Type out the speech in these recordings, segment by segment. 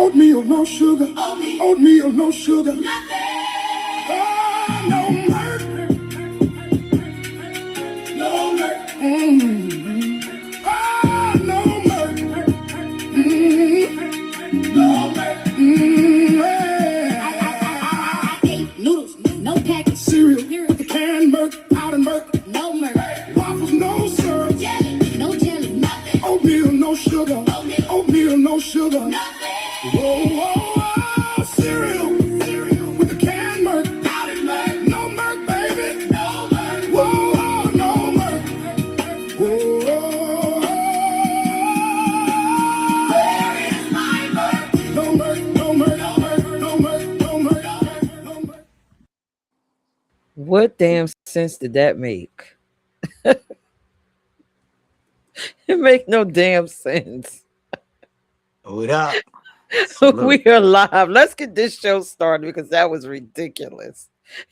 Oatmeal, no sugar. Oatmeal, no sugar. Oh, no milk. No milk. Oh, no milk. No milk. I ate noodles, no package. Cereal, with the canned milk, powdered milk. No milk. Waffles, no syrup. Jelly, no jelly, nothing. Oatmeal, no sugar. Oatmeal, no sugar. Nothing. Whoa, whoa, whoa. Cereal, with the canned milk, powdered milk. No milk, baby. No milk. Whoa, whoa, no milk. Whoa, whoa, where is my milk? No milk, no milk, no milk, no milk, no milk, no milk. What damn sense did that make? It make no damn sense. Hold up. Salute. We are live. Let's get this show started because that was ridiculous.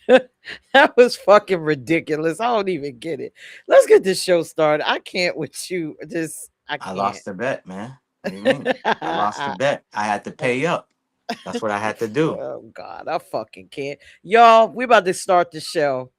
That was fucking ridiculous. I don't even get it. Let's get this show started. I can't with you. I I can't. lost the bet, man. What do you mean? I lost the bet. I had to pay up. That's what I had to do. Oh God, I fucking can't. Y'all, we about to start the show.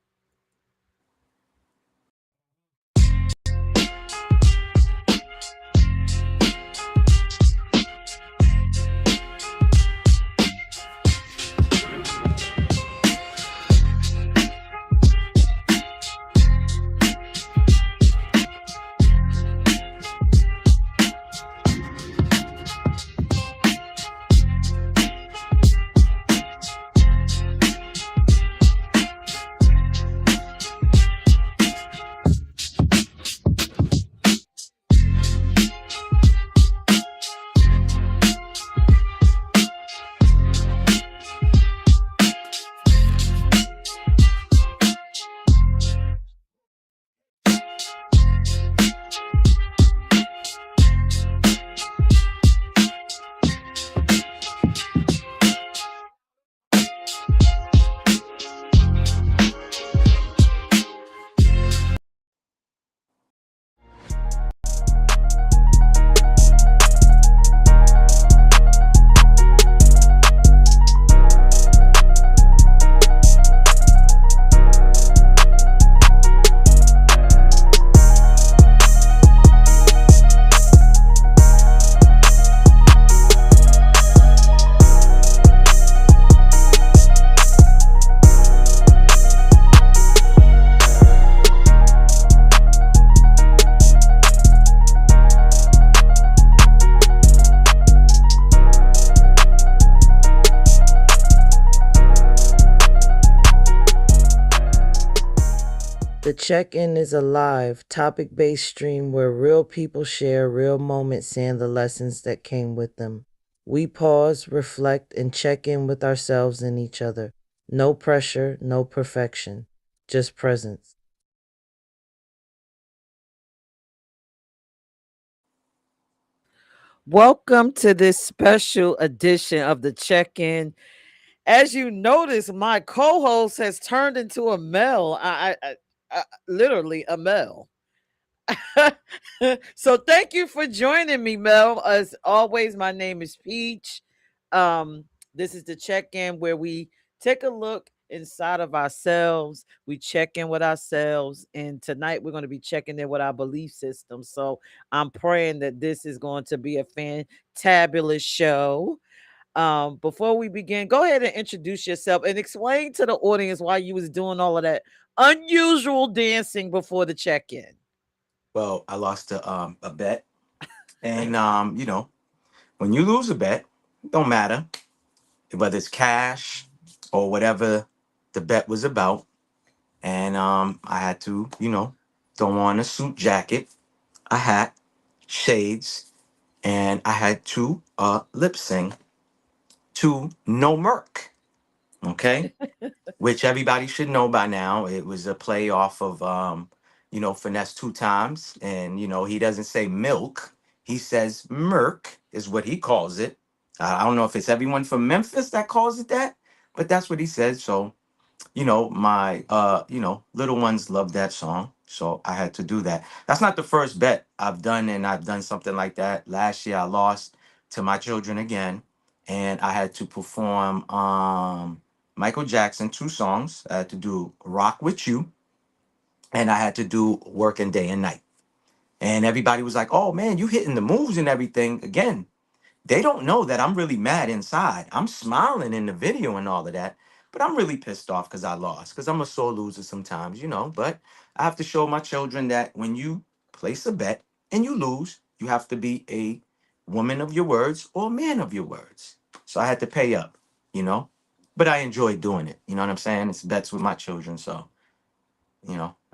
The check-in is a live, topic-based stream where real people share real moments and the lessons that came with them. We pause, reflect, and check in with ourselves and each other. No pressure, no perfection, just presence. Welcome to this special edition of the check-in. As you notice, my co-host has turned into a male. Literally a male. So thank you for joining me, Mel. As always, my name is Peach. This is the check-in where we take a look inside of ourselves. We check in with ourselves, and tonight we're going to be checking in with our belief system. So I'm praying that this is going to be a fantabulous show. Before we begin, go ahead and introduce yourself and explain to the audience why you was doing all of that unusual dancing before the check-in. Well, I lost a bet. And when you lose a bet, it don't matter whether it's cash or whatever the bet was about. And I had to, throw on a suit jacket, a hat, shades, and I had to lip sync to No Merc. Okay. Which everybody should know by now. It was a play off of Finesse two times. And he doesn't say milk. He says Merc is what he calls it. I don't know if it's everyone from Memphis that calls it that, but that's what he says. So, my little ones love that song. So I had to do that. That's not the first bet I've done, and I've done something like that. Last year I lost to my children again. and I had to perform Michael Jackson 2 songs. I had to do "Rock with You," and I had to do "Working Day and Night." And everybody was like, "Oh man, you hitting the moves and everything again." They don't know that I'm really mad inside. I'm smiling in the video and all of that, but I'm really pissed off because I lost. Because I'm a sore loser sometimes, you know. But I have to show my children that when you place a bet and you lose, you have to be a woman of your words or a man of your words. So I had to pay up, you know. But I enjoyed doing it. You know what I'm saying? It's bets with my children, so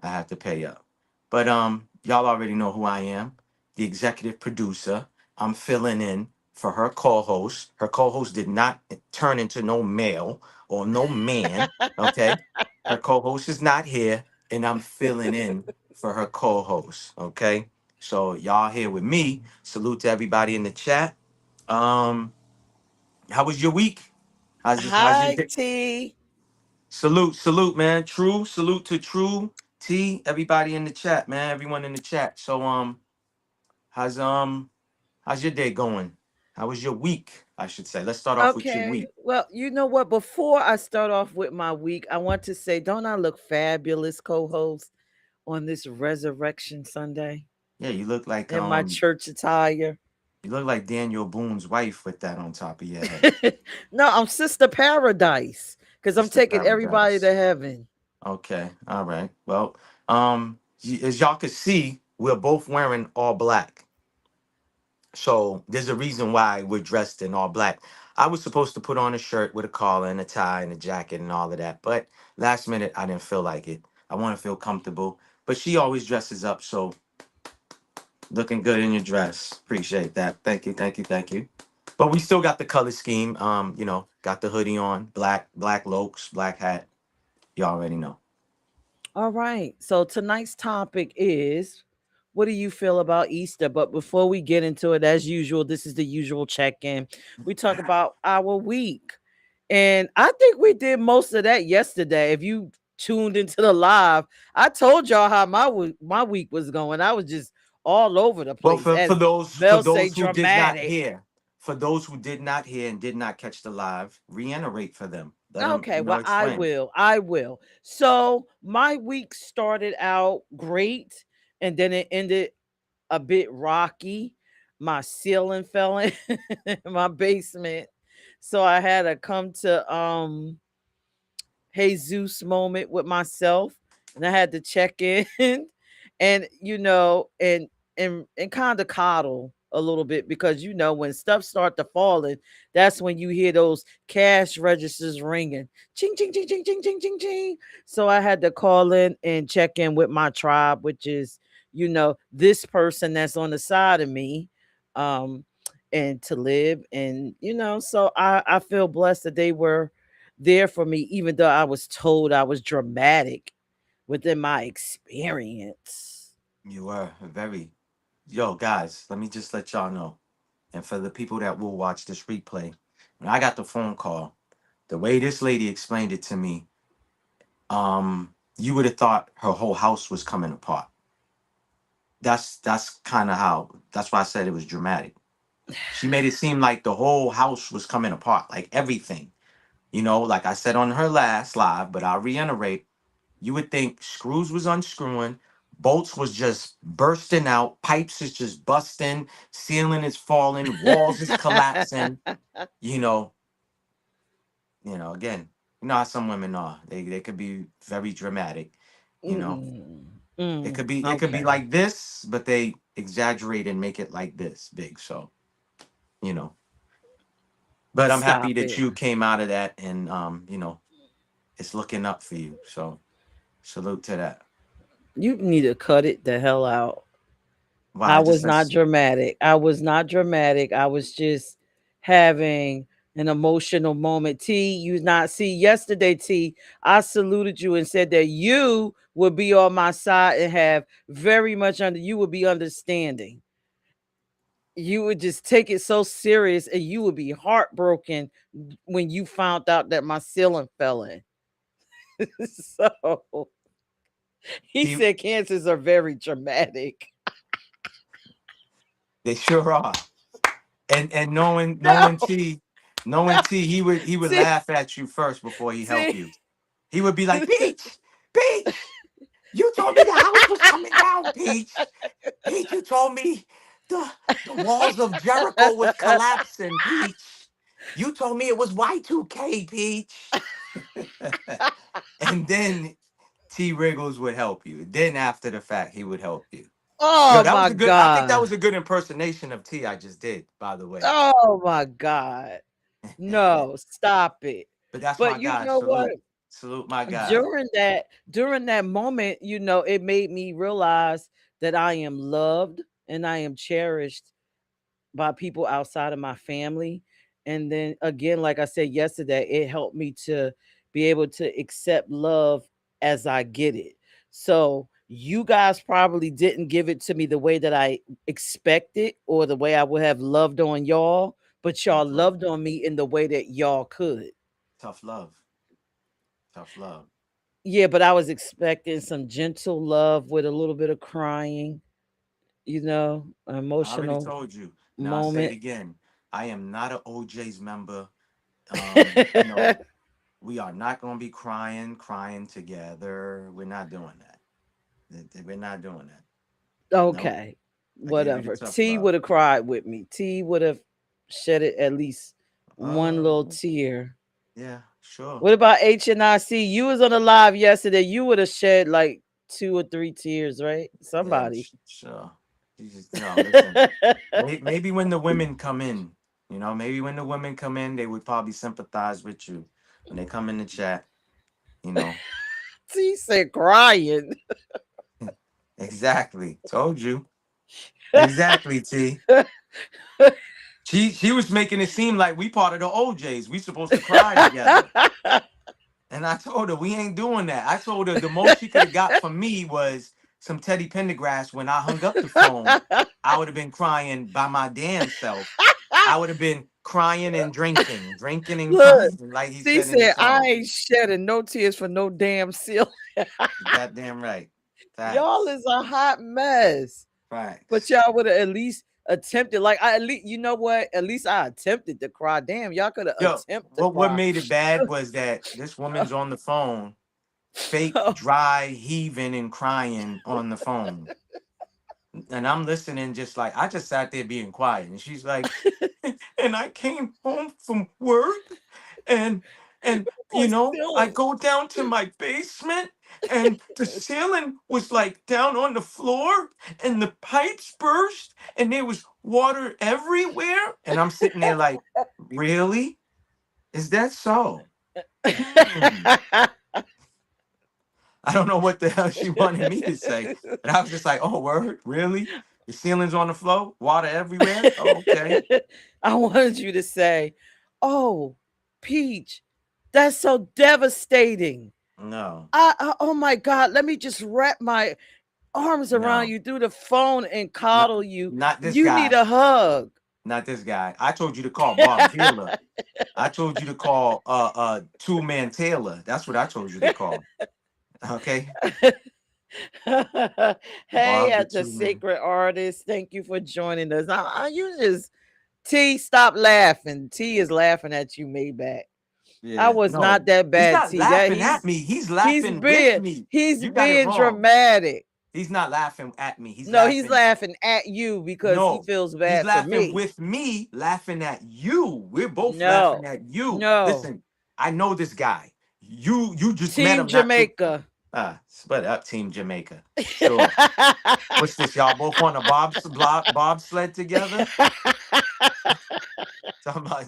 I have to pay up. But y'all already know who I am, the executive producer. I'm filling in for her co-host. Her co-host did not turn into no male or no man. Okay. Her co-host is not here, and I'm filling in for her co-host. Okay. So y'all here with me. Salute to everybody in the chat. Um, how was your week? How's your Hi, day? T. Salute, salute, man. True, salute to True T. Everybody in the chat, man. Everyone in the chat. So, how's how's your day going? How was your week? I should say. Let's start off with your Okay. week. Well, you know what? Before I start off with my week, I want to say, don't I look fabulous, co-host, on this Resurrection Sunday Yeah, in my church attire? you look like Daniel Boone's wife with that on top of your head. No, I'm Sister Paradise because I'm Sister taking everybody Paradise. to heaven. Okay, all right. Well, as y'all can see, we're both wearing all black. So there's a reason why we're dressed in all black. I was supposed to put on a shirt with a collar and a tie and a jacket and all of that, but last minute I didn't feel like it. I want to feel comfortable. But she always dresses up, so looking good in your dress. Appreciate that. Thank you, thank you, thank you. But we still got the color scheme. Got the hoodie on, black lokes, black hat. You already know. All right. So tonight's topic is, what do you feel about Easter? But before we get into it, as usual, this is the usual check in. We talk about our week. And I think we did most of that yesterday. If you tuned into the live, I told y'all how my week was going. I was just all over the Well, place. for As those for Mel say, those who did not dramatic. hear, for those who did not hear and did not catch the live, reiterate for them. Let them, Okay, well, I explain. will. I will. So my week started out great, and then it ended a bit rocky. My ceiling fell in my basement. So I had to come to Jesus moment with myself, and I had to check in and and kind of coddle a little bit, because when stuff start to falling, that's when you hear those cash registers ringing, ching ching ching ching ching ching ching ching. So I had to call in and check in with my tribe, which is this person that's on the side of me, um and to live, and so I feel blessed that they were there for me, even though I was told I was dramatic within my experience. You were very, yo guys. Let me just let y'all know, and for the people that will watch this replay, when I got the phone call, the way this lady explained it to me, you would have thought her whole house was coming apart. That's kind of how. That's why I said it was dramatic. She made it seem like the whole house was coming apart, like everything. Like I said on her last live, but I'll reiterate. You would think screws was unscrewing, bolts was just bursting out, pipes is just busting, ceiling is falling, walls is collapsing. You know, again, you know how some women are. They could be very dramatic. You know, it could be Okay. like this, but they exaggerate and make it like this big. So you know, but I'm happy Stop that it. you came out of that, and it's looking up for you. So salute to that. You need to cut it the hell out. Wow, I I just was said, not dramatic. I was not dramatic. I was just having an emotional moment. T, you not see yesterday, T, I saluted you and said that you would be on my side and have very much you would be understanding. You would just take it so serious, and you would be heartbroken when you found out that my ceiling fell in. So he he, said cancers are very dramatic. they sure are. And knowing No. T, Knowing T, he would See, laugh at you first before he help see. you. He would be like, Peach, Peach, you told me the house was coming down, Peach. Peach, you told me the the walls of Jericho was collapsing, Peach. You told me it was Y2K, Peach. And then T Wriggles would help you. Then after the fact, he would help you. Yo, Oh that was my a good. I think that God. was a good impersonation of T. I just did, by the way. Oh my God. No, stop it. But that's my But you guy. know what? Salute, salute my guy. During that moment, it made me realize that I am loved and I am cherished by people outside of my family. And then again, like I said yesterday, it helped me to be able to accept love as I get it. So you guys probably didn't give it to me the way that I expected or the way I would have loved on y'all, but y'all Tough love. loved on me in the way that y'all could. Tough love. Tough love. Yeah, but I was expecting some gentle love with a little bit of crying, I already emotional told you. Now I say it moment. again. I am not an OJ's member. No, we are not gonna be crying together. We're not doing that. We're not doing that. Nope. Okay, I gave you the whatever. tough T love. would have cried with me. T would have shedded at least one Uh, little tear. yeah, sure. What about HNIC? You was on the live yesterday. You would have shed like 2 or 3 tears, right? Yeah, Somebody. sure. You just no. Listen. Maybe when the women come in, maybe when the women come in, they would probably sympathize with you when they come in the chat. You know, T said crying. exactly. Told you. Exactly, T. She was making it seem like we part of the OJs. We supposed to cry together. And I told her we ain't doing that. I told her the most she could have got from me was some Teddy Pendergrass. When I hung up the phone, I would have been crying by my damn self. I would have been crying and drinking, drinking and Look, crying, like he T said in the said, I song. ain't shedding no tears for no damn seal. Goddamn right. Y'all Facts. is a hot mess. But Facts. y'all would have at least attempted. Like I at least, you know what? At least I attempted to cry. Damn, y'all could have Yo, attempted to what cry. made it bad was that this woman's on the phone, fake dry heaving and crying on the phone. And I'm listening, just like I just sat there being quiet. And she's like, and I came home from work, and My I feelings. go down to my basement, and the ceiling was like down on the floor, and the pipes burst, and there was water everywhere. And I'm sitting there like, really? Is that so? Hmm. I don't know what the hell she wanted me to say, but I was just like, oh, word? Really? The ceiling's on the floor, water everywhere? Oh, okay. I wanted you to say, "Oh, Peach, that's so devastating." No, Oh my God, let me just wrap my arms around no, you through the phone and not, coddle you. not this You need guy. a hug. Not this guy. I told you to call Bob Taylor. I told you to call Two Man Taylor. That's what I told you to call. Okay? Hey, Bob the at the Two Man. sacred artist, thank you for joining us. You just T, stop laughing. T is laughing at you, Maybach. I Yeah. was not No. that He's bad, not T. That laughing at me. He's laughing with me. he's You got it being wrong. dramatic. He's not laughing at me. He's No, he's laughing. laughing at you because he No. feels He's bad for laughing me. with me, laughing at you. We're both laughing No, at you. no. Listen, I know this guy. You just met Team him not too. Jamaica. Split up, Team Jamaica. Sure. What's this? Y'all both on a bobsled together? Talking about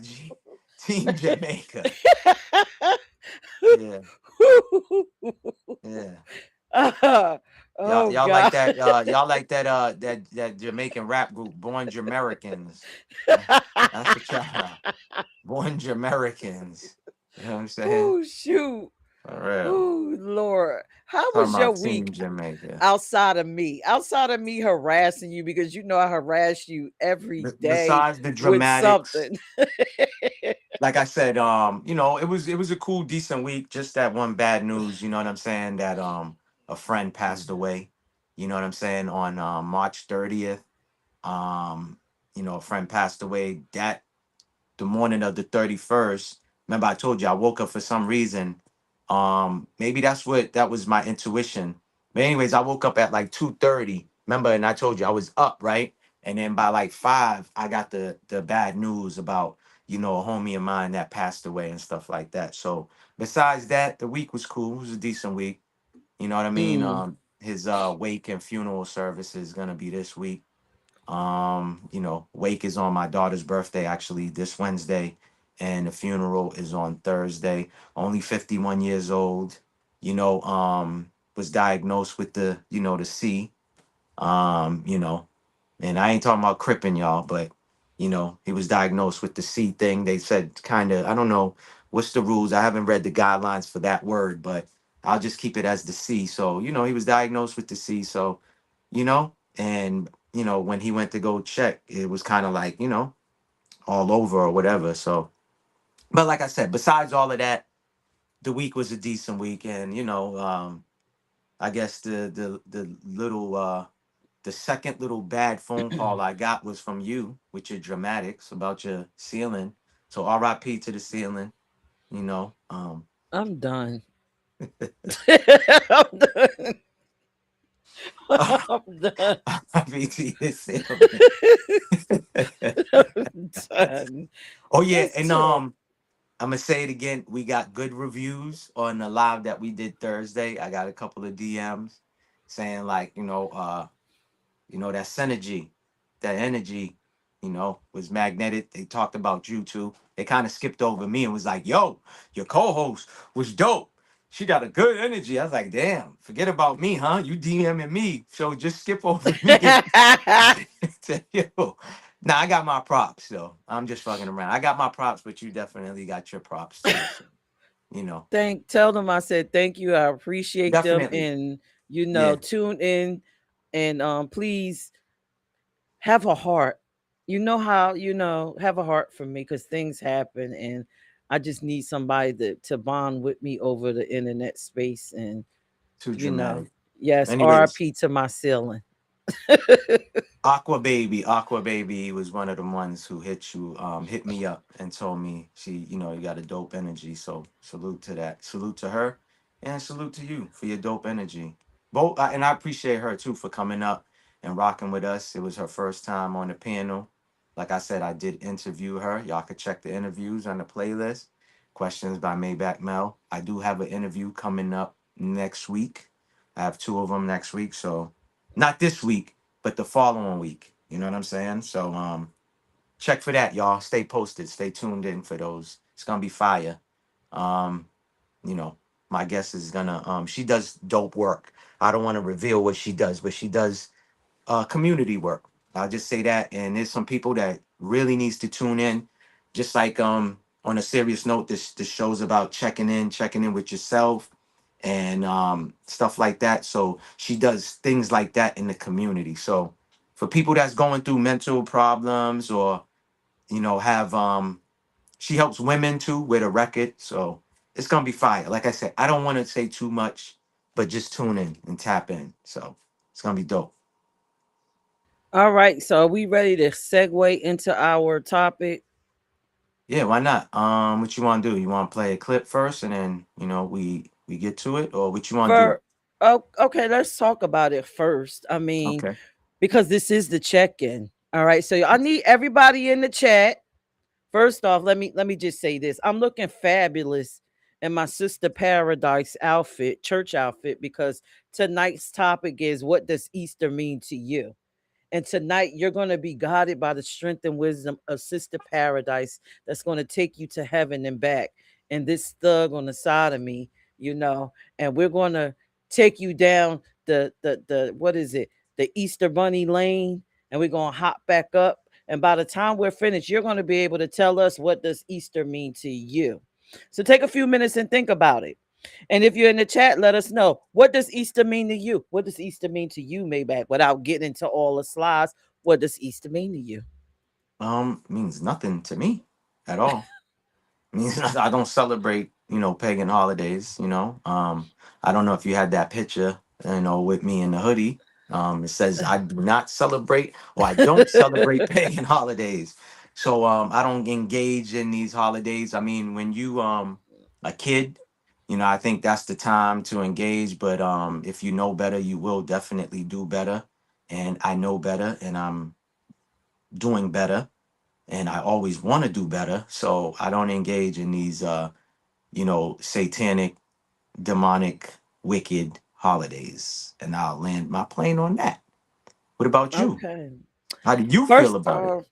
Team Jamaica. Yeah, yeah. Y'all, Oh y'all like God. that? Y'all like that Jamaican rap group, Born Jamericans? That's what y'all are. Born Jamaicans. You know what I'm saying? Oh shoot. For real. Oh Lord. How Talking was your about Team week Jamaica. outside of me? Outside of me harassing you because you know I harass you every day Besides the with dramatics, something. like I said, it was a cool, decent week. Just that one bad news, you know what I'm saying? That a friend passed away. You know what I'm saying? On March 30th. A friend passed away. That the morning of the 31st. Remember, I told you I woke up for some reason. Maybe that was my intuition. But anyways, I woke up at like 2:30. Remember, and I told you I was up, right? And then by like 5, I got the bad news about, a homie of mine that passed away and stuff like that. So besides that, the week was cool. It was a decent week. You know what I mean? Mm. His wake and funeral service is gonna be this week. Wake is on my daughter's birthday, actually, this Wednesday, and the funeral is on Thursday. Only 51 years old. Was diagnosed with the C. Um, you know, and I ain't talking about cripping y'all, but he was diagnosed with the C thing. They said kind of, I don't know what's the rules. I haven't read the guidelines for that word, but I'll just keep it as the C. So, he was diagnosed with the C. So, and when he went to go check, it was kind of like, all over or whatever. So, but like I said, besides all of that, the week was a decent week. And, I guess the second little bad phone call I got was from you with your dramatics about your ceiling. So RIP to the ceiling, you know. I'm done. I'm done. I'm done. RIP to your ceiling. I'm done. Oh yeah, That's and too. I'm gonna say it again. We got good reviews on the live that we did Thursday. I got a couple of DMs saying like, that synergy, that energy, was magnetic. They talked about you too. They kind of skipped over me and was like, yo, your co-host was dope. She got a good energy. I was like, damn, forget about me, huh? You DMing me. So just skip over me and to you. Now I got my props though. I'm just fucking around. I got my props, but you definitely got your props too. So, you know, Tell them I said thank you. I appreciate them, definitely. and Yeah, tune in, and please have a heart. You know how have a heart for me because things happen, and I just need somebody to bond with me over the internet space, and too you know, dramatic. yes, Anyways, RIP to my ceiling. Aqua Baby was one of the ones who hit me up and told me you got a dope energy. So salute to that. Salute to her, and salute to you for your dope energy. Both, and I appreciate her too for coming up and rocking with us. It was her first time on the panel. Like I said, I did interview her. Y'all could check the interviews on the playlist. Questions by Maybach Mel. I do have an interview coming up next week. I have two of them next week. So not this week but the following week. You know what I'm saying? So check for that, y'all. Stay posted. Stay tuned in for those. It's gonna be fire. Um, you know, my guess is gonna she does dope work. I don't want to reveal what she does, but she does community work. I'll just say that. And there's some people that really needs to tune in. Just like on a serious note, this show's about checking in with yourself and stuff like that. So she does things like that in the community. So for people that's going through mental problems or have she helps women too with a record. So it's gonna be fire. Like I said, I don't want to say too much, but just tune in and tap in. So it's gonna be dope. All right, so are we ready to segue into our topic? Yeah, why not? What you want to do? You want to play a clip first, and then we get to it, or what you want to do? For Oh, okay, let's talk about it first. I mean, Okay. because this is the check-in. All right, so I need everybody in the chat. First off, let me just say this. I'm looking fabulous in my Sister Paradise outfit, church outfit, because tonight's topic is what does Easter mean to you? And tonight you're going to be guided by the strength and wisdom of Sister Paradise that's going to take you to heaven and back. And this thug on the side of me, and we're going to take you down the what is it? The Easter Bunny lane, and we're going to hop back up. And by the time we're finished, you're going to be able to tell us what does Easter mean to you. So take a few minutes and think about it. And if you're in the chat, let us know, what does Easter mean to you? What does Easter mean to you, Maybach? Without getting into all the slides, what does Easter mean to you? Means nothing to me at all. Means I don't celebrate, pagan holidays. I don't know if you had that picture, with me in the hoodie. It says I do not celebrate or I don't celebrate pagan holidays. So I don't engage in these holidays. I mean, when you a kid, I think that's the time to engage. But if you know better, you will definitely do better. And I know better, and I'm doing better, and I always want to do better. So I don't engage in these satanic, demonic, wicked holidays. And I'll land my plane on that. What about you? Okay. How do you feel First about it? off,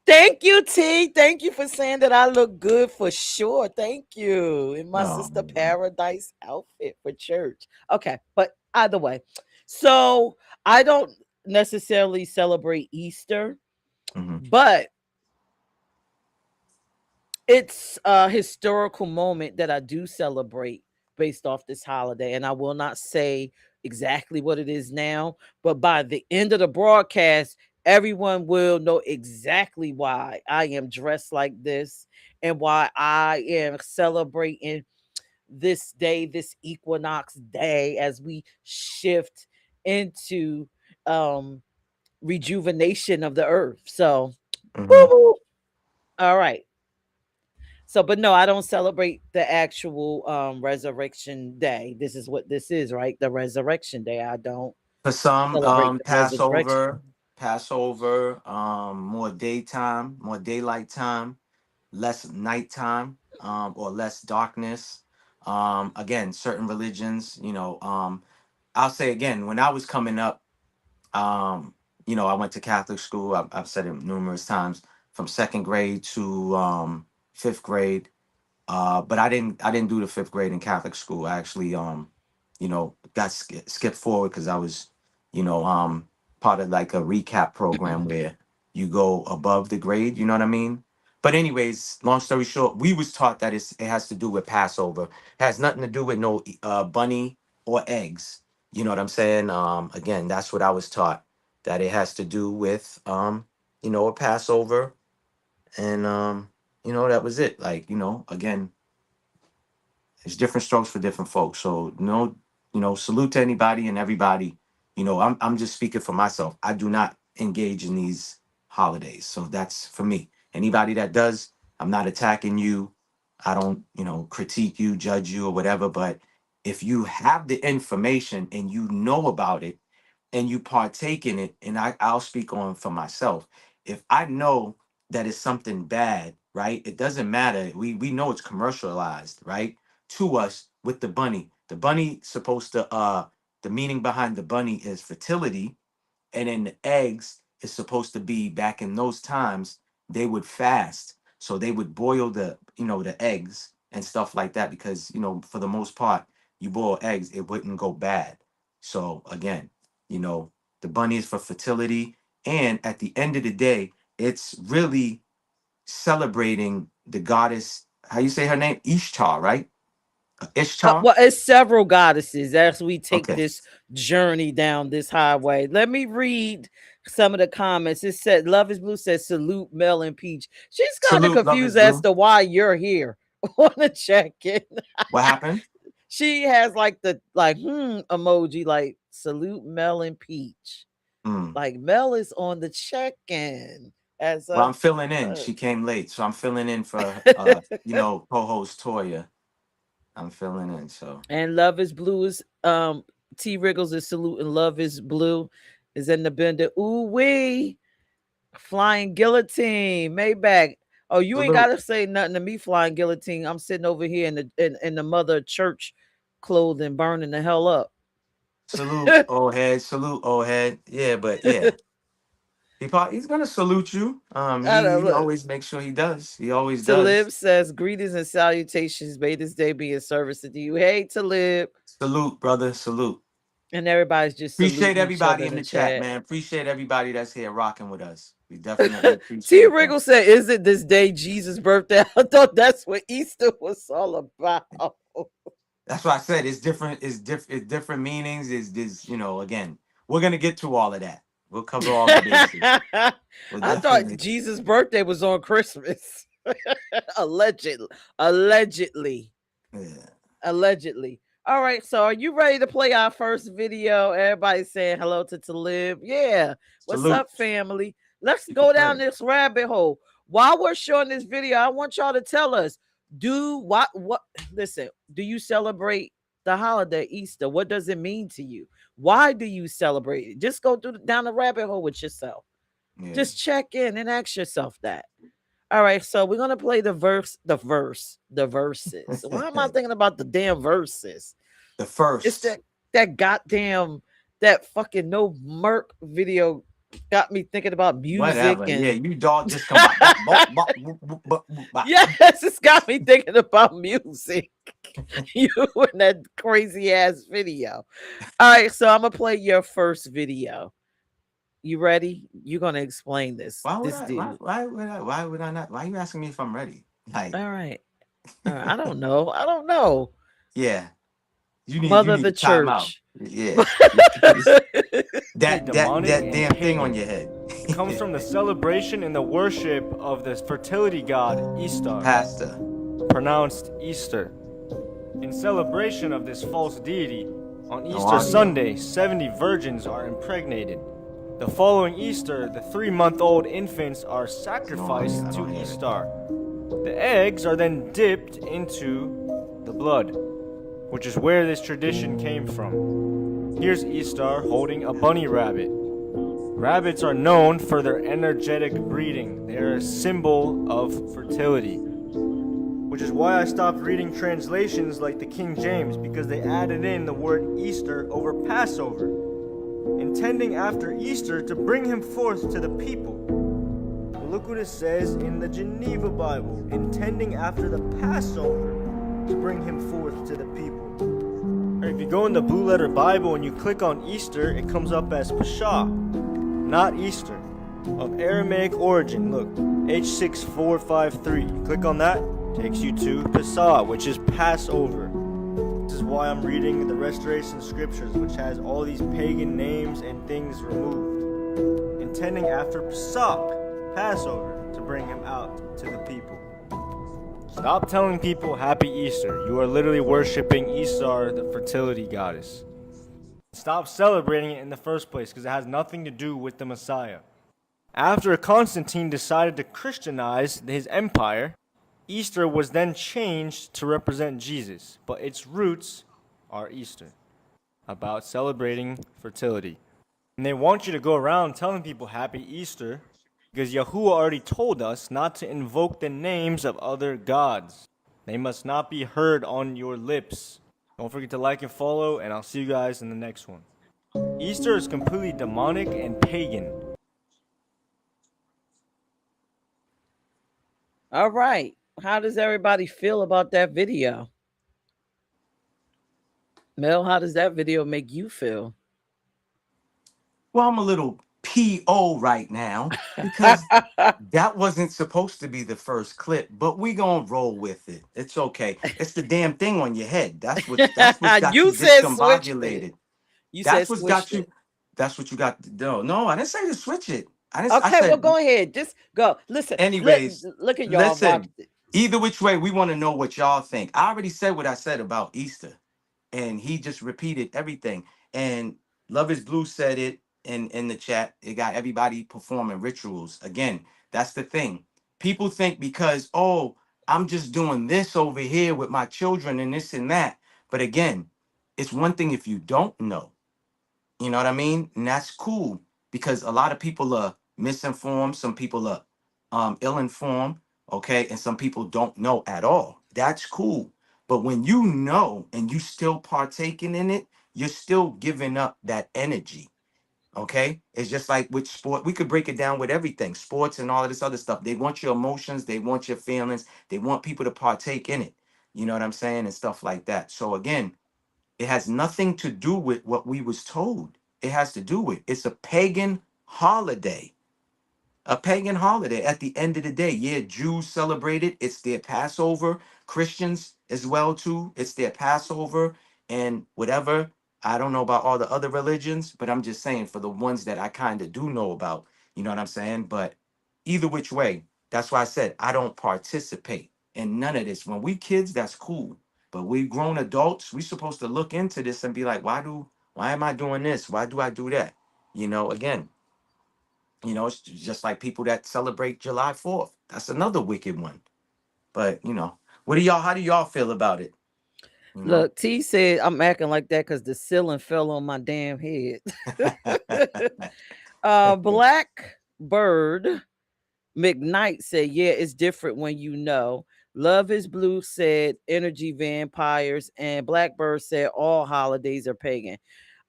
thank you, T. Thank you for saying that I look good for sure. Thank you. In my Oh, sister paradise outfit for church. Okay, but either way. So I don't necessarily celebrate Easter, hmm but it's a historical moment that I do celebrate based off this holiday. And I will not say exactly what it is now, but by the end of the broadcast, everyone will know exactly why I am dressed like this and why I am celebrating this day, this equinox day, as we shift into um rejuvenation of the earth. So, hmm woo-hoo. All right. So, but no, I don't celebrate the actual resurrection day. This is what this is, right? The resurrection day. I don't For some, celebrate the resurrection. Passover, more daytime, more daylight time, less nighttime, or less darkness. Again, certain religions, I'll say again, when I was coming up, I went to Catholic school. I've said it numerous times, from second grade to fifth grade. But I didn't do the fifth grade in Catholic school. I actually got skipped forward because I was, part of like a recap program where you go above the grade. You know what I mean? But anyways, long story short, we was taught that it has to do with Passover. It has nothing to do with no bunny or eggs. You know what I'm saying? Again, that's what I was taught, that it has to do with a Passover, and that was it. Like, again, it's different strokes for different folks. So no, salute to anybody and everybody. I'm just speaking for myself. I do not engage in these holidays. So that's for me. Anybody that does, I'm not attacking you. I don't, critique you, judge you, or whatever. But if you have the information and you know about it and you partake in it, and I'll speak on for myself. If I know that it's something bad, right? It doesn't matter. We know it's commercialized, right? To us with the bunny. The bunny supposed to the meaning behind the bunny is fertility, and then the eggs is supposed to be, back in those times, they would fast. So they would boil the eggs and stuff like that, because for the most part, you boil eggs, it wouldn't go bad. So again, you know the bunny is for fertility, and at the end of the day, it's really celebrating the goddess. How you say her name? Ishtar, right? Ishtar. Well, it's several goddesses as we take Okay. this journey down this highway. Let me read some of the comments. It said, Love is Blue says, salute Mel and Peach. She's kind of Salute, love is confused as blue. to why you're here on the check-in. What happened? She has like the emoji, like salute Mel and Peach. Hmm. Like Mel is on the check-in as Well, a I'm filling in. uh, She came late, so I'm filling in for co-host Toya. I'm filling in. So and Love is Blue is T Wriggles is salute and Love is Blue is in the bender. Ooh wee, flying guillotine, Maybach. Oh, you ain't salute, gotta say nothing to me, flying guillotine. I'm sitting over here in the mother church clothing, burning the hell up. salute, old head. Yeah, but yeah, he's gonna salute you. I don't He look. always makes sure he does. He always does. Talib says, greetings and salutations. May this day be in service to you. Hey, Talib. Salute, brother. Salute. And everybody's just Appreciate saluting each other everybody in in the the chat, chat. man. Appreciate everybody that's here rocking with us. We definitely T appreciate that. Wriggle said, is it this day Jesus' birthday? I thought that's what Easter was all about. That's why I said it's different. It's different meanings. Is this? Again, we're gonna get to all of that. We'll cover all the bases. We'll I thought definitely. Jesus' birthday was on Christmas. Allegedly. Allegedly. Yeah. Allegedly. All right, so are you ready to play our first video? Everybody's saying hello to Talib. Yeah. What's Salute. up, family? Let's You can go play down it. this rabbit hole. while we're showing this video, I want y'all to tell us, listen, do you celebrate the holiday Easter? What does it mean to you? Why do you celebrate it? Just go down the rabbit hole with yourself. Yeah. Just check in and ask yourself that. All right, so we're gonna play the verses. Why am I thinking about the damn verses? The It's first. that goddamn that fucking no Merc video got me thinking about music Whatever. Yeah, and you dog just come back. yes, it's got me thinking about music. You and that crazy ass video. All right, so I'm gonna play your first video. You ready? You're gonna explain this. Why would This I? dude. Why would I not? Why are you asking me if I'm ready? Like, All right. All right. I don't know. I don't know. yeah, you Mother of need the to time out. church. Yeah, that demonic and damn thing on pagan. your head. It comes from the celebration and the worship of the fertility god Istar, Pastor. pronounced Easter. In celebration of this false deity, on Easter I know. Sunday, 70 virgins are impregnated. The following Easter, the 3-month-old infants are sacrificed I to don't hear it. Istar. The eggs are then dipped into the blood, which is where this tradition came from. Here's Istar holding a bunny rabbit. Rabbits are known for their energetic breeding. They are a symbol of fertility. Which is why I stopped reading translations like the King James, because they added in the word Easter over Passover, intending after Easter to bring him forth to the people. But look what it says in the Geneva Bible, intending after the Passover to bring him forth to the people. Or if you go in the Blue Letter Bible and you click on Easter, it comes up as Pesach, not Easter, of Aramaic origin. Look, H6453. You click on that, takes you to Pesach, which is Passover. This is why I'm reading the Restoration Scriptures, which has all these pagan names and things removed, intending after Pesach, Passover, to bring him out to the people. Stop telling people Happy Easter. You are literally worshiping Istar, the fertility goddess. Stop celebrating it in the first place, because it has nothing to do with the Messiah. After Constantine decided to Christianize his empire, Easter was then changed to represent Jesus, but its roots are Easter, about celebrating fertility. And they want you to go around telling people Happy Easter, because Yahuwah already told us not to invoke the names of other gods. They must not be heard on your lips. Don't forget to like and follow, and I'll see you guys in the next one. Easter is completely demonic and pagan. All right. How does everybody feel about that video? Mel, how does that video make you feel? Well, I'm a little PO right now because that wasn't supposed to be the first clip, but we gonna roll with it. It's okay. It's the damn thing on your head. That's what's got You you said switched it. discombobulated. You said That's what's got switched you. it. That's what you got to do. No, I didn't say to switch it. I didn't. I Okay, well, said, go ahead. Just go. Listen. anyways. Look at y'all. Watch Listen. it. Either which way, we want to know what y'all think. I already said what I said about Easter, and he just repeated everything. And Love is Blue said it in the chat. It got everybody performing rituals. Again, that's the thing. People think because, oh, I'm just doing this over here with my children and this and that. But again, it's one thing if you don't know. You know what I mean? And that's cool because a lot of people are misinformed. Some people are ill-informed, okay? And some people don't know at all. That's cool. But when you know and you still partaking in it, you're still giving up that energy, okay? It's just like with sport. We could break it down with everything, sports and all of this other stuff. They want your emotions. They want your feelings. They want people to partake in it. You know what I'm saying? And stuff like that. So again, it has nothing to do with what we was told. It has to do with it's a pagan holiday. A pagan holiday at the end of the day. Yeah, Jews celebrate it. It's their Passover. Christians as well too. It's their Passover and whatever. I don't know about all the other religions, but I'm just saying for the ones that I kind of do know about, you know what I'm saying? But either which way, that's why I said I don't participate in none of this. When we kids, that's cool. But we grown adults, we supposed to look into this and be like, why am I doing this? Why do I do that? You know, again, You know, it's just like people that celebrate July 4th. That's another wicked one. But you know, what do y'all? How do y'all feel about it? You know. Look, T said I'm acting like that because the ceiling fell on my damn head. Blackbird McKnight said, yeah, it's different when you know. Love is Blue said energy vampires, and Blackbird said all holidays are pagan.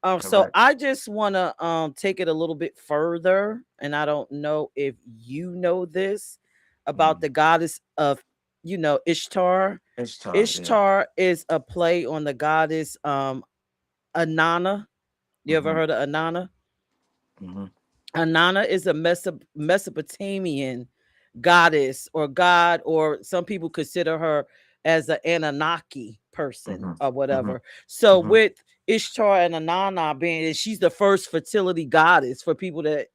So Correct. I just want to take it a little bit further, and I don't know if you know this about Mm. the goddess of, Ishtar. Ishtar, yeah. Ishtar is a play on the goddess Anana. You ever Mm-hmm. heard of Anana? Mm-hmm. Anana is a Mesopotamian goddess or god, or some people consider her as an Anunnaki person Mm-hmm. or Mm-hmm. whatever. So Mm-hmm. with Ishtar and Anana being, she's the first fertility goddess for people that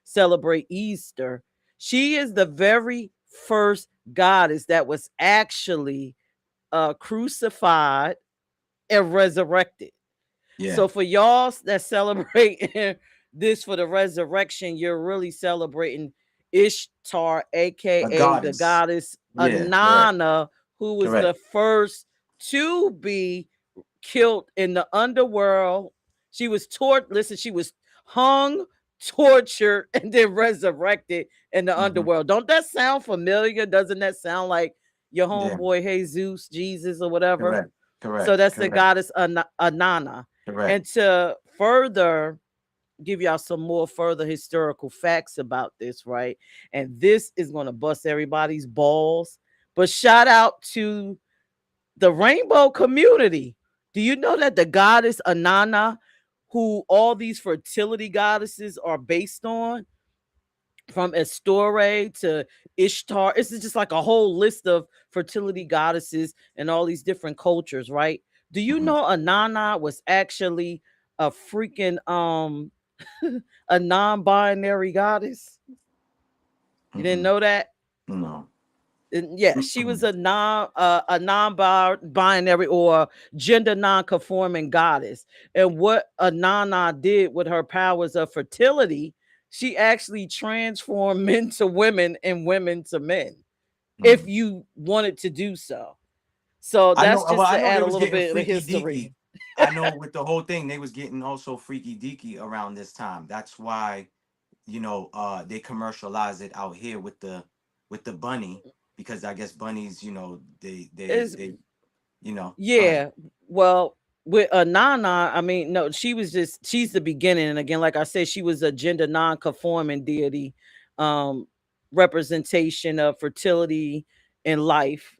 celebrate Easter. She is the very first goddess that was actually crucified and resurrected. Yeah. So for y'all that celebrate this for the resurrection, you're really celebrating Ishtar, A aka the goddess. goddess Yeah. Correct. Anana, who was the Correct. first to be killed in the underworld. She was listen, she was hung, tortured, and then resurrected in the Mm-hmm. underworld. Don't that sound familiar? Doesn't that sound like your Yeah. homeboy Jesus, Jesus, or whatever? Correct. So Correct. that's the Correct. goddess Anana. Correct. And to further give y'all some more further historical facts about this, right? And this is going to bust everybody's balls. But shout out to the rainbow community. Do you know that the goddess Anana, who all these fertility goddesses are based on, from Astore to Ishtar, it's just like a whole list of fertility goddesses and all these different cultures, right? Do you Mm-hmm. know Anana was actually a freaking a non-binary goddess? You didn't Mm-mm. know that? No. And yeah, she was Mm-mm. a non-binary or gender non-conforming goddess. And what Anana did with her powers of fertility, she actually transformed men to women and women to men, if Mm. you wanted to do so. So I know. that's Well, just I to know they add a was little getting bit of freaky deaky. history. I know with the whole thing, they was getting also freaky deaky around this time. That's why they commercialize it out here with the bunny, because I guess bunnies, Is go ahead. Yeah, well, with Nana, I mean, no, she's the beginning. And again, like I said, she was a gender non-conforming deity, um, representation of fertility in life,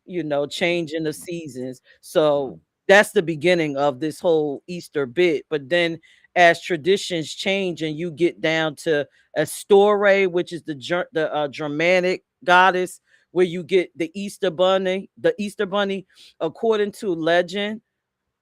changing the seasons. So Mhm. that's the beginning of this whole Easter bit. But then as traditions change and you get down to Astore, which is the Germanic goddess, where you get the Easter bunny. According to legend,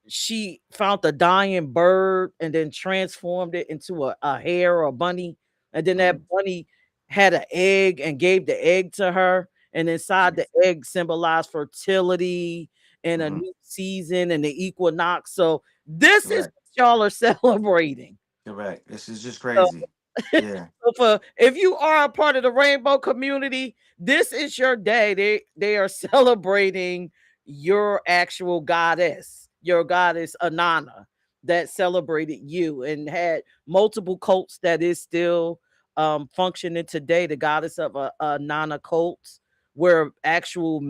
she found the dying bird and then transformed it into a hare or a bunny. And then that Mhm. bunny had an egg and gave the egg to her. And inside the egg symbolized fertility and a Mhm. new season and the equinox. So this is Correct. what y'all are celebrating. Correct. This is just So crazy. Yeah. so if you are a part of the rainbow community, this is your day. They are celebrating your actual goddess, your goddess Anana, that celebrated you and had multiple cults that is still functioning today. The goddess of Anana cults, where actual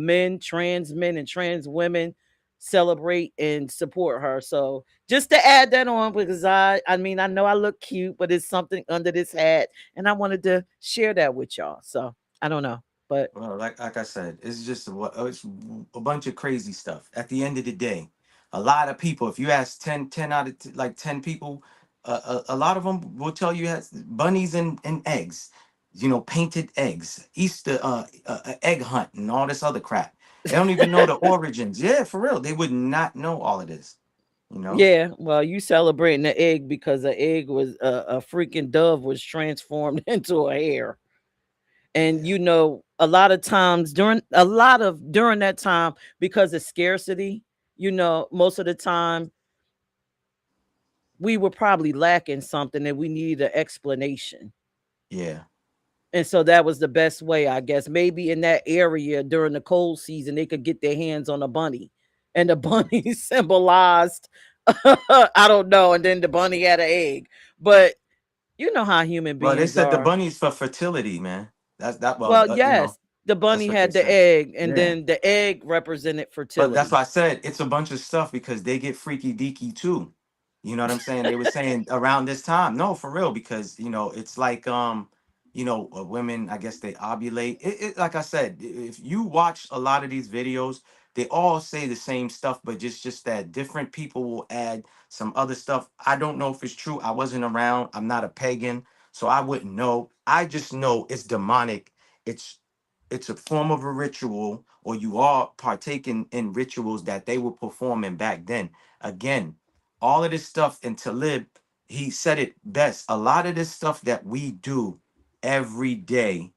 trans men and trans women celebrate and support her. So just to add that on, because I mean I know I look cute, but it's something under this hat, and I wanted to share that with y'all. So I don't know, but Well, like I said, it's just it's a bunch of crazy stuff. At the end of the day, a lot of people, if you ask 10 out of like 10 people, a lot of them will tell you has bunnies and eggs, painted eggs, Easter egg hunt, and all this other crap. They don't even know the origins. Yeah, for real, they would not know all of this. You know. yeah, well, you celebrating the egg because the egg was a freaking dove was transformed into a hare. And Yeah. a lot of times during that time, because of scarcity, most of the time we were probably lacking something and we needed an explanation. Yeah. And so that was the best way, I guess. Maybe in that area during the cold season, they could get their hands on a bunny, and the bunny symbolized, I don't know. And then the bunny had an egg, but you know how human Well, they beings said the are. bunny's for fertility, man. That's that. Well, Well, yes, the that's bunny what they had the said. egg, and Yeah. then the egg represented But that's fertility. why I said it's a bunch of stuff because they get freaky deaky too. You know what I'm saying? They were saying around this time. No, for real, because it's like women, I guess they ovulate. It like I said, if you watch a lot of these videos, they all say the same stuff, but just that different people will add some other stuff. I don't know if it's true. I wasn't around. I'm not a pagan, so I wouldn't know. I just know it's demonic. It's a form of a ritual, or you are partaking in rituals that they were performing back then. Again, all of this stuff, and Talib, he said it best. A lot of this stuff that we do every day,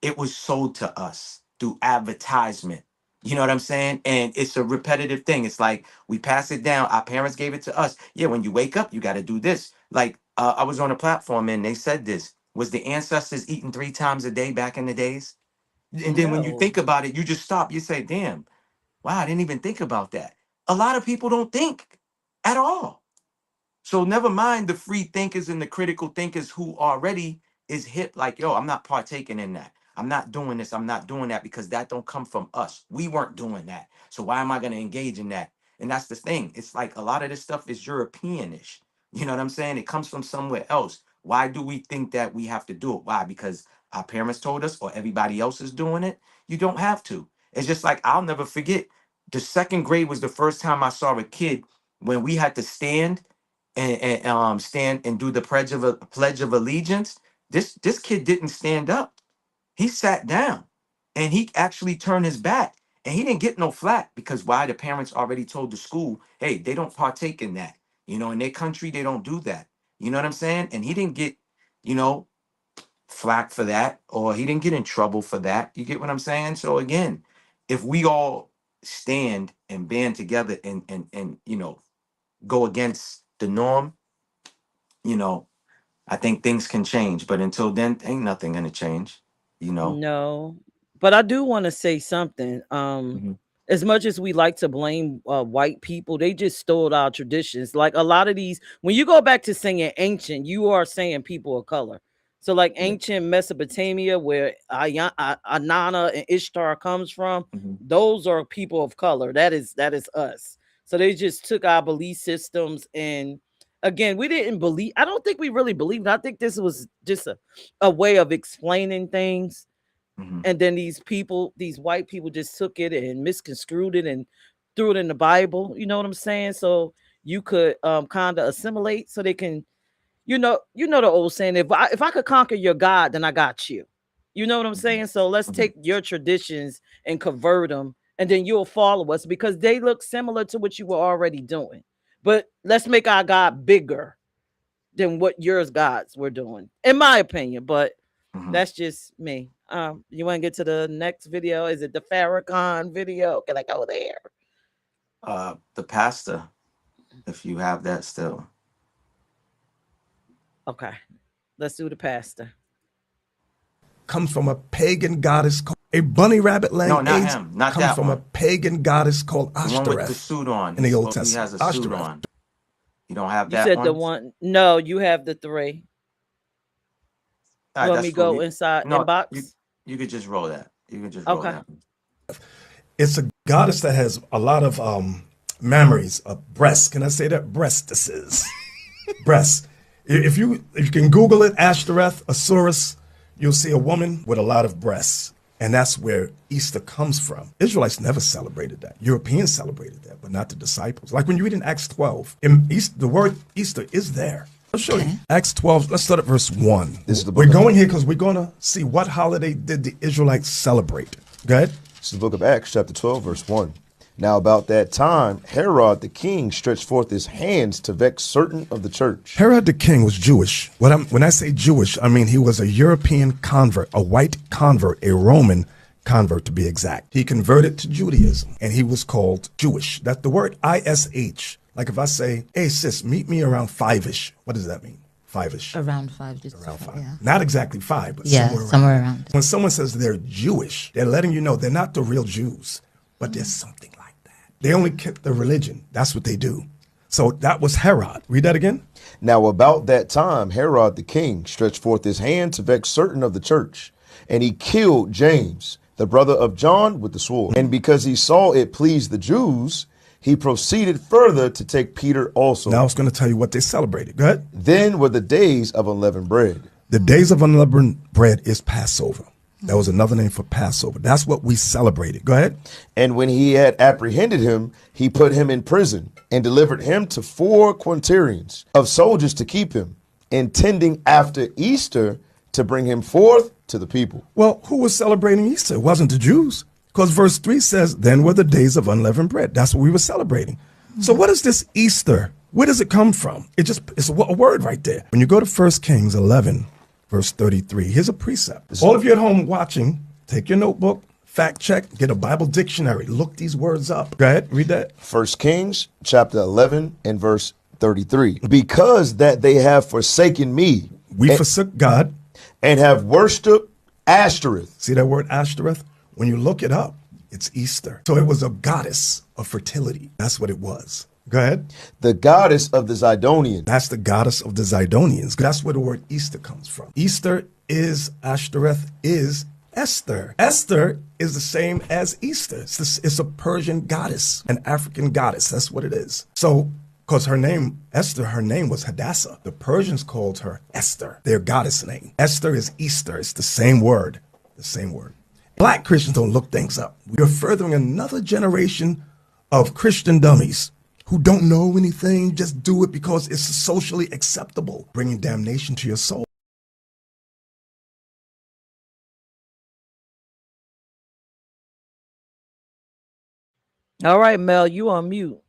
it was sold to us through advertisement. You know what I'm saying? And it's a repetitive thing. It's like we pass it down. Our parents gave it to us. Yeah, when you wake up, you got to do this. Like I was on a platform and they said this. Was the ancestors eating 3 times a day back in the days? And then when you No. think about it, you just stop. You say, damn, wow, I didn't even think about that. A lot of people don't think at all. So never mind the free thinkers and the critical thinkers who already is hip, like, yo, I'm not partaking in that. I'm not doing this. I'm not doing that because that don't come from us. We weren't doing that. So why am I going to engage in that? And that's the thing. It's like a lot of this stuff is Europeanish. You know what I'm saying? It comes from somewhere else. Why do we think that we have to do it? Why? Because our parents told us or everybody else is doing it? You don't have to. It's just like I'll never forget. The second grade was the first time I saw a kid when we had to stand and stand and do the pledge of allegiance. This kid didn't stand up. He sat down, and he actually turned his back, and he didn't get no flack because why? The parents already told the school, hey, they don't partake in that. In their country they don't do that. You know what I'm saying? And he didn't get you know flack for that, or he didn't get in trouble for that. You get what I'm saying? So again, if we all stand and band together and go against the norm, you know, I think things can change. But until then, ain't nothing gonna change. You know. No, but I do want to say something. Mhm. As much as we like to blame white people, they just stole our traditions. Like a lot of these, when you go back to saying ancient, you are saying people of color. So, like Yeah. ancient Mesopotamia, where Anana and Ishtar comes from, Mhm. those are people of color. That is us. So they just took our belief systems, and again, we didn't believe. I don't think we really believed. I think this was just a way of explaining things, Mhm. and then these white people just took it and misconstrued it and threw it in the Bible. You know what I'm saying? So you could kind of assimilate, so they can, the old saying, if I could conquer your God, then I got you. You know what I'm Mhm. saying? So let's Mhm. take your traditions and convert them, and then you'll follow us because they look similar to what you were already doing. But let's make our God bigger than what yours gods were doing, in my opinion. But Mhm. that's just me. You want to get to the next video? Is it the Farrakhan video? Can I go there? The pastor, if you have that still. Okay, let's do the pastor. Comes from a pagan goddess called a bunny rabbit No, laying not eggs him. Not comes that from a one. pagan goddess called The one with the Ashtoreth suit on. in the Old He has Testament. a suit Ashtoreth. on. You don't have You that said the one? one. No, you have the three. All You right, want me that's to cool. go inside No, you inbox? you could just roll that. You can just roll Okay. that. It's a goddess that has a lot of memories of breasts. Can I say that? Breastises. Breasts. If you can Google it, Ashtoreth, Osiris, you'll see a woman with a lot of breasts. And that's where Easter comes from. Israelites never celebrated that. Europeans celebrated that, but not the disciples. Like when you read in Acts 12, the word Easter is there. I'll show you. Acts 12, let's start at verse 1. This is the We're book of- going here because we're going to see what holiday did the Israelites celebrate. Go ahead. This is the book of Acts, chapter 12, verse 1. Now about that time, Herod the king stretched forth his hands to vex certain of the church. Herod the king was Jewish. When I say Jewish, I mean he was a European convert, a white convert, a Roman convert to be exact. He converted to Judaism, and he was called Jewish. That's the word ISH. Like if I say, hey sis, meet me around 5-ish. What does that mean? 5-ish. Around 5. Just Around 5. Yeah. Not exactly 5, but Yeah, somewhere around. When someone says they're Jewish, they're letting you know they're not the real Jews, but there's something like that. They only kept the religion. That's what they do. So that was Herod. Read that again. Now about that time, Herod the king stretched forth his hand to vex certain of the church, and he killed James, the brother of John, with the sword. And because he saw it pleased the Jews, he proceeded further to take Peter also. Now I was going to tell you what they celebrated. Go ahead. Then were the days of unleavened bread. The days of unleavened bread is Passover. That was another name for Passover. That's what we celebrated. Go ahead. And when he had apprehended him, he put him in prison and delivered him to 4 quaternions of soldiers to keep him, intending after Easter to bring him forth to the people. Well, who was celebrating Easter? It wasn't the Jews. Because verse 3 says, then were the days of unleavened bread. That's what we were celebrating. So what is this Easter? Where does it come from? It's a word right there. When you go to 1 Kings 11, verse 33, here's a precept. All of you at home watching, take your notebook, fact check, get a Bible dictionary, look these words up. Go ahead, read that. 1 Kings chapter 11 and verse 33. Because that they have forsaken me. We forsook God. And have worshipped Ashtoreth. See that word Ashtoreth? When you look it up, it's Easter. So it was a goddess of fertility. That's what it was. Go ahead. The goddess of the Zidonians. That's the goddess of the Zidonians. That's where the word Easter comes from. Easter is Ashtoreth is Esther. Esther is the same as Easter. It's a Persian goddess, an African goddess. That's what it is. So, because her name, Esther, her name was Hadassah. The Persians called her Esther, their goddess name. Esther is Easter. It's the same word. The same word. Black Christians don't look things up. We're furthering another generation of Christian dummies who don't know anything, just do it because it's socially acceptable, bringing damnation to your soul. All right, Mel, you on mute.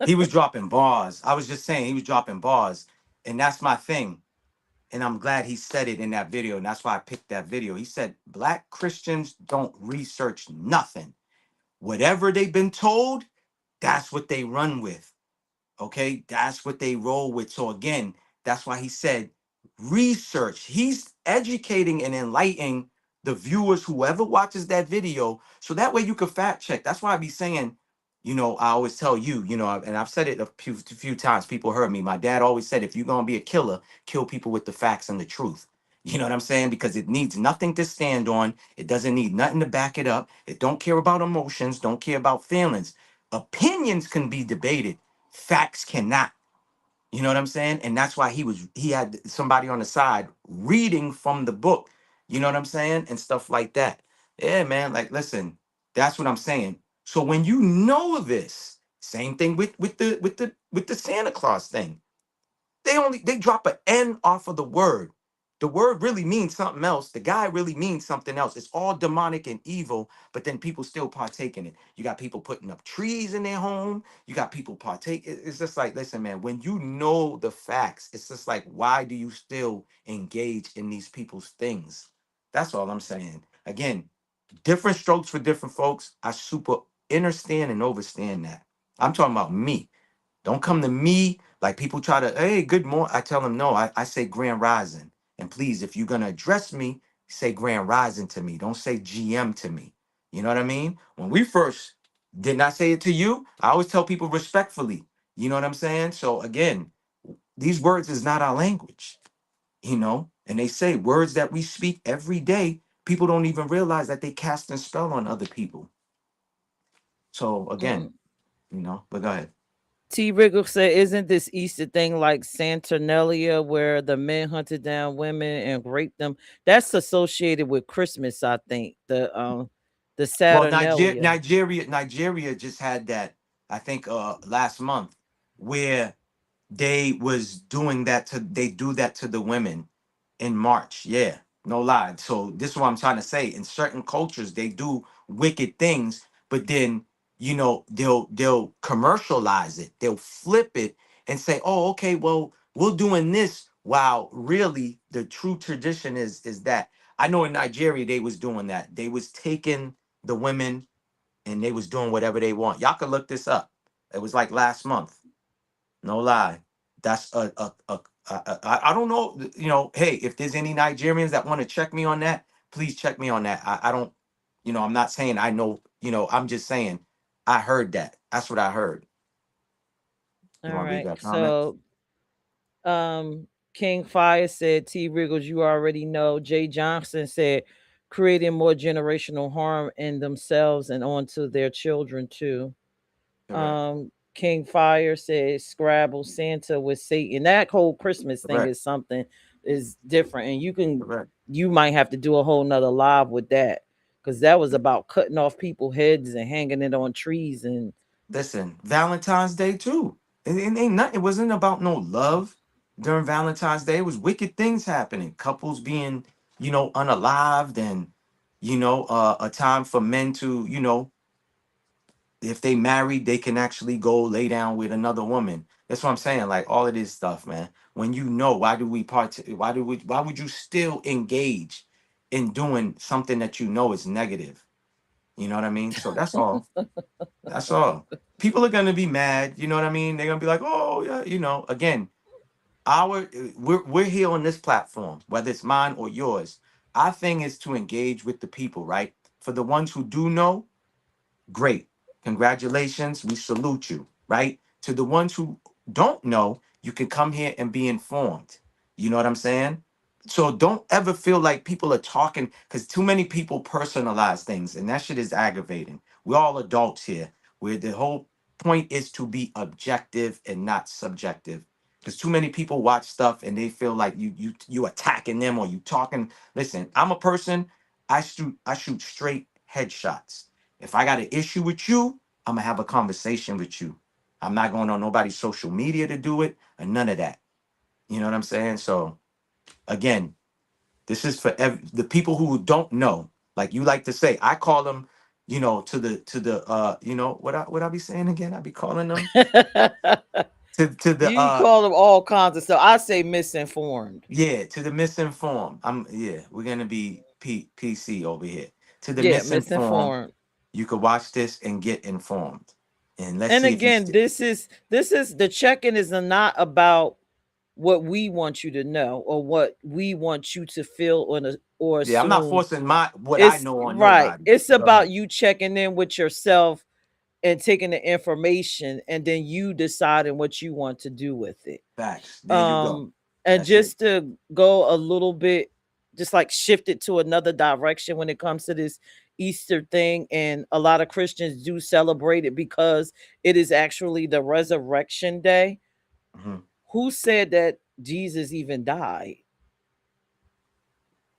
He was dropping bars. I was just saying he was dropping bars. And that's my thing. And I'm glad he said it in that video. And that's why I picked that video. He said, Black Christians don't research nothing. Whatever they've been told, that's what they run with. Okay, that's what they roll with. So again, that's why he said research. He's educating and enlightening the viewers, whoever watches that video, so that way you can fact check. That's why I be saying, you know, I always tell you, you know, and I've said it a few times. People heard me. My dad always said, if you're gonna be a killer, kill people with the facts and the truth. You know what I'm saying? Because it needs nothing to stand on. It doesn't need nothing to back it up. It don't care about emotions. Don't care about feelings. Opinions can be debated. Facts cannot. You know what I'm saying? And that's why he had somebody on the side reading from the book. You know what I'm saying? And stuff like that. Yeah, man. Like, listen, that's what I'm saying. So when you know this, same thing with the Santa Claus thing. They drop an N off of the word. The word really means something else. The guy really means something else. It's all demonic and evil, but then people still partake in it. You got people putting up trees in their home. You got people partake. It's just like, listen, man, when you know the facts, it's just like, why do you still engage in these people's things? That's all I'm saying. Again, different strokes for different folks. I super understand and overstand that. I'm talking about me. Don't come to me like people try to, hey, good morning. I tell them, no, I say grand rising. And please, if you're going to address me, say grand rising to me. Don't say GM to me. You know what I mean? When we first did not say it to you, I always tell people respectfully. You know what I'm saying? So again, these words is not our language, you know? And they say words that we speak every day, people don't even realize that they cast a spell on other people. So again, you know, but go ahead. T. Riggle said, isn't this Easter thing like Saturnalia where the men hunted down women and raped them? That's associated with Christmas, I think. The Well, Saturnalia. Nigeria just had that, I think last month, where they was doing that they do that to the women in March. Yeah, no lie. So this is what I'm trying to say. In certain cultures, they do wicked things, but then you know they'll commercialize it. They'll flip it and say, "Oh, okay, well, we're doing this." While really the true tradition is that. I know in Nigeria they was doing that. They was taking the women and they was doing whatever they want. Y'all can look this up. It was like last month. No lie. That's I don't know. Hey, if there's any Nigerians that want to check me on that, please check me on that. I don't, I'm not saying I know, I'm just saying I heard that. That's what I heard. All You want to read right. that comment? So King Fire said, T Wriggles, you already know. Jay Johnson said, creating more generational harm in themselves and onto their children too. Correct. King Fire says, Scrabble Santa with Satan. That whole Christmas thing Correct. is something is different, and Correct. you might have to do a whole nother live with that, because that was about cutting off people's heads and hanging it on trees. And Listen, Valentine's Day too. It ain't nothing. It wasn't about no love during Valentine's Day. It was wicked things happening. Couples being, unalived, and a time for men to, if they married, they can actually go lay down with another woman. That's what I'm saying. Like all of this stuff, man. When why do we why would you still engage in doing something that you know is negative? You know what I mean? So that's all. That's all. People are gonna be mad. You know what I mean? They're gonna be like, oh yeah, Again, we're here on this platform, whether it's mine or yours. Our thing is to engage with the people, right? For the ones who do know, great. Congratulations. We salute you, right? To the ones who don't know, you can come here and be informed. You know what I'm saying? So don't ever feel like people are talking, because too many people personalize things, and that shit is aggravating. We're all adults here, where the whole point is to be objective and not subjective. Because too many people watch stuff and they feel like you attacking them, or you talking. Listen, I'm a person. I shoot straight headshots. If I got an issue with you, I'm gonna have a conversation with you. I'm not going on nobody's social media to do it, or none of that. You know what I'm saying? So again, this is for the people who don't know. Like you like to say, I call them, to the what I be saying again? I be calling them to the you call them all kinds of stuff. I say misinformed. yeah, to the misinformed. We're gonna be PC over here. To the Yeah, misinformed, misinformed. you could watch this and get informed. And let's And see if you again, this is the check-in is not about what we want you to know or what we want you to feel or yeah, I'm not assume. forcing my what I It's know on right. nobody. It's Go ahead. about you checking in with yourself and taking the information and then you deciding what you want to do with it. Facts. There you go. Um and That's it. just to go a little bit, just like shift it to another direction when it comes to this Easter thing, and a lot of Christians do celebrate it because it is actually the resurrection day. Mhm. Who said that Jesus even died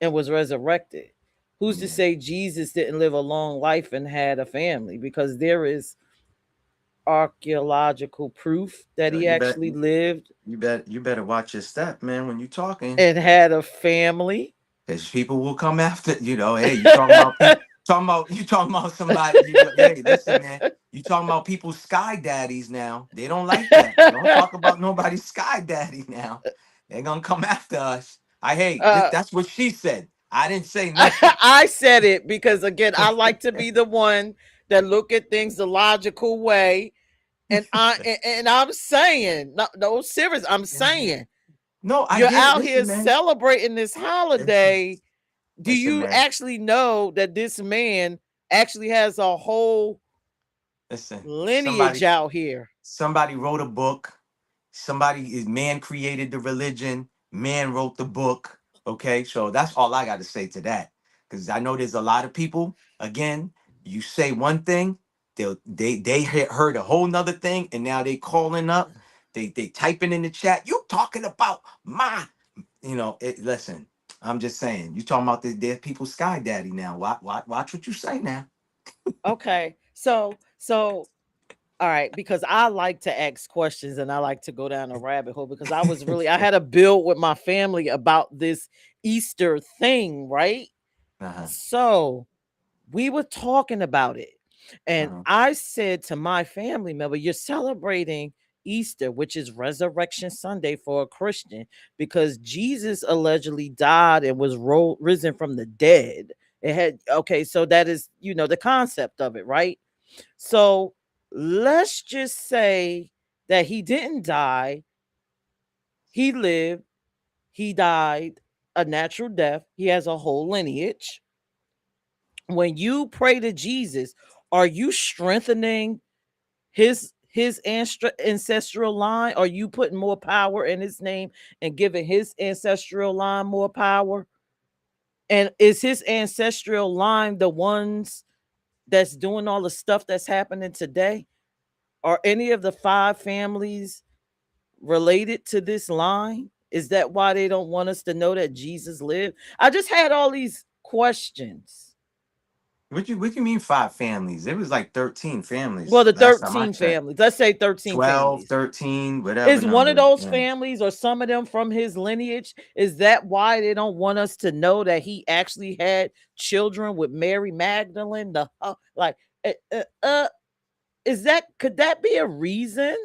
and was resurrected? Who's to Yeah. say Jesus didn't live a long life and had a family? Because there is archaeological proof that Yo, he actually lived you better watch your step, man, when you talking. and had a family. Because people will come after, hey, you talking about people, you talking about somebody, hey, listen, man, you talking about people's sky daddies now. They don't like that. Don't talk about nobody's sky daddy now. They're gonna come after us. uh That's what she said. I didn't say nothing. I said it because again, I like to be the one that look at things the logical way. And I'm saying, no, no, serious. I'm saying No, I you're get it. out here Listen, man. celebrating this Listen, holiday. Do listen, you man. actually know that this man actually has a whole Listen. lineage out here? Somebody wrote a book. Man created the religion. Man wrote the book. Okay, so that's all I got to say to that. Because I know there's a lot of people. Again, you say one thing, heard a whole nother thing, and now they calling up. They typing in the chat. You talking about my, listen. I'm just saying. You talking about their people sky daddy now. Watch what you say now. Okay, so all right, because I like to ask questions and I like to go down a rabbit hole, because I had a build with my family about this Easter thing, right? Uh-huh. So we were talking about it, and Uh-huh. I said to my family member, you're celebrating Easter, which is Resurrection Sunday for a Christian, because Jesus allegedly died and was risen from the dead. It had, okay, so that is, the concept of it, right? So let's just say that he didn't die, he lived, he died a natural death, he has a whole lineage. When you pray to Jesus, are you strengthening his ancestral line? Are you putting more power in his name and giving his ancestral line more power? And is his ancestral line the ones that's doing all the stuff that's happening today? Are any of the five families related to this line? Is that why they don't want us to know that Jesus lived? I just had all these questions. What you mean five families? It was like 13 Well, families the last time I 13 checked. families, let's say 13 12, families. 13, whatever Is one of number. those Yeah. families or some of them from his lineage? Is that why they don't want us to know that he actually had children with Mary Magdalene? Like, uh, uh, uh, is that, could that be a reason?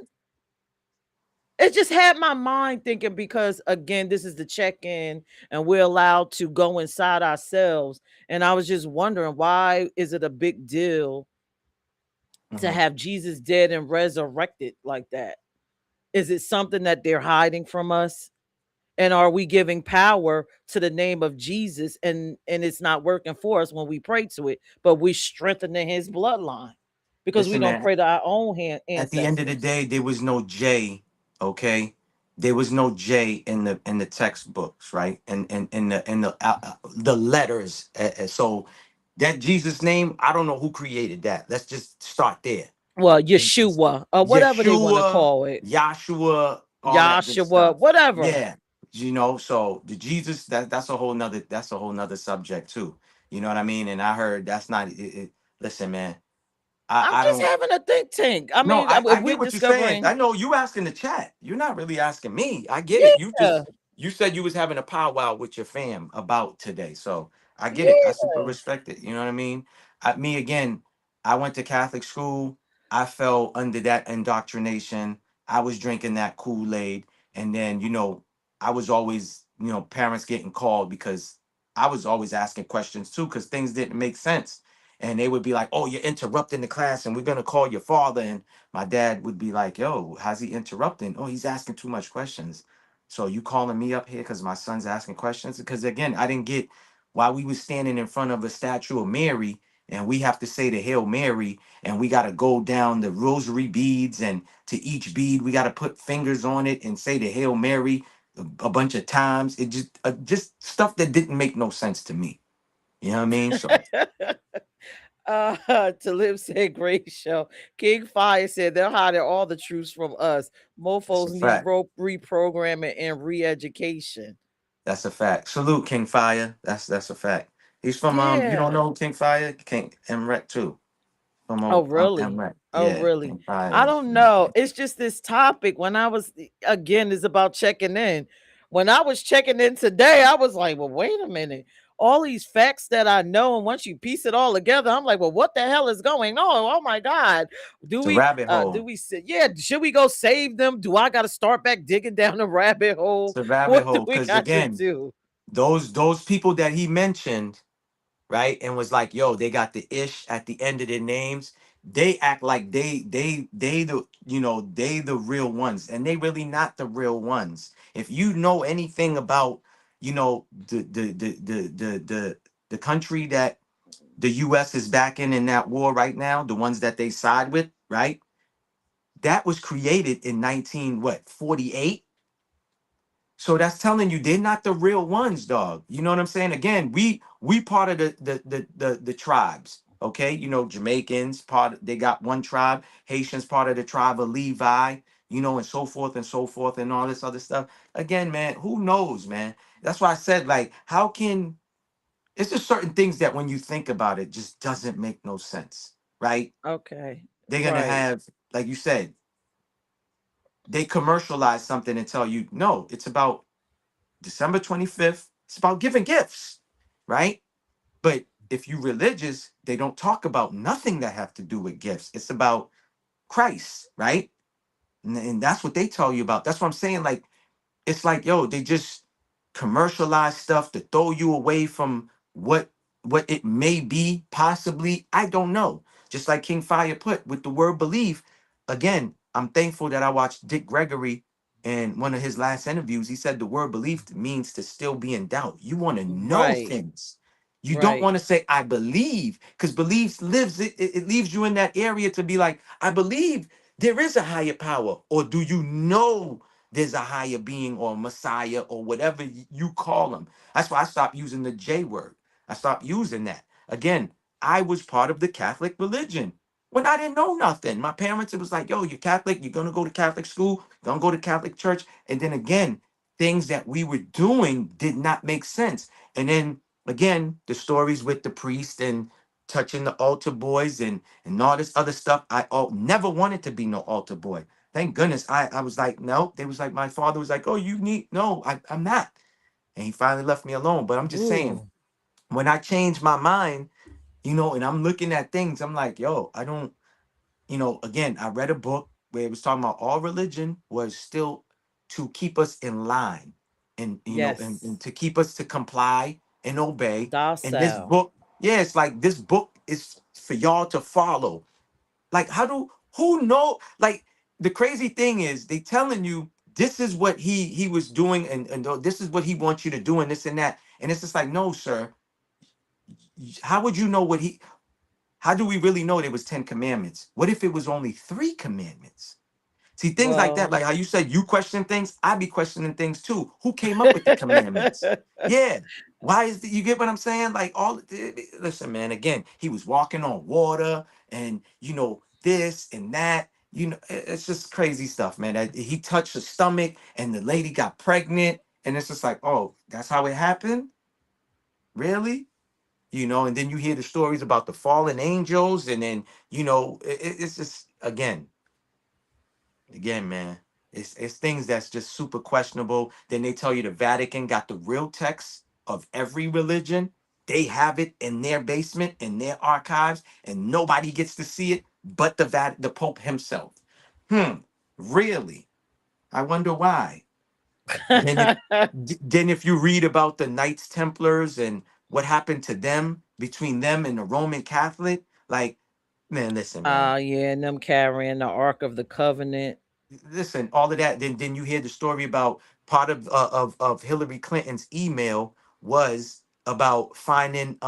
It just had my mind thinking, because again, this is the check-in and we're allowed to go inside ourselves. And I was just wondering, why is it a big deal to Mhm. have Jesus dead and resurrected like that? Is it something that they're hiding from us? And are we giving power to the name of Jesus, and it's not working for us when we pray to it, but we strengthening his bloodline because we Listen, don't man. pray to our own At the end of the ancestors? day, there was no J, okay? There was no J in the textbooks, right? And in the letters. So that Jesus name, I don't know who created that. Let's just start there. Well, Yeshua or whatever they want to Yeshua, call it, Yahshua, all that good Joshua, stuff. whatever. Yeah. So the Jesus, that's a whole nother subject too. You know what I mean? And I heard that's not listen, man. I'm I just don't having a think tank. I no, mean, I we're get what you're saying. discovering. I know you asking the chat. You're not really asking me. I get it. Yeah, You said you was having a powwow with your fam about today. So I get it. I yeah. super respect it. You know what I mean? Me again, I went to Catholic school. I fell under that indoctrination. I was drinking that Kool-Aid. And then, I was always, parents getting called because I was always asking questions too, because things didn't make sense. And they would be like, "Oh, you're interrupting the class, and we're gonna call your father." And my dad would be like, "Yo, how's he interrupting? Oh, he's asking too much questions. So you calling me up here because my son's asking questions?" Because again, I didn't get why we was standing in front of a statue of Mary and we have to say the Hail Mary and we got to go down the rosary beads, and to each bead we got to put fingers on it and say the Hail Mary a bunch of times. It just stuff that didn't make no sense to me. You know what I mean? So To live said great show. King Fire said they're hiding all the truths from us. that's a Mofos need fact. reprogramming and re-education. That's a fact. Salute King Fire. That's a fact. He's from you don't Yeah. know King Fire? King Mrek too. From Oh, really? Mrek. Oh, Yeah, really? King Fire I is don't from know. It's just this topic. When I was, again, is about checking in. When I was checking in today, I was like, well, wait a minute. All these facts that I know, and once you piece it all together, I'm like, well, what the hell is going on? Oh my God. it's a rabbit Do hole. we say, yeah, should we go save them? Do I gotta start back digging down the rabbit It's hole? a rabbit What do hole. we Cause got to again, do? those people that he mentioned, right? And was like, yo, they got the ish at the end of their names. They act like they the real ones, and they really not the real ones. If you know anything about, the country that the US is backing in that war right now, the ones that they side with, right? That was created in 19 what, 48? So that's telling you they're not the real ones, dog. You know what I'm saying? Again, we part of the tribes. Okay, Jamaicans they got one tribe, Haitians part of the tribe of Levi, and so forth and so forth and all this other stuff. Again, man, who knows, man? That's why I said, like, how can it's just certain things that when you think about it just doesn't make no sense, right? Okay. They're gonna Right. have, like you said, they commercialize something and tell you, no, it's about December 25th. It's about giving gifts, right? But if you religious, they don't talk about nothing that have to do with gifts. It's about Christ, right? And that's what they tell you about. That's what I'm saying. Like, it's like, yo, they just commercialize stuff to throw you away from what it may be, possibly. I don't know. Just like King Fire put with the word belief, again, I'm thankful that I watched Dick Gregory in one of his last interviews. He said the word belief means to still be in doubt. You want to know Right. things. You don't Right. want to say I believe, because belief lives it leaves you in that area to be like, I believe there is a higher power, or do you know there's a higher being or Messiah or whatever you call him? That's why I stopped using the J word. I stopped using that. Again, I was part of the Catholic religion when I didn't know nothing. My parents, it was like, yo, you're Catholic, you're gonna go to Catholic school, you're gonna go to Catholic church. And then again, things that we were doing did not make sense. And then again, the stories with the priest and touching the altar boys and all this other stuff. Never wanted to be no altar boy. Thank goodness. I was like, no. They was like, my father was like, oh, you need no, I'm not. And he finally left me alone. But I'm just saying, Ooh. when I changed my mind, and I'm looking at things, I'm like, yo, I don't, again, I read a book where it was talking about all religion was still to keep us in line and, Yes. and to keep us to comply and obey. And this Docile. book, yeah, it's like this book is for y'all to follow. Like, who know? Like, the crazy thing is they telling you this is what he was doing and this is what he wants you to do and this and that. And it's just like, no, sir. How would you know how do we really know there was 10 commandments? What if it was only 3 commandments? See, things like that, Well, like how you said you question things, I be questioning things too. Who came up with the commandments? Yeah. Why you get what I'm saying? Like listen, man, again, he was walking on water and this and that. It's just crazy stuff, man. He touched the stomach and the lady got pregnant. And it's just like, oh, that's how it happened? Really? And then you hear the stories about the fallen angels, and then it's just again, man, it's things that's just super questionable. Then they tell you the Vatican got the real text of every religion. They have it in their basement, in their archives, and nobody gets to see it but the Pope himself. Really? I wonder why. Then if then if you read about the Knights Templars and what happened to them between them and the Roman Catholic, like, man, listen, man. yeah, and them carrying the Ark of the Covenant. Listen, all of that. Then you hear the story about part of Hillary Clinton's email was about finding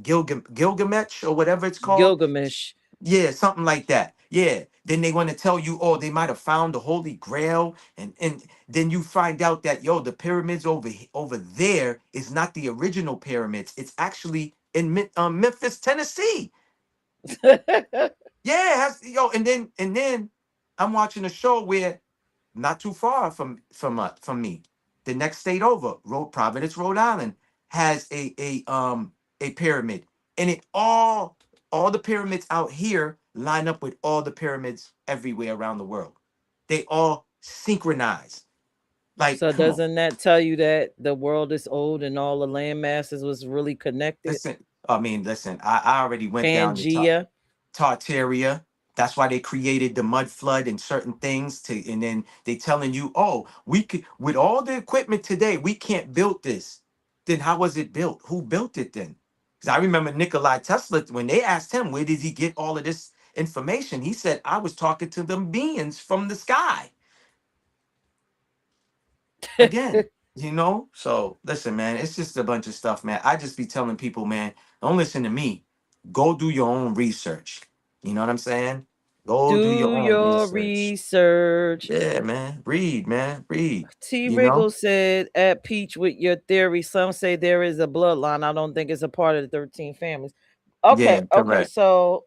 Gilgamesh or whatever it's called. Gilgamesh. Yeah, something like that. Yeah. Then they want to tell you, oh, they might have found the Holy Grail, and then you find out that the pyramids over there is not the original pyramids. It's actually in Memphis, Tennessee. Yeah, and then I'm watching a show where not too far from me, the next state over, Providence, Rhode Island, has a pyramid, and all the pyramids out here line up with all the pyramids everywhere around the world. They all synchronize. Like, So come on, doesn't that tell you that the world is old and all the land masses was really connected? listen. I mean, listen. I already went down the top. Pangea. Tartaria. That's why they created the mud flood and certain things and then they telling you, oh, we could with all the equipment today, we can't build this. Then how was it built? Who built it then? Because I remember Nikolai Tesla, when they asked him, where did he get all of this information? He said, I was talking to them beings from the sky. Again, So listen, man, it's just a bunch of stuff, man. I just be telling people, man, don't listen to me. Go do your own research. You know what I'm saying? Go do your Do own your research. research. Yeah, man. Read, man. Read. T. You know? Wriggle said, at Peach with your theory, some say there is a bloodline. I don't think it's a part of the 13 families. Okay, Yeah, okay. correct. So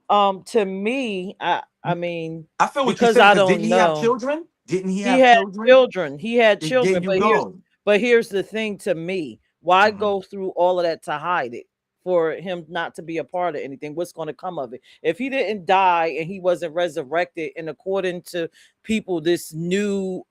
to me, I mean, I feel what you're because saying, I because didn't don't he have know. children? Didn't he He have had children? children. He had There children, you go. but here's the thing to me. Why Mhm. go through all of that to hide it? For him not to be a part of anything. What's going to come of it? If he didn't die and he wasn't resurrected, and according to people, this new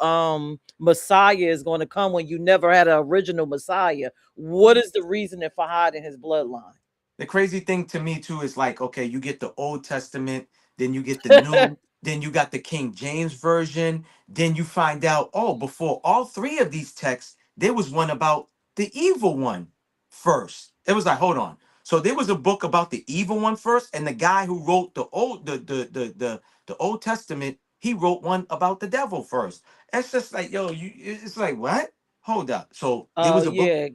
Messiah is going to come when you never had an original Messiah. What is the reason for hiding his bloodline? The crazy thing to me too is like, okay, you get the Old Testament, then you get the New, then you got the King James version, then you find out, oh, before all three of these texts, there was one about the evil one first. It was like, hold on. So there was a book about the evil one first, and the guy who wrote the Old Testament, he wrote one about the devil first. It's just like, yo, it's like, what? Hold up. So there was a book. Yeah,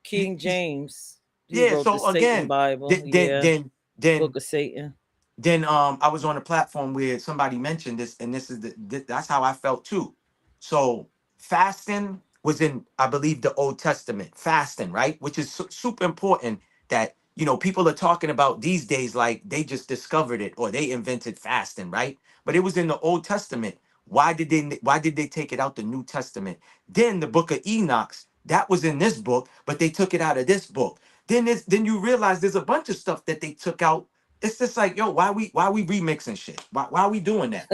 King James. He Yeah. wrote the So Satan again, Bible. then then Yeah, then then Book of Satan. I was on a platform where somebody mentioned this, and this is that's how I felt too. So fasting was in, I believe, the Old Testament. Fasting, right, which is super important. That, people are talking about these days like they just discovered it or they invented fasting, right? But it was in the Old Testament. Why did they take it out the New Testament? Then the Book of Enoch, that was in this book, but they took it out of this book. Then you realize there's a bunch of stuff that they took out. It's just like, yo, why we remixing shit? Why are we doing that?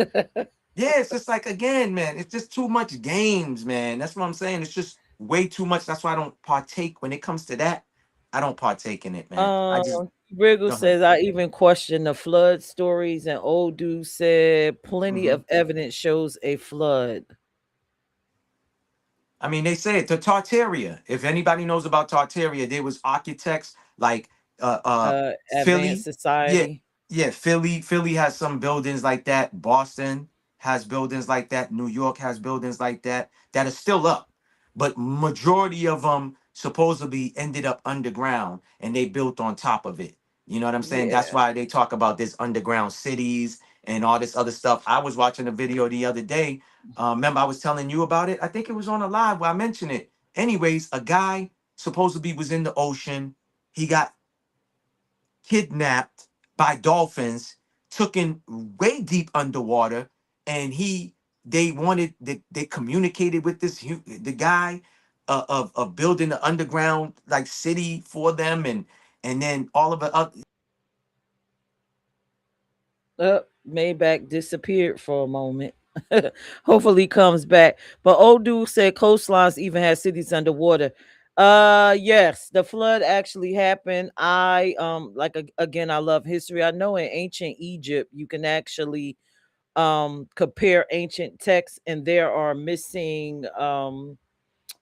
Yeah, it's just like, again, man, it's just too much games, man. That's what I'm saying. It's just way too much. That's why I don't partake when it comes to that. I don't partake in it, man. I just Wriggle go ahead. says I even question the flood stories, and old dude said plenty Mhm. of evidence shows a flood. I mean, they say it to Tartaria. If anybody knows about Tartaria, there was architects like Advanced Philly. Yeah, society. yeah, Philly has some buildings like that. Boston has buildings like that. New York has buildings like that are still up. But majority of them supposedly ended up underground and they built on top of it. You know what I'm saying? That's Yeah. why they talk about this underground cities and all this other stuff. I was watching a video the other day. Remember, I was telling you about it. I think it was on a live where I mentioned it. Anyways, a guy supposedly was in the ocean. He got kidnapped by dolphins, took in way deep underwater, and they communicated with the guy of building an underground like city for them, and then all of it up. Maybach disappeared for a moment. Hopefully comes back. But old dude said coastlines even had cities underwater. Yes, the flood actually happened. I again, I love history. I know in ancient Egypt you can actually compare ancient texts, and there are missing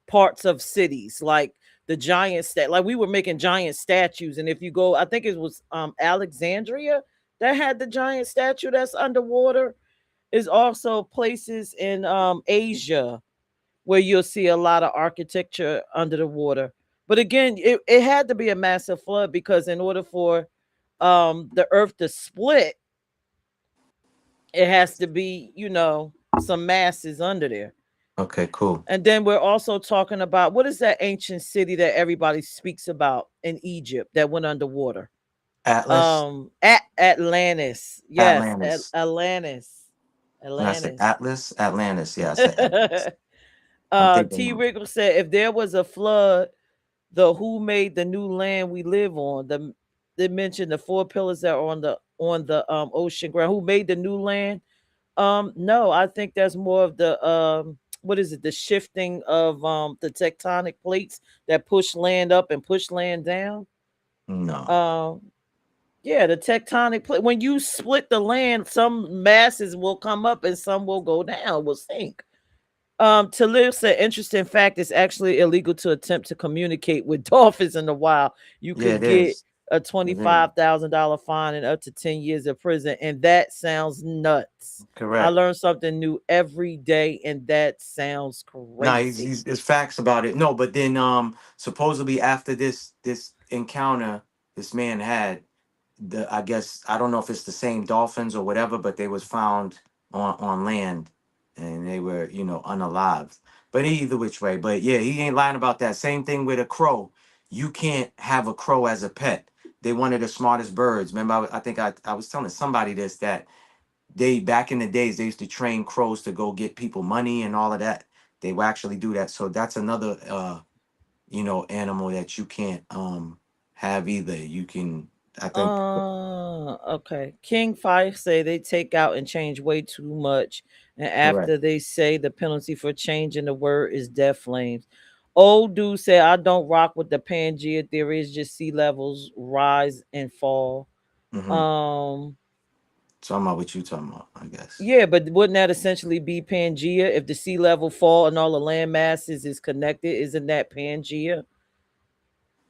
parts of cities, like the like we were making giant statues. And if you go, I think it was Alexandria that had the giant statue that's underwater. Is also places in Asia where you'll see a lot of architecture under the water. But again, it had to be a massive flood, because in order for the earth to split, it has to be, some masses under there. Okay, cool. And then we're also talking about, what is that ancient city that everybody speaks about in Egypt that went underwater? Atlas, Atlantis. Yes, Atlantis. Atlantis. When I say Atlantis. Atlas, Atlantis. Yeah, I said Atlas. I'm thinking. T. Wiggle said, if there was a flood, the who made the new land we live on? They mentioned the four pillars that are on the ocean ground. Who made the new land? No, I think that's more of the what is it? The shifting of the tectonic plates that push land up and push land down. No. Um, yeah, the tectonic plate. When you split the land, some masses will come up and some will go down, will sink. To live said, interesting fact, it's actually illegal to attempt to communicate with dolphins in the wild. You Yeah, could it get is. a It is. $25,000 fine and up to 10 years of prison. And that sounds nuts. I Correct. learn something new every day, and that sounds No, crazy. it's facts about it. No, but then supposedly after this encounter this man had, I guess, I don't know if it's the same dolphins or whatever, but they was found on land and they were, unalived. But either which way, but yeah, he ain't lying about that. Same thing with a crow. You can't have a crow as a pet. They one of the smartest birds. Remember, I think I was telling somebody this, that they, back in the days, they used to train crows to go get people money and all of that. They will actually do that. So that's another animal that you can't have either. You can, I think. Okay. King Five say they take out and change way too much. And Correct. after they say the penalty for changing the word is death flames. Old dude said, I don't rock with the Pangea theory. It's just sea levels rise and fall. Mm-hmm. Um, Talking about what you talking about, I guess. yeah, but wouldn't that essentially be Pangea? If the sea level fall and all the land masses is connected, isn't that Pangea?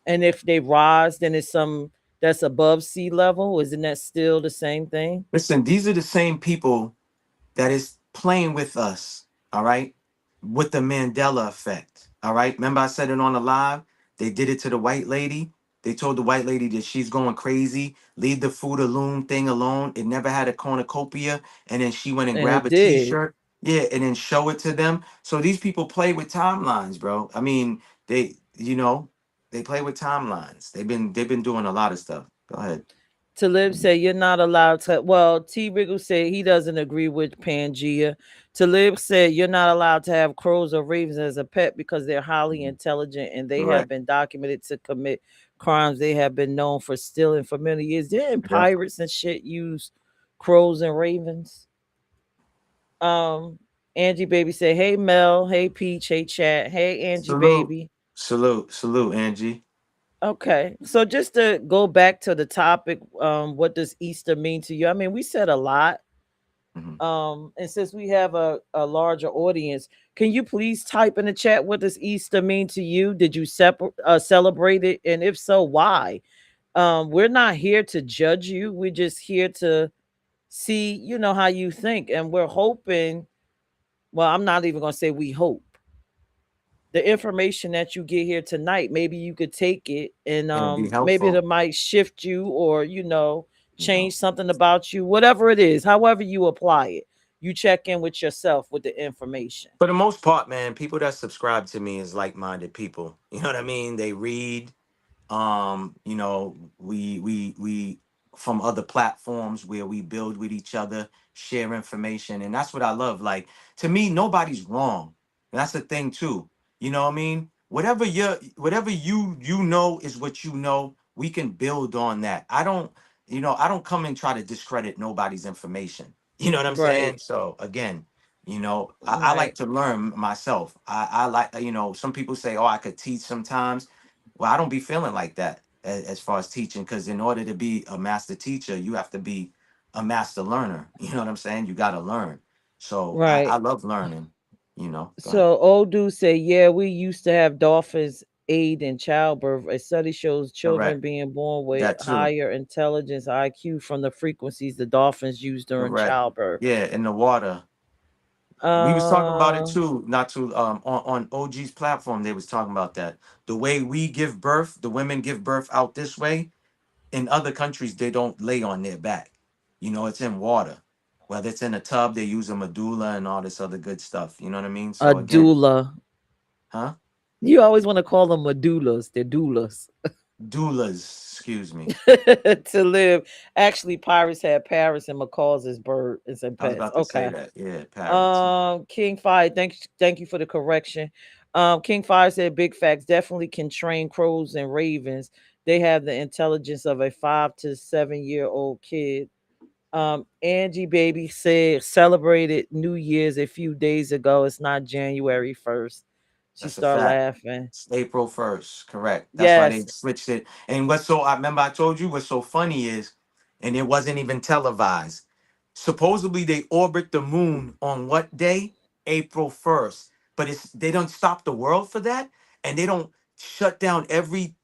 And if they rise, then it's some that's above sea level. Isn't that still the same thing? Listen, these are the same people that is playing with us, all right, with the Mandela effect, all right. Remember I said it on the live. They did it to the white lady. They told the white lady that she's going crazy. Leave the Fruit of Loom thing alone. It never had a cornucopia. And then she went and And it grabbed a did. T-shirt. Yeah, and then show it to them. So these people play with timelines, bro. I mean, they play with timelines. They've been doing a lot of stuff. Go ahead. Talib said you're not allowed to. Well, T. Wiggle said he doesn't agree with Pangea. Talib said you're not allowed to have crows or ravens as a pet because they're highly intelligent and they have Correct. been documented to commit crimes. They have been known for stealing for many years. Didn't Yeah. pirates and shit use crows and ravens? Um, Angie Baby said, "Hey Mel, hey Peach, hey Chat, hey Angie Salute. Baby." Salute, Angie. Okay, so just to go back to the topic, what does Easter mean to you? I mean, we said a lot, Mhm. and since we have a larger audience, can you please type in the chat what does Easter mean to you? Did you celebrate it, and if so, why? We're not here to judge you. We're just here to see, how you think, and we're hoping. Well, I'm not even gonna say we hope the information that you get here tonight, maybe you could take it and And be maybe it helpful, might shift you or you know. change something about you, whatever it is, however you apply it. You check in with yourself with the information. For the most part, man, people that subscribe to me is like-minded people. You know what I mean? They read, we from other platforms where we build with each other, share information, and that's what I love. Like, to me, nobody's wrong. And that's the thing too. You know what I mean? Whatever you know is what you know. We can build on that. I don't come and try to discredit nobody's information. You know what I'm Right, saying? So again, I like right, to learn myself. I like, some people say, oh, I could teach sometimes. Well, I don't be feeling like that as far as teaching, because in order to be a master teacher, you have to be a master learner. You know what I'm saying? You got to learn. So I right. love learning. Go ahead. So old dude say, yeah, we used to have dolphins aid in childbirth. A study shows children Correct. being born with That too. higher intelligence IQ from the frequencies the dolphins use during Correct. childbirth. Yeah, in the water. We was talking about it uh too, not too on OG's platform. They was talking about that. The way we give birth, the women give birth out this way. In other countries, they don't lay on their back. It's in water. Whether it's in a tub, they use a medulla and all this other good stuff. You know what I mean? a So again, doula. huh? You always want to call them medullas. They're doulas. Doulas, excuse me. To live. Actually, pirates had parrots and macaws as birds and I was pets. about to say Okay. that. Yeah, parrots. King Fire, thank you for the correction. King Fire said big facts definitely can train crows and ravens. They have the intelligence of a 5 to 7 year old kid. Angie Baby said celebrated New Year's a few days ago. It's not January 1st. She That's a started fact. laughing. It's April 1st, correct. That's why they Yes. switched it. And I remember I told you what's so funny is, and it wasn't even televised. Supposedly they orbit the moon on what day? April 1st. But they don't stop the world for that, and they don't shut down every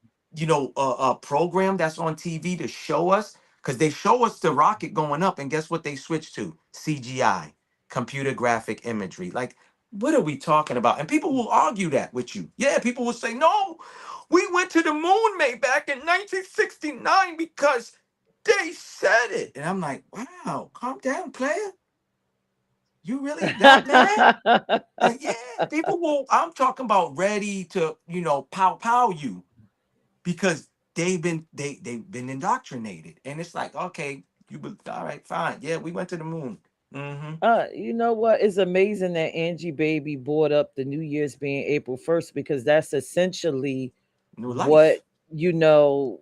program that's on TV to show us, because they show us the rocket going up, and guess what they switch to? CGI, computer graphic imagery. Like, what are we talking about? And people will argue that with you. Yeah, people will say, no, we went to the moon, mate, back in 1969 because they said it. And I'm like, wow, calm down, player. You really that mad? Like, yeah, people will. I'm talking about ready to, pow you, because they've been indoctrinated. And it's like, okay, all right, fine. Yeah, we went to the moon. Mm-hmm. You know what? It's amazing that Angie Baby brought up the New Year's being April 1st because that's essentially New what life. you know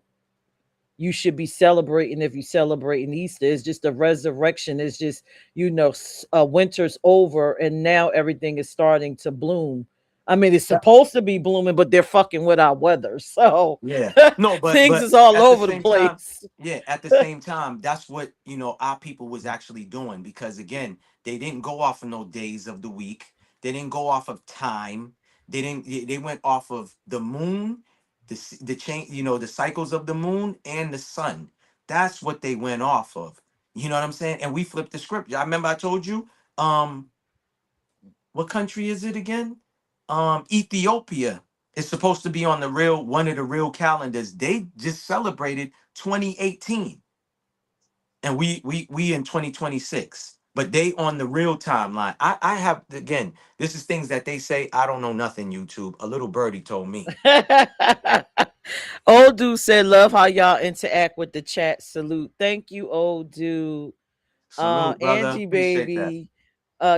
you should be celebrating if you celebrating Easter. It's just a resurrection. It's just, winter's over and now everything is starting to bloom. I mean, it's supposed to be blooming, but they're fucking with our weather. So Yeah. No, but things is all at the over the same time, place. yeah, at the same time, that's what, our people was actually doing, because again, they didn't go off of no days of the week. They didn't go off of time. They went off of the moon, the change, the cycles of the moon and the sun. That's what they went off of. You know what I'm saying? And we flipped the script. I remember I told you, what country is it again? Ethiopia is supposed to be on the real one of the real calendars. They just celebrated 2018, and we in 2026. But they on the real timeline. I have, again, this is things that they say. I don't know nothing. YouTube. A little birdie told me. Old dude said, "Love how y'all interact with the chat." Salute. Thank you, old dude. Salute, brother. Angie Appreciate that. baby.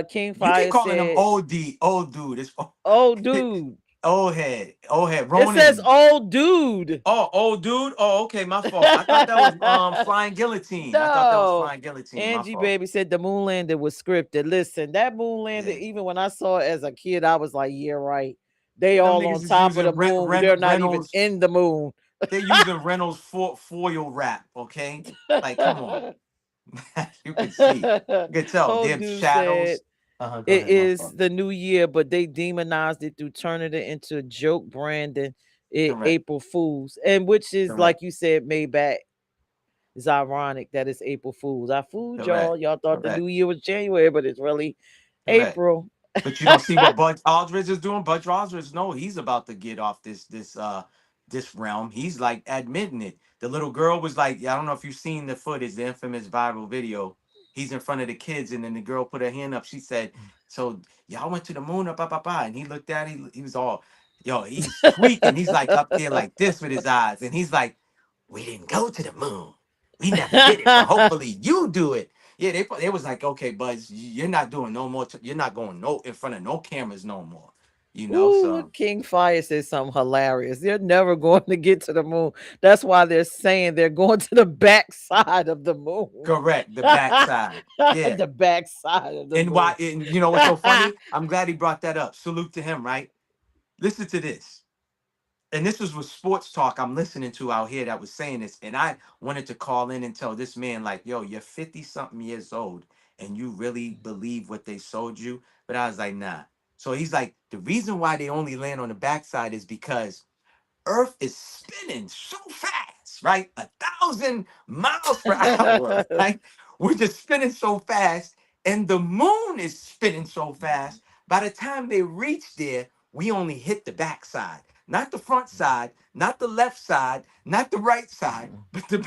King You keep Fire calling him said, old D, old dude. It's "Old dude." old head. It says, Ronan. "Old dude." Oh, old dude. Oh, okay, my fault. I thought that was Flying Guillotine. I thought that was No. Flying Guillotine. My Angie fault. baby said the moon landing was scripted. Listen, that moon landing, Yeah. even when I saw it as a kid, I was like, yeah, right. They Them all on niggas is top of using the moon. They're not even Reynolds. in the moon. They're using Reynolds foil wrap. Okay, like come on. You can see. You can tell. Old They're dude said shadows. Go it ahead. My is fault. the new year, but they demonized it through turning it into a joke branding it Correct. April Fools. And which is Correct. like you said, made back. It's ironic that it's April Fools. I fooled y'all. Correct. Y'all thought the Correct. new year was January, but it's really Correct. April. But you don't see what Bud Aldridge is doing. Bud Aldridge, no, he's about to get off this realm. He's like admitting it. The little girl was like, I don't know if you've seen the footage, the infamous viral video. He's in front of the kids, and then the girl put her hand up. She said, "So y'all went to the moon, and he looked at it. He was all, yo, he's tweaking. He's like up there like this with his eyes, and he's like, we didn't go to the moon. We never did it, but hopefully you do it. Yeah, they was like, okay, Buzz, you're not doing no more. You're not going no in front of no cameras no more. You know, Ooh, so look, King Fire says something hilarious. They're never going to get to the moon. That's why they're saying they're going to the backside of the moon. correct. The backside. Yeah. The backside of the And why? moon. And you know what's so funny? I'm glad he brought that up. Salute to him, right? Listen to this. And this was with sports talk I'm listening to out here that was saying this. And I wanted to call in and tell this man, like, yo, you're 50 something years old and you really believe what they sold you. But I was like, nah. So he's like, the reason why they only land on the backside is because Earth is spinning so fast, right? 1,000 miles per hour, right? We're just spinning so fast. And the moon is spinning so fast. By the time they reach there, we only hit the backside, not the front side, not the left side, not the right side, but the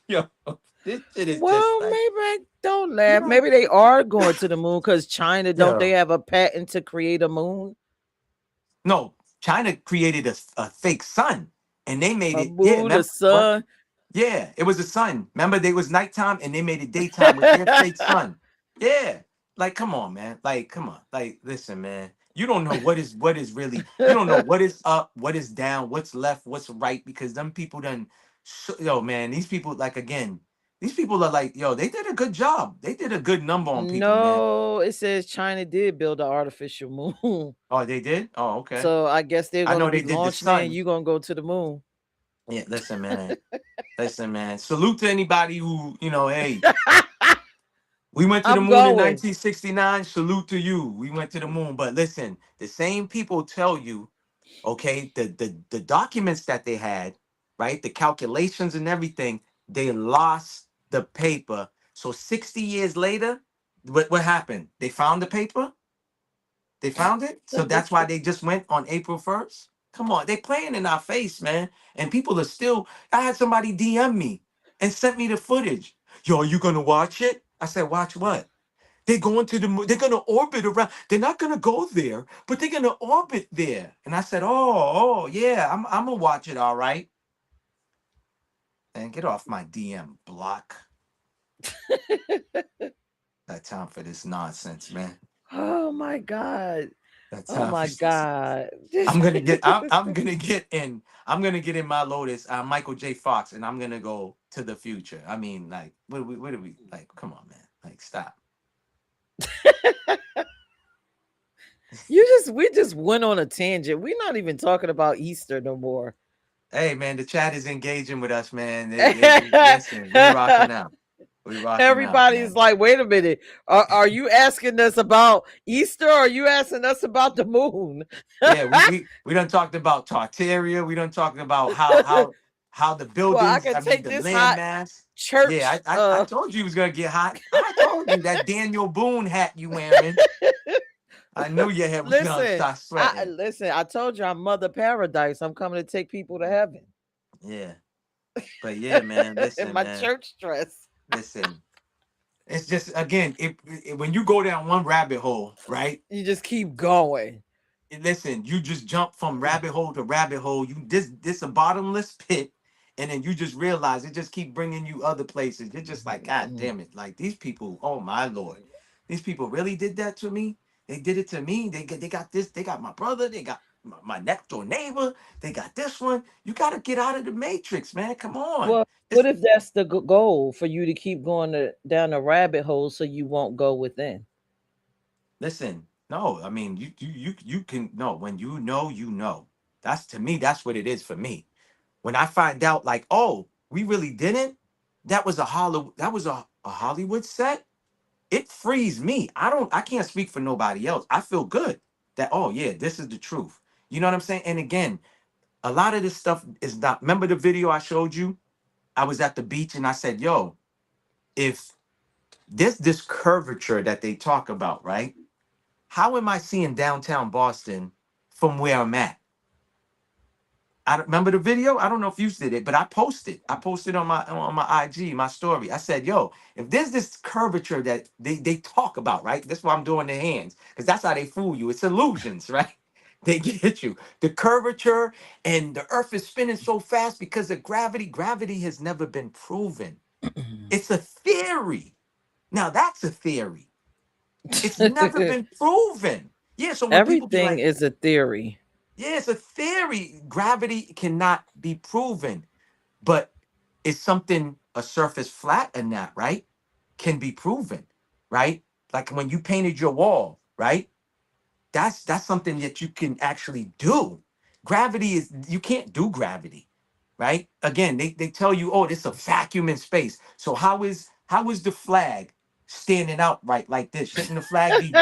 yo, this shit is just Well, like, maybe I don't you laugh. know, Maybe they are going to the moon because China, don't they yo. have a patent to create a moon? No, China created a fake sun and they made A it. Yeah, moon, a remember what? sun. Yeah, it was the sun. Remember, they was nighttime and they made it daytime with their fake sun. Yeah, like come on, man. Like come on. Like listen, man. You don't know what is really. You don't know what is up, what is down, what's left, what's right, because them people done. Yo, man, these people like again. These people are like, yo, they did a good job. They did a good number on people, man. No, it says China did build an artificial moon. Oh, they did. Oh, okay. So I guess they're I going to know they be did the launching it and sun. you're going to go to the moon. Yeah, listen, man. Listen, man. Salute to anybody who, hey, we went to the I'm moon in going. 1969. Salute to you. We went to the moon. But listen, the same people tell you, okay, the documents that they had, right? The calculations and everything, they lost the paper. So 60 years later, what happened? They found the paper? They found it? So that's why they just went on April 1st? Come on, they playing in our face, man. And people are still, I had somebody DM me and sent me the footage. Yo, are you gonna watch it? I said, watch what? They're going to the moon. They're gonna orbit around. They're not gonna go there, but they're gonna orbit there. And I said, oh yeah, I'm gonna watch it, all right. And get off my DM block. That time for this nonsense, man. Oh my God. That Oh time my for this. God. I'm gonna get. I'm gonna get in. I'm gonna get in my Lotus, Michael J. Fox, and I'm gonna go to the future. I mean, like, what do we like? Come on, man. Like, stop. We just went on a tangent. We're not even talking about Easter no more. Hey, man, the chat is engaging with us, man. Listen, we rocking out. We rocking out. Everybody's Man. like, wait a minute. Are you asking us about Easter or are you asking us about the moon? Yeah, we done talked about Tartaria. We done talked about how the buildings. Well, I can take the this hot landmass. church. Yeah, I told you it was gonna get hot. I told you that Daniel Boone hat you wearing. I knew your head was gonna Listen, start sweating. I told you I'm Mother Paradise. I'm coming to take people to heaven Yeah, but yeah, man. in Listen, my man. church dress. Listen. It's just again, when you go down one rabbit hole, right? You just keep going. Listen, you just jump from rabbit hole to rabbit hole. You this a bottomless pit, and then you just realize it just keep bringing you other places. You're just like, God damn it! Like these people, oh my lord, these people really did that to me. They did it to me. They got this. They got my brother. They got my next door neighbor. They got this one. You got to get out of the matrix, man. Come on. Well, what It's, if that's the goal for you to keep going down a rabbit hole so you won't go within? listen, no, I mean you can no. When you know, you know. That's to me. That's what it is for me. When I find out, like, oh, we really didn't. That was a Hollywood. That was a Hollywood set. It frees me. I can't speak for nobody else. I feel good that, oh yeah, this is the truth. You know what I'm saying? And again, a lot of this stuff is not. Remember the video I showed you? I was at the beach and I said, yo, if this curvature that they talk about, right? How am I seeing downtown Boston from where I'm at? I remember the video. I don't know if you did it, but I posted. I posted on my IG, my story. I said, "Yo, if there's this curvature that they talk about, right? That's why I'm doing the hands, because that's how they fool you. It's illusions, right? They get you. The curvature and the Earth is spinning so fast because of gravity. Gravity has never been proven. It's a theory. Now that's a theory. It's never been proven. Yeah. So when people be Everything like, is a theory. yeah, it's a theory. Gravity cannot be proven, but it's something a surface flat and that, right? Can be proven, right? Like when you painted your wall, right? That's something that you can actually do. Gravity is you can't do gravity, right? Again, they tell you, oh, it's a vacuum in space. So how is the flag standing out right like this? Shouldn't the flag be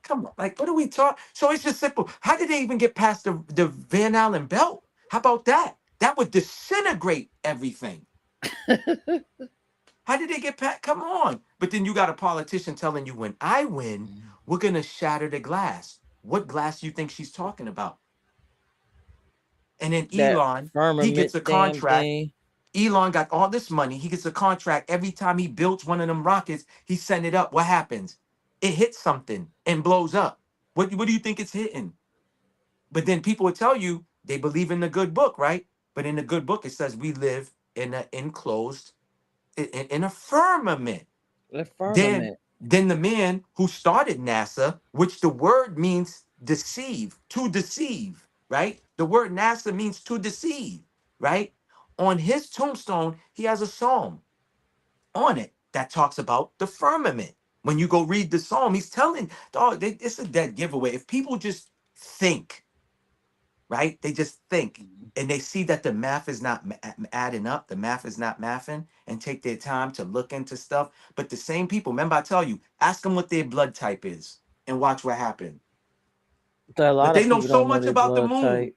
come on, like what are we talking? So it's just simple. How did they even get past the Van Allen belt? How about that? That would disintegrate everything. How did they get past? Come on. But then you got a politician telling you when I win, we're gonna shatter the glass. What glass do you think she's talking about? And then That Elon, he firmament gets a damn contract. thing. Elon got all this money. He gets a contract every time he builds one of them rockets. He send it up. What happens? It hits something and blows up. What do you think it's hitting? But then people will tell you they believe in the good book, right? But in the good book, it says we live in an enclosed, in a firmament. The Then, firmament. then the man who started NASA, which the word means deceive, to deceive, right? The word NASA means to deceive, right? On his tombstone, he has a psalm on it that talks about the firmament. When you go read the psalm, he's telling, oh, it's a dead giveaway. If people just think, right? They just think and they see that the math is not adding up, the math is not mathing, and take their time to look into stuff. But the same people, remember I tell you, ask them what their blood type is and watch what happens. A But lot they of know people so don't know much their about the blood moon. type.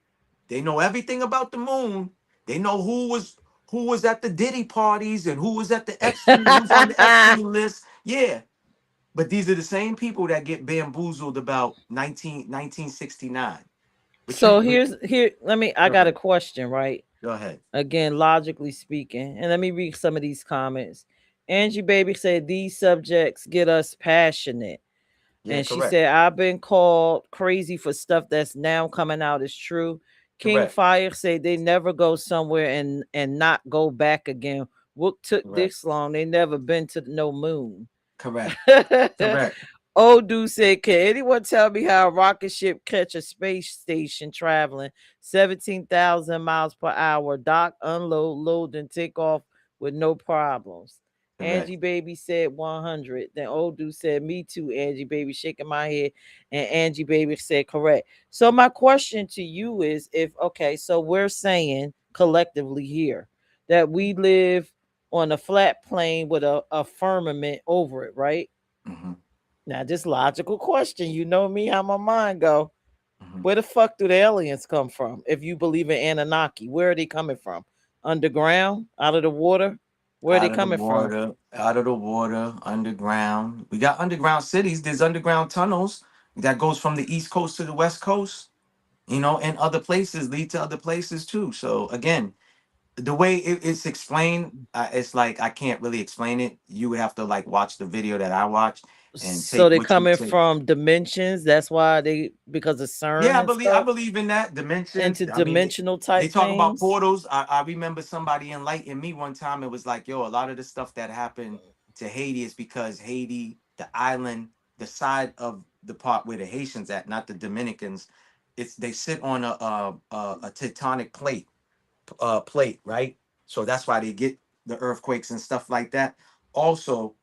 They know everything about the moon. They know who was at the Diddy parties and who was at the Epstein, who's on the Epstein list. Yeah. But these are the same people that get bamboozled about 1969. But So but here let me I go got a ahead. question, right? Go ahead. Again, logically speaking. And let me read some of these comments. Angie Baby said these subjects get us passionate. Yeah, And she correct. said, I've been called crazy for stuff that's now coming out as true. King Correct. Fire said they never go somewhere and not go back again. What took Correct. this long? They never been to no moon. Correct. Correct. Old dude said, can anyone tell me how a rocket ship catch a space station traveling 17,000 miles per hour, dock, unload, load, and take off with no problems? Correct. Angie Baby said 100. Then old dude said, me too, Angie Baby, shaking my head. And Angie Baby said, correct. So my question to you is okay, so we're saying collectively here that we live on a flat plane with a firmament over it, right? Hmm. Now, this logical question, you know me, how my mind go. Hmm. Where the fuck do the aliens come from? If you believe in Anunnaki, where are they coming from? Underground, out of the water? Where are they Out of the coming from? water, out of the water, underground. We got underground cities. There's underground tunnels. that goes from the East Coast to the West Coast, you know, and other places lead to other places too. So again, the way it's explained, it's like I can't really explain it. You would have to like watch the video that I watched and So take they what you coming take. from dimensions. That's why they, because of CERN Yeah, and I stuff, believe in that dimensions. I mean, interdimensional they type talk about things. portals. I remember somebody enlightened me one time. It was like, yo, a lot of the stuff that happened to Haiti is because Haiti, the island, the side of the part where the Haitians at, not the Dominicans, it's they sit on a tectonic plate, right? So that's why they get the earthquakes and stuff like that. Also,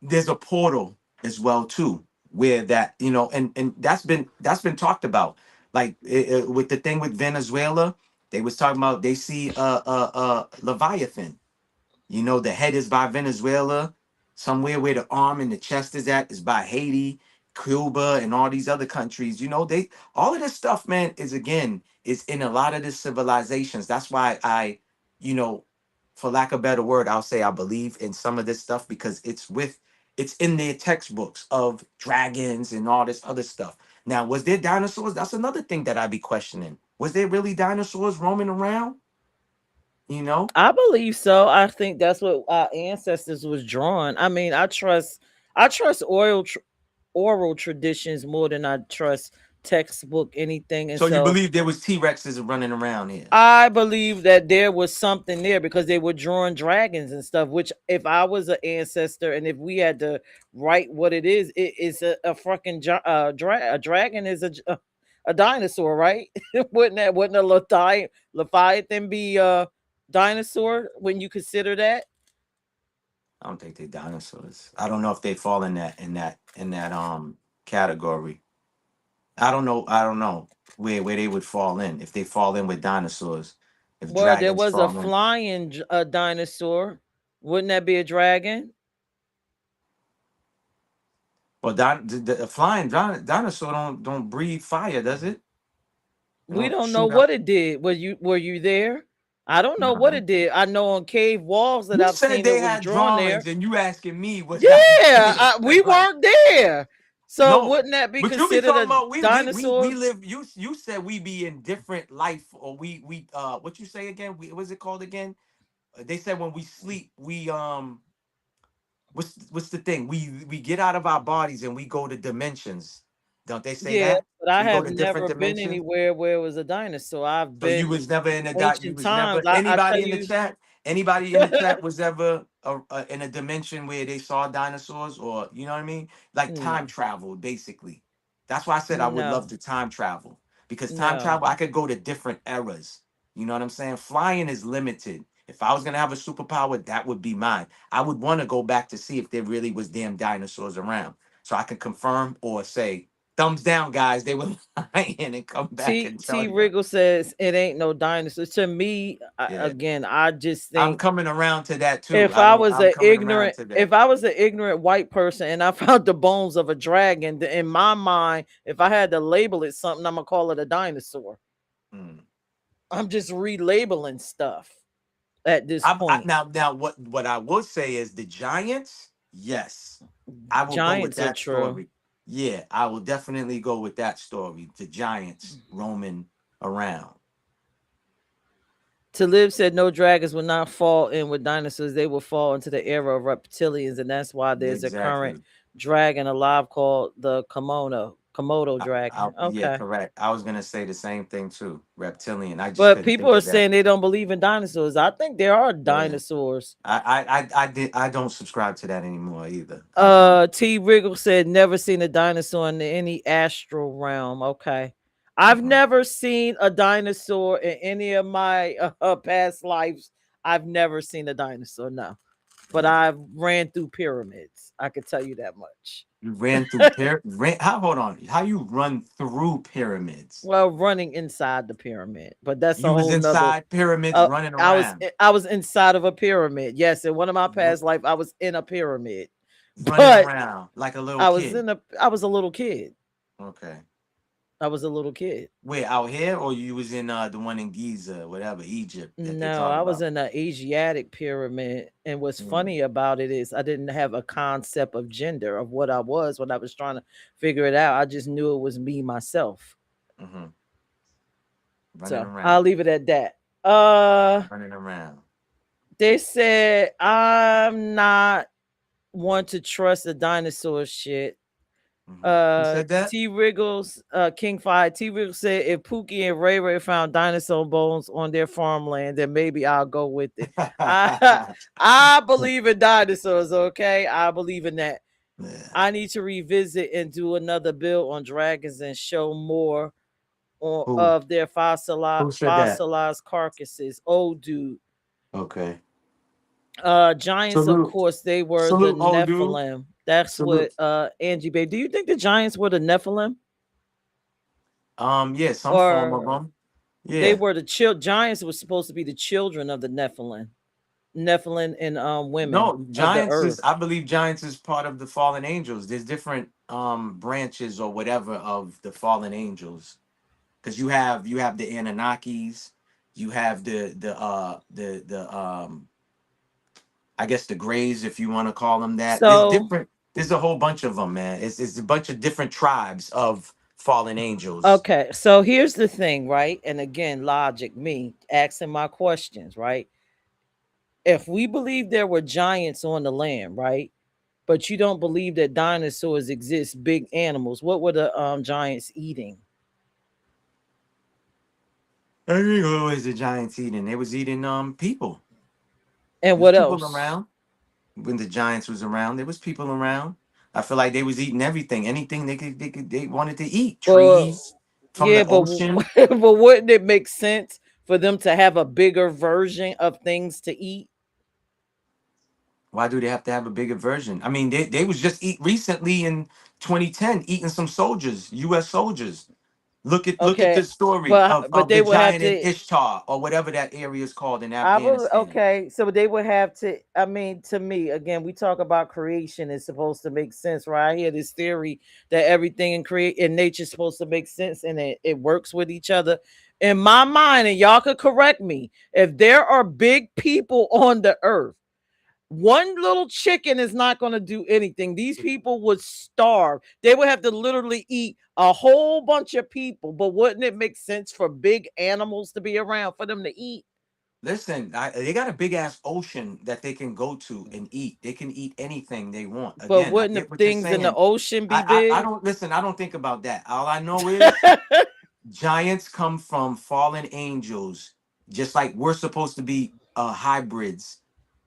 there's a portal as well too, where that, you know, and that's been talked about, like with the thing with Venezuela. They was talking about they see Leviathan, you know, the head is by Venezuela. Somewhere where the arm and the chest is by Haiti, Cuba, and all these other countries. You know, they all of this stuff, man, is again is in a lot of the civilizations. That's why you know, for lack of a better word, I'll say I believe in some of this stuff because it's in their textbooks of dragons and all this other stuff. Now, was there dinosaurs? That's another thing that I'd be questioning. Was there really dinosaurs roaming around? You know? I believe so. I think that's what our ancestors was drawing. I mean, I trust oral traditions more than I trust textbook anything. And So you so believe there was T-Rexes running around here? I believe that there was something there because they were drawing dragons and stuff. Which, if I was an ancestor and if we had to write what it is a fucking a dragon is a dinosaur, right? Wouldn't a leviathan be a dinosaur when you consider that? I don't think they dinosaurs. I don't know if they fall in that category. I don't know where they would fall in, if they fall in with dinosaurs, if Well, there dragons was a fall in. flying dinosaur. Wouldn't that be a dragon? Well, a flying dinosaur don't breathe fire, does it? It We don't don't know shoot what out. it did. Were you there? I don't know what Nah. it did. I know on cave walls that You I've said seen it they was had drawn there. drawings, and you asking me was that Yeah, real? we Like, weren't there. So no, wouldn't that be but you be considered talking a about we dinosaur? live. You said we be in different life, or we what you say again? What's it called again? They said when we sleep, we what's the thing? We get out of our bodies and we go to dimensions. Don't they say Yeah, that? but I We go have to different never been dimensions. anywhere where it was a dinosaur. I've So you been was never in a you ancient was never times. I tell anybody in the you, chat. Anybody in the chat was ever in a dimension where they saw dinosaurs, or you know what I mean? Like time no, travel, basically. That's why I said I would love no, to time travel because time no. travel I could go to different eras. You know what I'm saying? Flying is limited. If I was gonna have a superpower, that would be mine. I would want to go back to see if there really was damn dinosaurs around, so I can confirm or say thumbs down, guys. They were lying, and come back T and tell T you. Wriggle says it ain't no dinosaur. To me, Yeah. again, I just I'm think coming around to that too. if I was I'm an coming around ignorant, to if that. I was an ignorant white person and I found the bones of a dragon, in my mind, if I had to label it something, I'm gonna call it a dinosaur. Mm. I'm just relabeling stuff at this point. Now what I will say is the Giants, yes. I will go with Giants are that true. story. Yeah, I will definitely go with that story. The Giants roaming around. Talib said no dragons will not fall in with dinosaurs. They will fall into the era of reptilians, and that's why there's a current Exactly. dragon alive called the Komodo dragon. Yeah, Okay. correct. I was gonna say the same thing too. Reptilian. I just But couldn't people think are of that. saying they don't believe in dinosaurs. I think there are Yeah. dinosaurs. I don't subscribe to that anymore either. I don't. T Wriggle said never seen a dinosaur in any astral realm. Okay. I've Mhm. never seen a dinosaur in any of my past lives. I've never seen a dinosaur, no. But Yeah. I've ran through pyramids. I can tell you that much. You ran through how hold on. How you run through pyramids? Well, running inside the pyramid, but that's a You was whole nother. inside pyramids Uh, running I was around. I was inside of a pyramid. Yes, in one of my r- past life, I was in a pyramid, Running but around like a little kid. I was a little kid. Okay. I was a little kid. Where, out here, or you was in the one in Giza, whatever, Egypt that they No, talk I was about? in the Asiatic pyramid. And what's Mm, funny about it is I didn't have a concept of gender of what I was when I was trying to figure it out. I just knew it was me myself. hmm. Running So I'll around, leave it at that. Uh running around. they said I'm not one to trust the dinosaur shit. Who said that? T Wriggles, King Five. T Wriggles said if Pookie and Ray Ray found dinosaur bones on their farmland, then maybe I'll go with it. I I believe in dinosaurs, okay? I believe in that. Yeah. I need to revisit and do another build on dragons and show more Who? of their Who said that? fossilized carcasses. Oh, dude. Okay. Giants, of Salute. course, they were the Salute, old dude. Nephilim. That's Salute. what Angie Babe. Do you think the Giants were the Nephilim? Yeah, some form of Or them. they Yeah. were the Giants were supposed to be the children of the Nephilim and women No, of the giants is, earth. I believe giants is part of the fallen angels. There's different branches or whatever of the fallen angels. Because you have the Anunnakis, you have the I guess the Greys, if you want to call them that. There's So different. There's a whole bunch of them, man. It's a bunch of different tribes of fallen angels. okay, so here's the thing, right? And again, logic, me asking my questions, right? If we believe there were giants on the land, right? But you don't believe that dinosaurs exist, big animals, what were the giants eating? I think always the giants eating. They was eating people. And There's what people else? around when the giants was around. There was people around. I feel like they was eating everything, anything they wanted to eat. Well, Trees from yeah, the but ocean. but wouldn't it make sense for them to have a bigger version of things to eat? Why do they have to have a bigger version? I mean, they was just eat recently in 2010 eating some soldiers, U.S. soldiers. Look at Okay, the story but of they the would have giant in to. Ishtar or whatever that area is called in I will. Afghanistan. Okay, so they would have to. I mean, to me, again, we talk about creation is supposed to make sense, right? I hear this theory that everything in nature is supposed to make sense and it works with each other. In my mind, and y'all could correct me, if there are big people on the earth, one little chicken is not going to do anything. These people would starve. They would have to literally eat a whole bunch of people. But wouldn't it make sense for big animals to be around for them to eat? Listen, they got a big ass ocean that they can go to and eat. They can eat anything they want. But Again, I wouldn't get the what you're things in the saying. ocean be I big? don't listen. I don't think about that. All I know is giants come from fallen angels, just like we're supposed to be hybrids,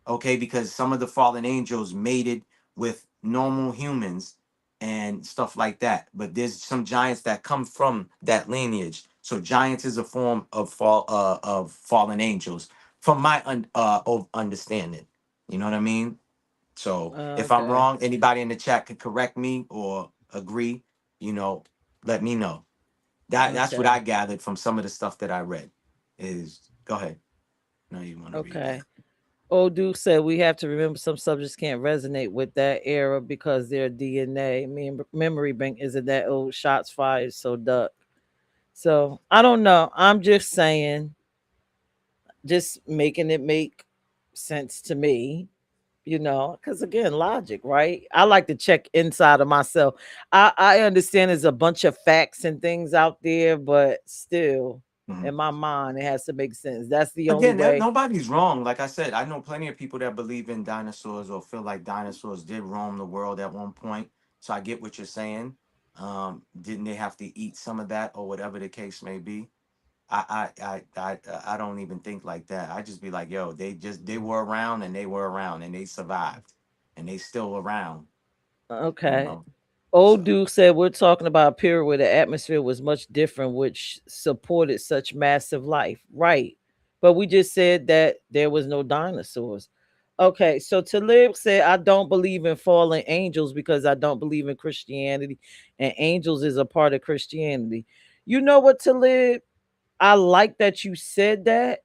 okay? Because some of the fallen angels mated with normal humans and stuff like that. But there's some giants that come from that lineage. So giants is a form of fallen angels, from my understanding. You know what I mean? So if I'm Okay. wrong, anybody in the chat can correct me or agree. You know, let me know. That's what Okay. I gathered from some of the stuff that I read. Is go ahead. No, you want to read that? Okay. Old Duke said we have to remember some subjects can't resonate with that era because their DNA, memory bank isn't that old. Shots fired, so duck. So I don't know. I'm just saying, just making it make sense to me, because again, logic, right? I like to check inside of myself. I understand there's a bunch of facts and things out there, but still, Mhm. in my mind, it has to make sense. That's the only Again, way. nobody's wrong. Like I said, I know plenty of people that believe in dinosaurs or feel like dinosaurs did roam the world at one point. So I get what you're saying. Didn't they have to eat some of that or whatever the case may be? I don't even think like that. I just be like, yo, they were around and they were around and they survived and they still around, you Okay. know. Old So Duke said we're talking about a period where the atmosphere was much different, which supported such massive life. Right. But we just said that there was no dinosaurs. Okay, so Talib said, I don't believe in fallen angels because I don't believe in Christianity, and angels is a part of Christianity. You know what, Talib? I like that you said that,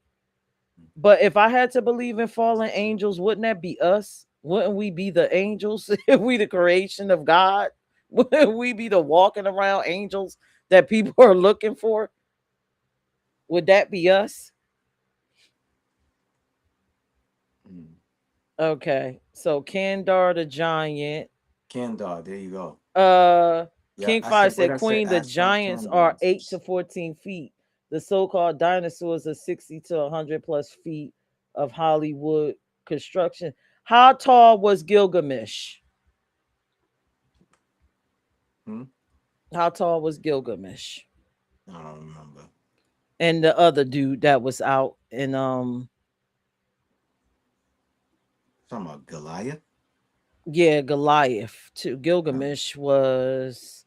but if I had to believe in fallen angels, wouldn't that be us? Wouldn't we be the angels if we the creation of God? Wouldn't we be the walking around angels that people are looking for? Would that be us? Mm. Okay. So Kandar the giant. Kendall, there you go. Uh Yeah, King I Five said what said I said. Queen, the Ask them giants are 8 to Cambrandses. 14 feet. The so-called dinosaurs are 60 to 100 plus feet of Hollywood construction. How tall was Gilgamesh? Hmm? How tall was Gilgamesh? I don't remember. And the other dude that was out in Talking about Goliath. yeah, Goliath too. No, Gilgamesh was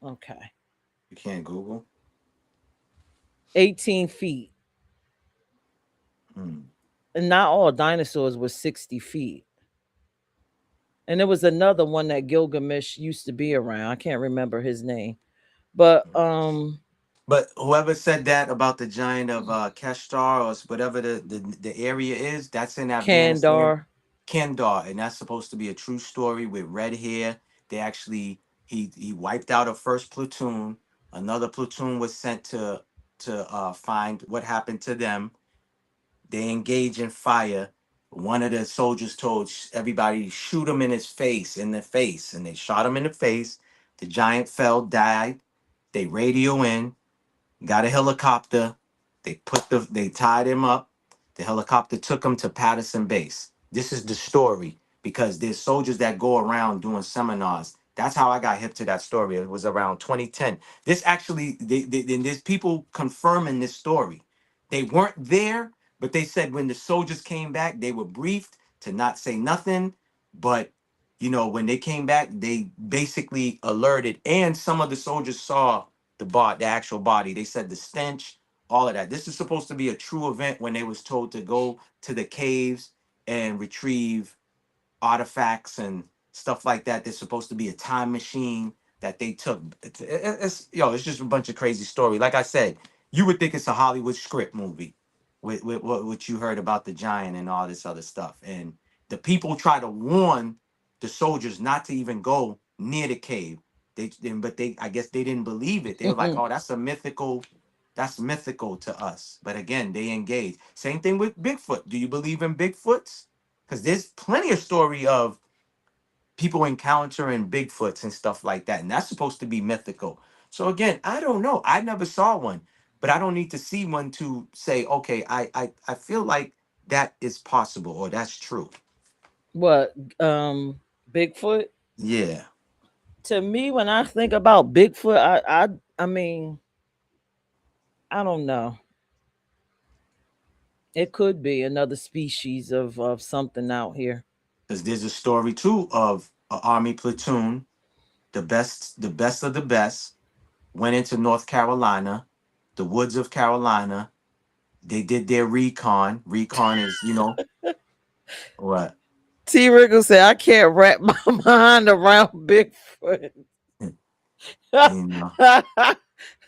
okay. you can't Google. 18 feet. Hmm. And not all dinosaurs were 60 feet. And there was another one that Gilgamesh used to be around. I can't remember his name. But But whoever said that about the giant of Keshtar or whatever the area is, that's in Afghanistan. Kandar. Kendar, and that's supposed to be a true story with red hair. They actually he wiped out a first platoon. Another platoon was sent to find what happened to them. They engage in fire. One of the soldiers told everybody shoot him in his face, in the face, and they shot him in the face. The giant fell, died. They radio in, got a helicopter. They tied him up. The helicopter took him to Patterson Base. This is the story because there's soldiers that go around doing seminars. That's how I got hip to that story. It was around 2010. This actually, there's people confirming this story. They weren't there, but they said when the soldiers came back, they were briefed to not say nothing. But when they came back, they basically alerted, and some of the soldiers saw the actual body. They said the stench, all of that. This is supposed to be a true event when they was told to go to the caves and retrieve artifacts and stuff like that. There's supposed to be a time machine that they took. It's just a bunch of crazy story. Like I said, you would think it's a Hollywood script movie with what you heard about the giant and all this other stuff. And the people try to warn the soldiers not to even go near the cave. But I guess they didn't believe it. They were like, "Oh, that's mythical to us." But again, they engage. Same thing with Bigfoot. Do you believe in Bigfoots? Because there's plenty of story of people encountering Bigfoots and stuff like that, and that's supposed to be mythical. So again, I don't know. I never saw one, but I don't need to see one to say, okay, I feel like that is possible or that's true. What? Bigfoot? Yeah, To me, when I think about Bigfoot, I mean, I don't know. It could be another species of something out here. because there's a story too of an army platoon, the best of the best, went into North Carolina, the woods of Carolina. They did their recon. Recon is, what? T. Rickle said, I can't wrap my mind around Bigfoot. you know.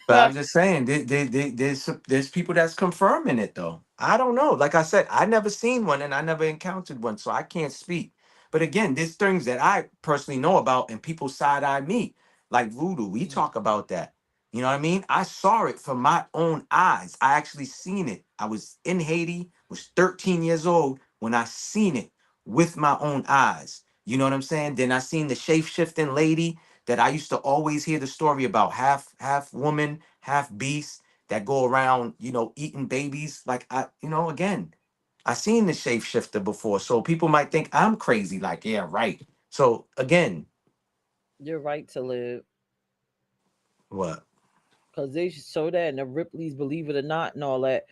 But I'm just saying, there's people that's confirming it though. I don't know. Like I said, I never seen one and I never encountered one, so I can't speak. But again, there's things that I personally know about, and people side eye me, like voodoo. We talk about that. You know what I mean? I saw it from my own eyes. I actually seen it. I was in Haiti, was 13 years old when I seen it with my own eyes. You know what I'm saying? Then I seen the shape shifting lady that I used to always hear the story about, half woman, half beast that go around, eating babies. Like again, I seen the shapeshifter before, so people might think I'm crazy. Like, yeah, right. So again, You're right to live. what? Because they show that in the Ripley's Believe It or Not and all that.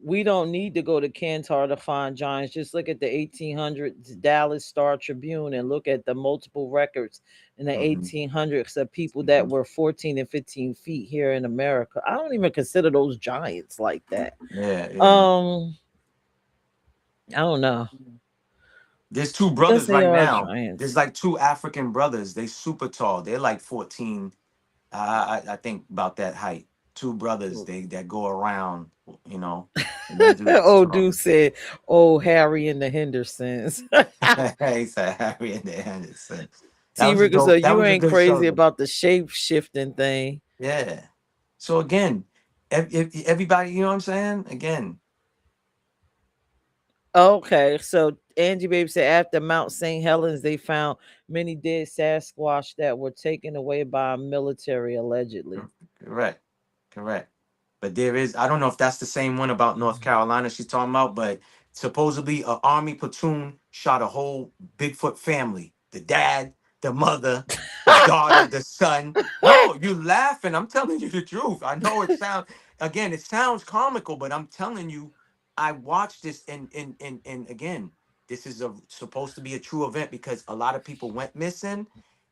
We don't need to go to Kantar to find giants. Just look at the 1800s Dallas Star Tribune and look at the multiple records in the Hmm. 1800s of people that Hmm. were 14 and 15 feet here in America. I don't even consider those giants like that. Yeah, yeah. Um, I don't know. There's two Yes, brothers they right are now. There's giants. like two African brothers. They super tall. They're like 14. I think about that height. Two brothers. They that go around. You know, and them dudes Oh, tall. dude said, "Oh, Harry and the Hendersons." He said Harry and the Anderson. That T was a Ricker, so dope. That you was a ain't good show. crazy about the shape shifting thing. Yeah. So again, everybody, you know what I'm saying? Again, Okay, so Angie Baby said after Mount St. Helens, they found many dead Sasquatch that were taken away by military allegedly. correct, correct. But there is, I don't know if that's the same one about North Carolina she's talking about, but supposedly a army platoon shot a whole Bigfoot family. The dad, the mother, the daughter, the son. No, you laughing. I'm telling you the truth. I know it sounds, again, it sounds comical, but I'm telling you, I watched this and again, this is supposed to be a true event because a lot of people went missing.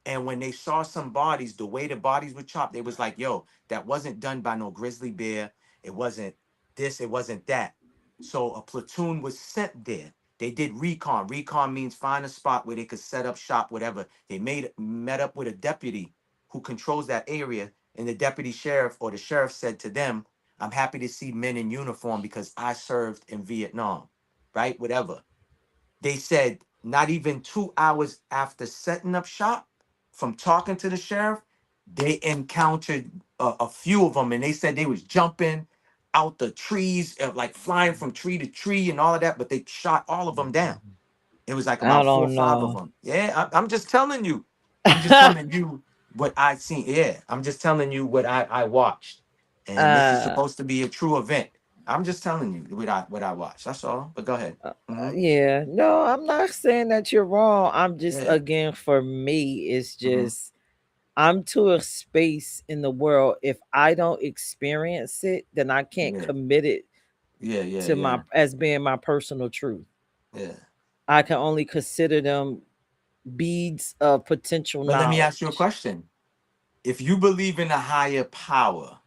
And when they saw some bodies, the way the bodies were chopped, they was like, yo, that wasn't done by no grizzly bear. It wasn't this, it wasn't that. So a platoon was sent there. They did recon. Recon means find a spot where they could set up shop, whatever. They met up with a deputy who controls that area, and the deputy sheriff or the sheriff said to them, I'm happy to see men in uniform because I served in Vietnam, right? Whatever. They said not even 2 hours after setting up shop, from talking to the sheriff, they encountered a few of them, and they said they was jumping out the trees, like flying from tree to tree and all of that. But they shot all of them down. It was like I about four or don't five of know. them. Yeah, I'm just telling you. I'm just telling you what I seen. Yeah, I'm just telling you what I watched, and this is uh, supposed to be a true event. I'm just telling you what I watched. That's all. But go ahead. Hmm. yeah, no, I'm not saying that you're wrong. I'm just, Yeah. again, for me, it's Hmm. just I'm to a space in the world. If I don't experience it, then I can't Yeah. commit it Yeah. Yeah. to my Yeah. as being my personal truth. Yeah. I can only consider them beads of potential But let me ask you a knowledge. question. If you believe in a higher power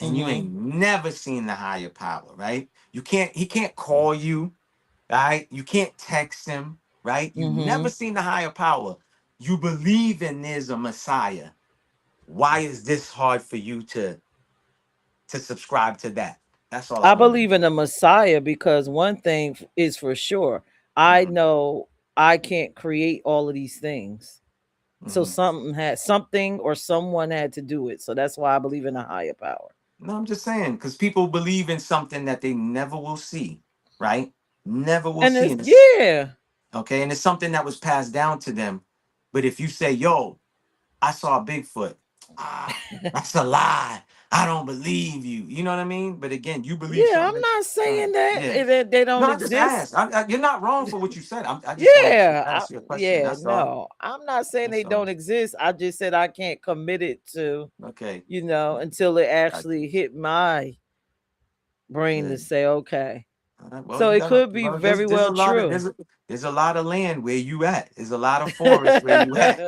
and you Mm-hmm. ain't never seen the higher power, right? He can't call you, right? You can't text him, right? You Mm-hmm. never seen the higher power. You believe in there's a Messiah. Why is this hard for you to subscribe to that? That's all I I want to believe know. in a Messiah because one thing is for sure. I Hmm. know I can't create all of these things. So Hmm. something or someone had to do it. So that's why I believe in a higher power. No, I'm just saying, because people believe in something that they never will see, right? Never will And see. it's, And it's yeah. okay, and it's something that was passed down to them. But if you say, yo, I saw a Bigfoot, that's a lie. I don't believe you. You know what I mean? But again, you believe Yeah, I'm something. not saying that Yeah. that they No, don't I just exist. asked. You're not wrong for what you said. I just want to Yeah, ask you a question. yeah, That's all. no. I'm not saying they That's all. don't exist. I just said I can't commit it to, Okay. until it I, actually hit my brain yeah. to say, okay. All right. Well, So you it got. could be Well, very there's well a lot of true. there's a lot of land where you at. There's a lot of forest where you at.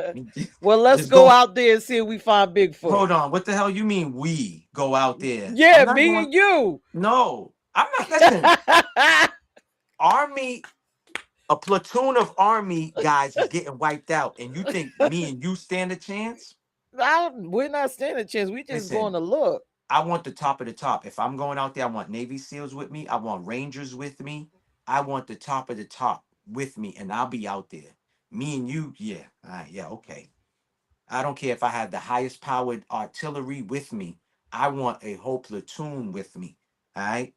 Well, let's Just go go. out there and see if we find Bigfoot. Hold on. What the hell you mean we go out there? I'm Yeah, not me going. and you. No, I'm not. Listen, army, a platoon of army guys is getting wiped out, and you think me and you stand a chance? We're not standing a chance. We just going Listen, to look. I want the top of the top. If I'm going out there, I want Navy SEALs with me. I want Rangers with me. I want the top of the top with me, and I'll be out there. Me and you, yeah, all right, yeah, okay. I don't care if I have the highest powered artillery with me. I want a whole platoon with me. All right.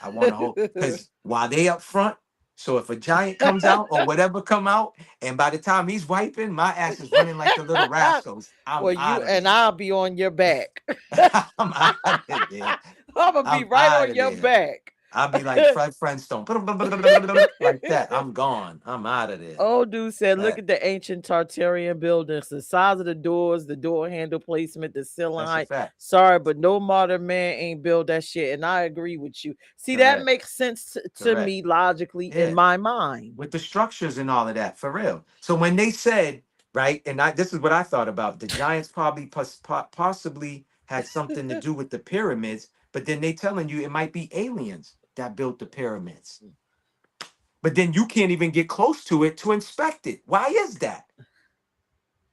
I want to hold because while they up front, so if a giant comes out or whatever come out, and by the time he's wiping, my ass is running like the little rascals. I'm Well, you out of and there. I'll be on your back. I'm out of there. I'm gonna be I'm right out on of your there. back. I'll be like Fred Flintstone, like that. I'm gone. I'm out of there. Old dude said, "Look That, at the ancient Tartarian buildings, the size of the doors, the door handle placement, the ceiling that's a height. fact. Sorry, but no modern man ain't built that shit." And I agree with you. See, that Correct. makes sense to Correct. me logically in Yeah. my mind. With the structures and all of that, for real. So when they said, right, and this is what I thought about, the Giants probably possibly had something to do with the pyramids, but then they telling you it might be aliens that built the pyramids. But then you can't even get close to it to inspect it. Why is that?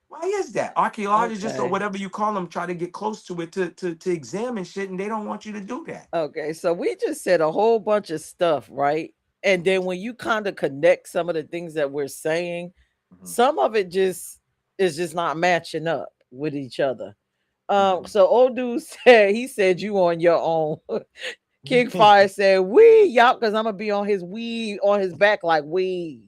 Why is that? Archaeologists or Okay. whatever you call them try to get close to it to examine shit, and they don't want you to do that. Okay, so we just said a whole bunch of stuff, right? And then when you kind of connect some of the things that we're saying, Mhm. some of it just It's just not matching up with each other. So old dude said he said you on your own. King Fire said we y'all because I'm gonna be on his we on his back like we.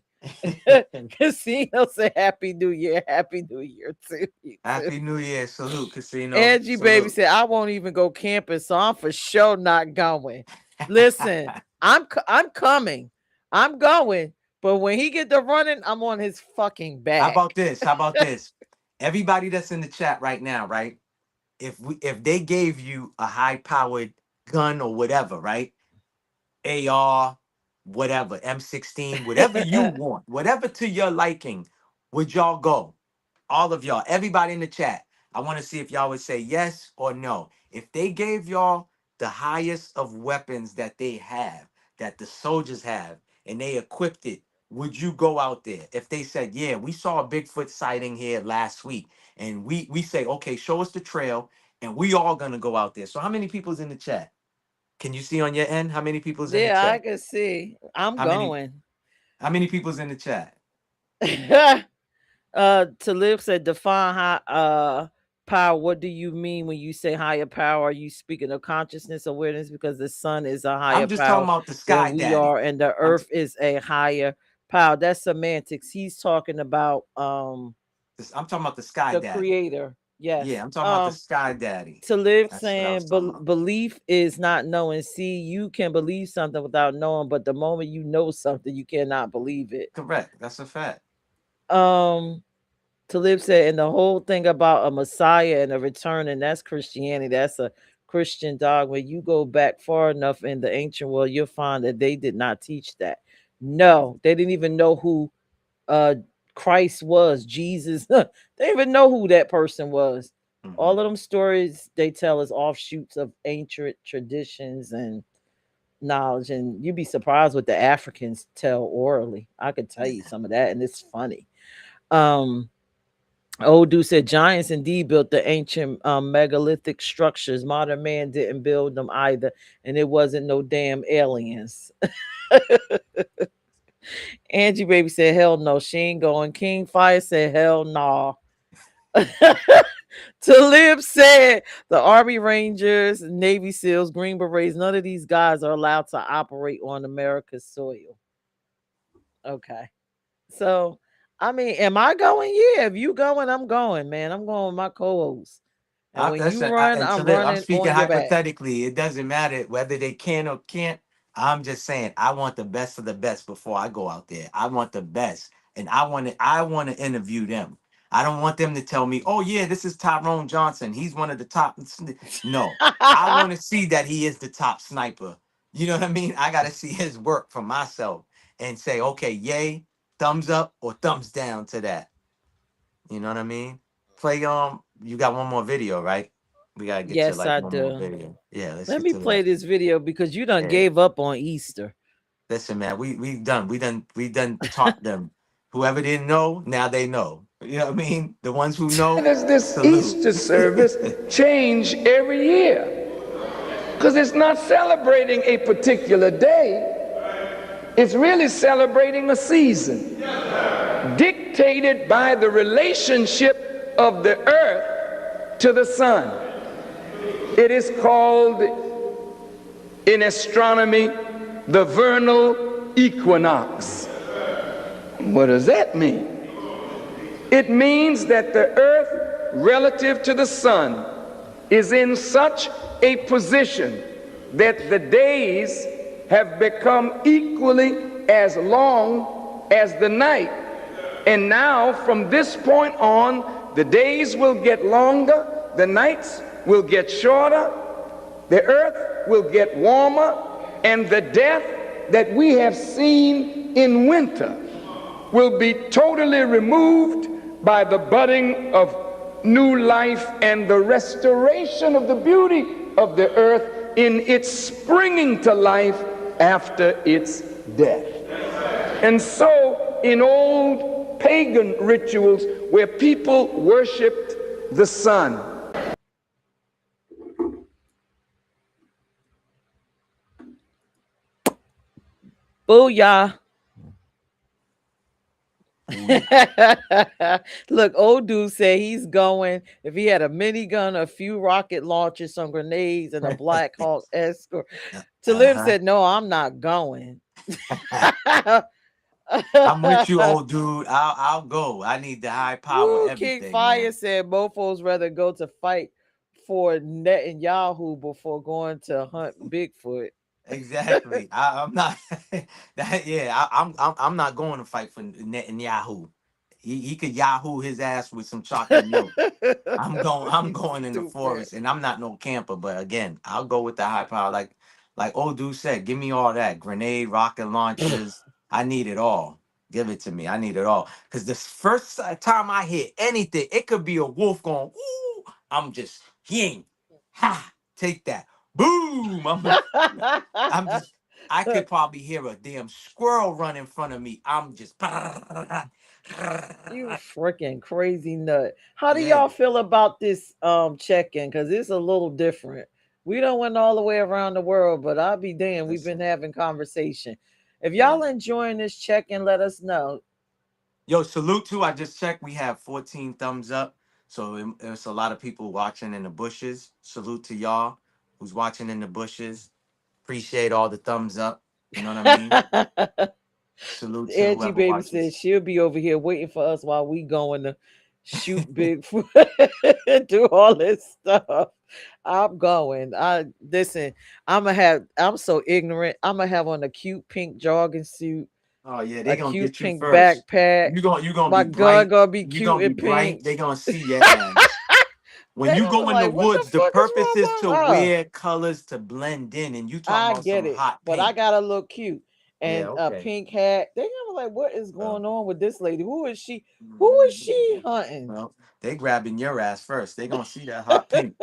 Casino said Happy New Year, Happy New Year to you too. Happy New Year. Salute, Casino. Angie baby Salute. said I won't even go camping, so I'm for sure not going. Listen, I'm coming, I'm going, but when he get to running, I'm on his fucking How back. about this? How about this? Everybody that's in the chat right now, right? If they gave you a high powered gun or whatever, right? AR, whatever, M16, whatever you want, whatever to your liking, would y'all go? All of y'all, everybody in the chat. I want to see if y'all would say yes or no. If they gave y'all the highest of weapons that they have, that the soldiers have, and they equipped it, would you go out there? If they said, yeah, we saw a Bigfoot sighting here last week, and we say, okay, show us the trail, and we all gonna go out there. So how many people's in the chat? Can you see on your end how many people's in the Yeah, I chat? can see. I'm How many going. how many people's in the chat? To live said define high power. What do you mean when you say higher power? Are you speaking of consciousness awareness? Because the sun is a higher I'm just talking power about the than sky we daddy. are, and the I'm earth is a higher power. That's semantics. He's talking about I'm talking about the sky the daddy. creator. Yes. Yeah, I'm talking about the sky daddy. To live That's what I was saying talking about. belief is not knowing. See, you can believe something without knowing, but the moment you know something, you cannot believe it. Correct. That's a fact. Um to live said, and the whole thing about a Messiah and a return, and that's Christianity. That's a Christian dogma. You go back far enough in the ancient world, you'll find that they did not teach that. No, they didn't even know who uh Christ was, Jesus. They didn't even know who that person was. Hmm. All of them stories they tell is offshoots of ancient traditions and knowledge, and you'd be surprised what the Africans tell orally. I could tell you Yeah. some of that, and it's funny. Um, Old dude said giants indeed built the ancient megalithic structures. Modern man didn't build them either, and it wasn't no damn aliens. Angie baby said hell no, she ain't going. King Fire said hell no. Talib said the Army Rangers, Navy SEALs, Green Berets, none of these guys are allowed to operate on America's soil. Okay. So, I mean, am I going? Yeah, if you going, I'm going, man. I'm going with my co-host. And when you run, And to I'm live, I'm running speaking on your back. hypothetically. It doesn't matter whether they can or can't. I'm just saying I want the best of the best before I go out there. I want the best, and I want to interview them. I don't want them to tell me, "Oh yeah, this is Tyrone Johnson. He's one of the top." No, I want to see that he is the top sniper. You know what I mean? I got to see his work for myself and say, "Okay, yay, thumbs up or thumbs down to that." You know what I mean? Play you got one more video, right? We gotta get to Yes, like I one more do. video. Yeah, let's Let get me to play that. this video because you done Yeah. gave up on Easter. Listen, man, we done taught them. Whoever didn't know, now they know. You know what I mean? The ones who know, Does this salute. Easter service change every year? Because it's not celebrating a particular day, it's really celebrating a season dictated by the relationship of the earth to the sun. It is called in astronomy the vernal equinox. What does that mean? It means that the earth relative to the sun is in such a position that the days have become equally as long as the night. And now from this point on, the days will get longer, the nights will get shorter, the earth will get warmer, and the death that we have seen in winter will be totally removed by the budding of new life and the restoration of the beauty of the earth in its springing to life after its death. And so in old pagan rituals where people worshiped the sun, Booyah. Look, old dude said he's going if he had a minigun, a few rocket launchers, some grenades, and a Black Hawk escort. Talib Uh-huh. said, "No, I'm not going." I'm with you, old dude. I'll go. I need the high power Woo, King everything, Fire man. said mofos rather go to fight for Netanyahu before going to hunt Bigfoot. Exactly. I'm not that. Yeah, I'm not going to fight for Netanyahu. He could Yahoo his ass with some chocolate milk. I'm You going in the stupid. forest, and I'm not no camper. But again, I'll go with the high power. Like old dude said, give me all that grenade, rocket launchers. I need it all. Give it to me. I need it all. Because the first time I hit anything, it could be a wolf going. Ooh, I'm just ying, ha, take that, boom. I'm just. I could probably hear a damn squirrel run in front of me. I'm just. You freaking crazy nut. How do Yeah. y'all feel about this check-in? Because it's a little different. We don't went all the way around the world, but I'll be damned. We've been Listen. having conversation. If Yeah. y'all enjoying this check-in, let us know. Yo, salute to. I just checked. We have 14 thumbs up. So it's a lot of people watching in the bushes. Salute to y'all who's watching in the bushes. Appreciate all the thumbs up. You know what I mean? Salute to Angie whoever baby says watches. she'll be over here waiting for us while we going to shoot Bigfoot and do all this stuff. I'm going. I listen. I'm so ignorant. I'm gonna have on a cute pink jogging suit, Oh yeah, they a gonna cute get you pink first. backpack. You gonna My be gun bright. gonna be You cute gonna be and pink. bright. They gonna see your ass. When They you gonna be go in the like, "What the woods, the fuck is purpose wrong is with to her?" wear colors to blend in, and you talking I about get some it, hot but I pink. gotta look cute Yeah, and a okay. pink hat. They gonna be like, "What is Well, going on with this lady? Who is she? Who is she hunting?" well, they grabbing your ass first. They gonna see that hot pink.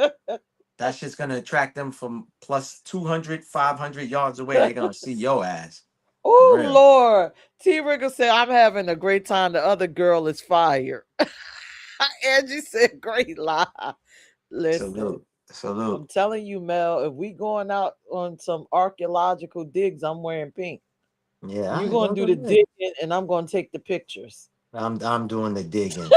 That shit's gonna attract them from plus 200, 500 yards away. They're gonna see your ass. For Oh real. Lord. T Rigger said, "I'm having a great time. The other girl is fired." Angie said, "Great lie." Listen, Salute. Salute. I'm telling you, Mel, if we going out on some archaeological digs, I'm wearing pink. Yeah, You're I gonna know do the that. digging and I'm gonna take the pictures. I'm doing the digging.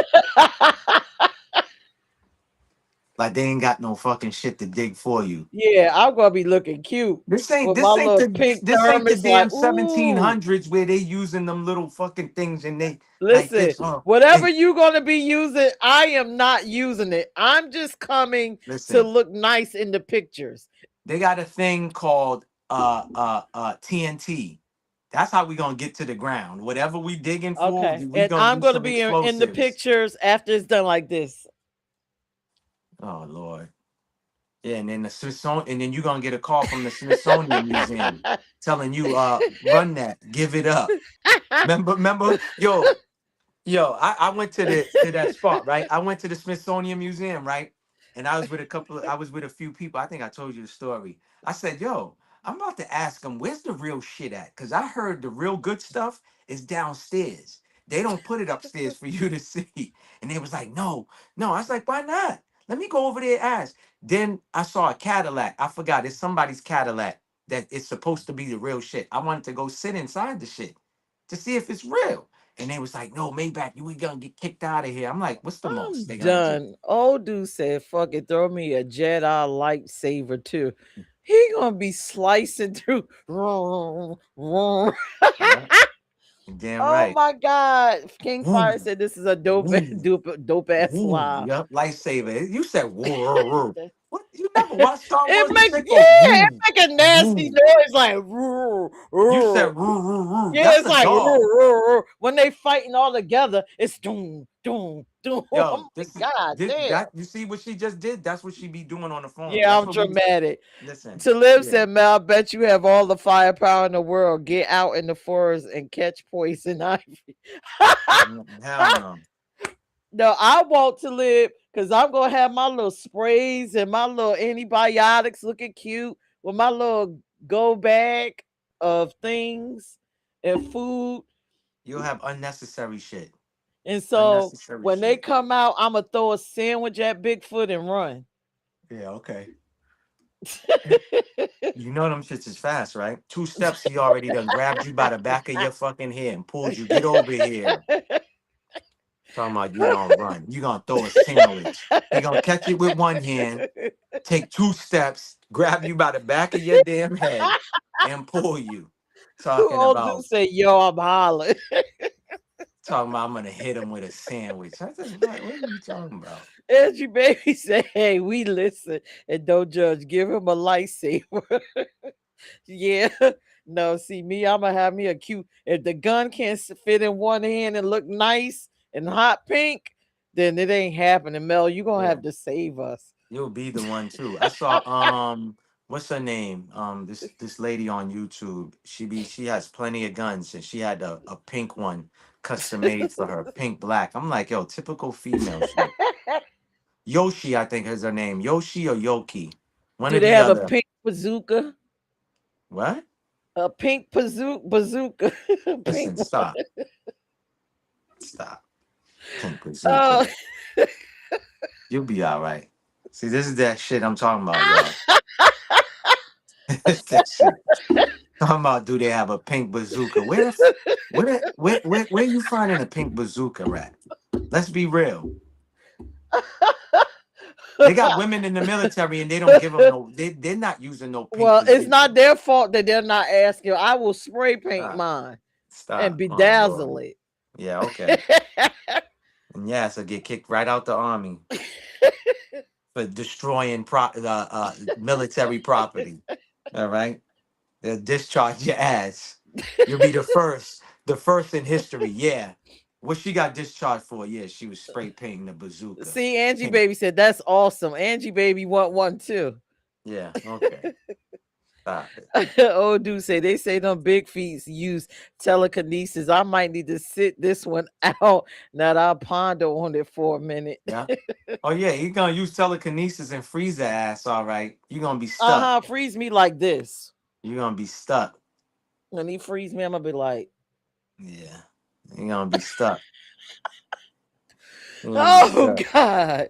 Like they ain't got no fucking shit to dig for you. Yeah, I'm gonna be looking cute This ain't with my this ain't little the pink this ain't the thermos, damn like, ooh. 1700s where they using them little fucking things and they like Listen, this. Oh, whatever they you're gonna be using, I am not using it. I'm just coming to listen. look nice in the pictures. They got a thing called TNT. That's how we gonna get to the ground. Whatever we digging for, Okay. we And gonna I'm do gonna some be in the explosives. pictures after it's done like this. Oh Lord. Yeah, and then the Smithsonian, and then you're gonna get a call from the Smithsonian Museum telling you, run that, give it up. Remember, yo, I went to that spot, right? I went to the Smithsonian Museum, right? And I was with a few people. I think I told you the story. I said, yo, I'm about to ask them, where's the real shit at? Because I heard the real good stuff is downstairs. They don't put it upstairs for you to see. And they was like, no, no. I was like, why not? Let me go over there and ask. Then I saw a Cadillac. I forgot, it's somebody's Cadillac that is supposed to be the real shit. I wanted to go sit inside the shit to see if it's real. And they was like, no, Maybach, we gonna get kicked out of here. I'm like, what's the most I'm they gonna do? done. Old dude said, "Fuck it, throw me a Jedi lightsaber too." He gonna be slicing through. Yeah, damn Oh right. my God. King Fire Woo, said this is a dope, woo, dope ass woo. lie. Yep, lightsaber. You said woo, woo, woo. What? You never watched Star It Wars? This make, shit go yeah, it woo, make a nasty woo. noise like "Roo, You roo." said woo, woo, woo. Yeah, That's it's a like "Roo, dog. roo, roo." When they fighting all together, it's doom, doom, doom. I'm Yo, like, God damn. that you see what she just did? That's what she be doing on the phone. Yeah, That's I'm what we dramatic. listen. To live Yeah. said, "Mel, I bet you have all the firepower in the world. Get out in the forest and catch poison ivy." Hell no. No, I want to live because I'm gonna have my little sprays and my little antibiotics looking cute with my little go bag of things and food. You'll have unnecessary shit. And so Unnecessary when they shit. come out, I'm gonna throw a sandwich at Bigfoot and run. Yeah, okay. You know them shits is fast, right? Two steps, he already done grabbed you by the back of your fucking hair and pulled you. Get over here. Talking about you gonna run. You gonna throw a sandwich. He gonna catch it with one hand, take 2 steps, grab you by the back of your damn head, and pull you. Talking Old dude about say, yo, I'm hollering. I'm gonna hit him with a sandwich. I said, what are you talking about? Angie Baby say, hey, we listen and don't judge. Give him a lightsaber. Yeah. No, see me, I'm gonna have me a cute. If the gun can't fit in one hand and look nice and hot pink, then it ain't happening. Mel, you gonna Yeah, have to save us. you'll be the one too. I saw what's her name? This lady on YouTube. She has plenty of guns and she had a pink one custom made for her, pink black. I'm like, yo, typical female shit. Yoshi, I think is her name. Yoshi or Yoki. One Do or they the have a other. pink bazooka? What? A pink bazooka. Pink Listen, one. stop. Stop. Pink Oh. bazooka. You'll be all right. See, this is that shit I'm talking about, y'all. It's that shit. Talking about do they have a pink bazooka? Where you finding a pink bazooka at? Let's be real. They got women in the military and they don't give them no. They're not using no pink Well, it's not bazooka. their fault that they're not asking. I will spray paint Stop. mine and Stop. Oh bedazzle Lord. it. Yeah. Okay. And yeah, so get kicked right out the army for destroying military property. All right. They'll discharge your ass. You'll be the first in history. Yeah. What she got discharged for? Yeah, she was spray painting the bazooka. See, Angie Baby said that's awesome. Angie Baby want one too. Yeah, okay. Stop it. Old dude say they say them big feet use telekinesis. I might need to sit this one out. Now that I'll ponder on it for a minute. Yeah. Oh yeah, you're gonna use telekinesis and freeze the ass, all right. You're gonna be stuck. Freeze me like this. You're gonna be stuck. When he freeze me, I'm gonna be like, Yeah. You're gonna be stuck. You're gonna be oh stuck. God.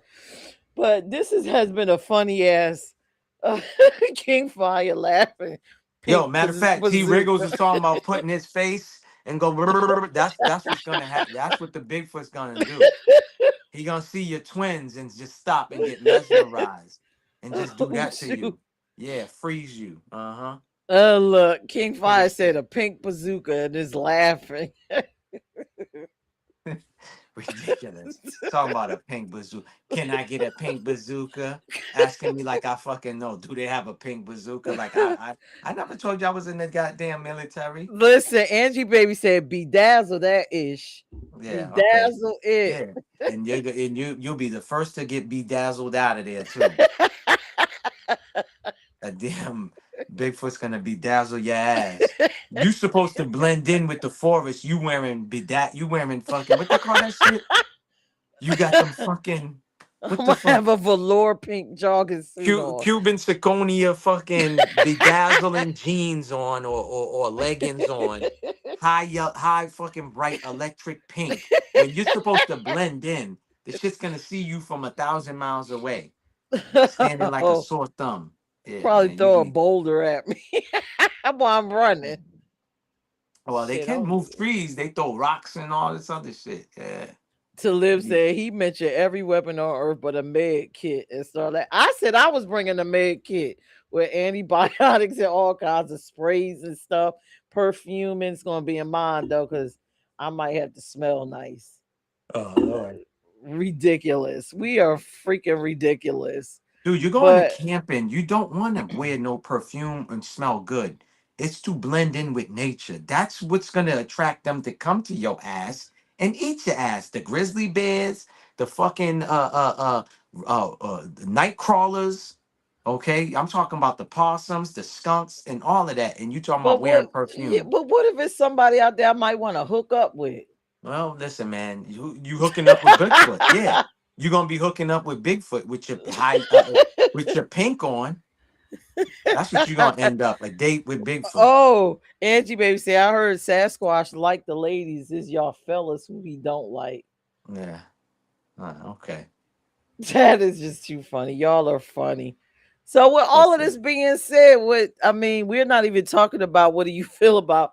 But has been a funny ass King Fire laughing. Yo, Pink matter of fact, T Wriggles bazooka. was talking about putting his face and go. That's what's gonna happen. That's what the Bigfoot's gonna do. He gonna see your twins and just stop and get mesmerized and just do Oh that to shoot. you. Yeah, freeze you. Uh-huh. Look, King Fire said a pink bazooka and is laughing. Ridiculous. Talking about a pink bazooka. Can I get a pink bazooka? Asking me like I fucking know. Do they have a pink bazooka? Like I never told you I was in the goddamn military. Listen, Angie Baby said bedazzle that ish. Yeah, okay. Bedazzle it. Yeah. And you'll be the first to get bedazzled out of there too. A damn Bigfoot's gonna bedazzle your ass. You supposed to blend in with the forest. You wearing fucking what they call that shit? You got them fucking I'm what the gonna fuck? have a velour pink jogging suit on. Cuban zirconia fucking bedazzling jeans on or leggings on. High fucking bright electric pink. When you're supposed to blend in, the shit's gonna see you from 1,000 miles away. Standing like a sore thumb. Yeah, Probably man. throw a boulder at me while I'm running. Well, they Shit, can move trees. They throw rocks and all this other shit. Yeah. To live said he mentioned every weapon on earth but a med kit and stuff like. I said I was bringing a med kit with antibiotics and all kinds of sprays and stuff. Perfume is gonna be in mine though, because I might have to smell nice. Oh Lord. Ridiculous. We are freaking ridiculous. Dude, you're going to camping. You don't want to wear no perfume and smell good. It's to blend in with nature. That's what's gonna attract them to come to your ass and eat your ass. The grizzly bears, the fucking the night crawlers. Okay, I'm talking about the possums, the skunks, and all of that. And you talking about wearing perfume. But what if it's somebody out there I might want to hook up with? Well, listen, man, you hooking up with Bigfoot. Yeah, you're gonna be hooking up with Bigfoot with your with your pink on. That's what you're gonna end up, a date with Bigfoot. Oh, Angie Baby say I heard Sasquatch like the ladies. This y'all fellas who he don't like. Yeah. Okay. That is just too funny. Y'all are funny. So with all of this being said, we're not even talking about what do you feel about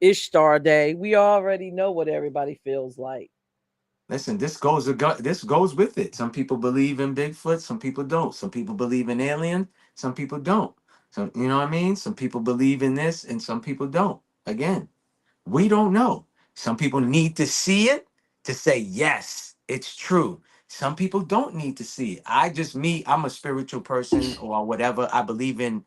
Ishtar Day. We already know what everybody feels like. Listen, this goes with it. Some people believe in Bigfoot, some people don't. Some people believe in alien, some people don't. So you know what I mean? Some people believe in this and some people don't. Again, we don't know. Some people need to see it to say, yes, it's true. Some people don't need to see it. I'm a spiritual person or whatever. I believe in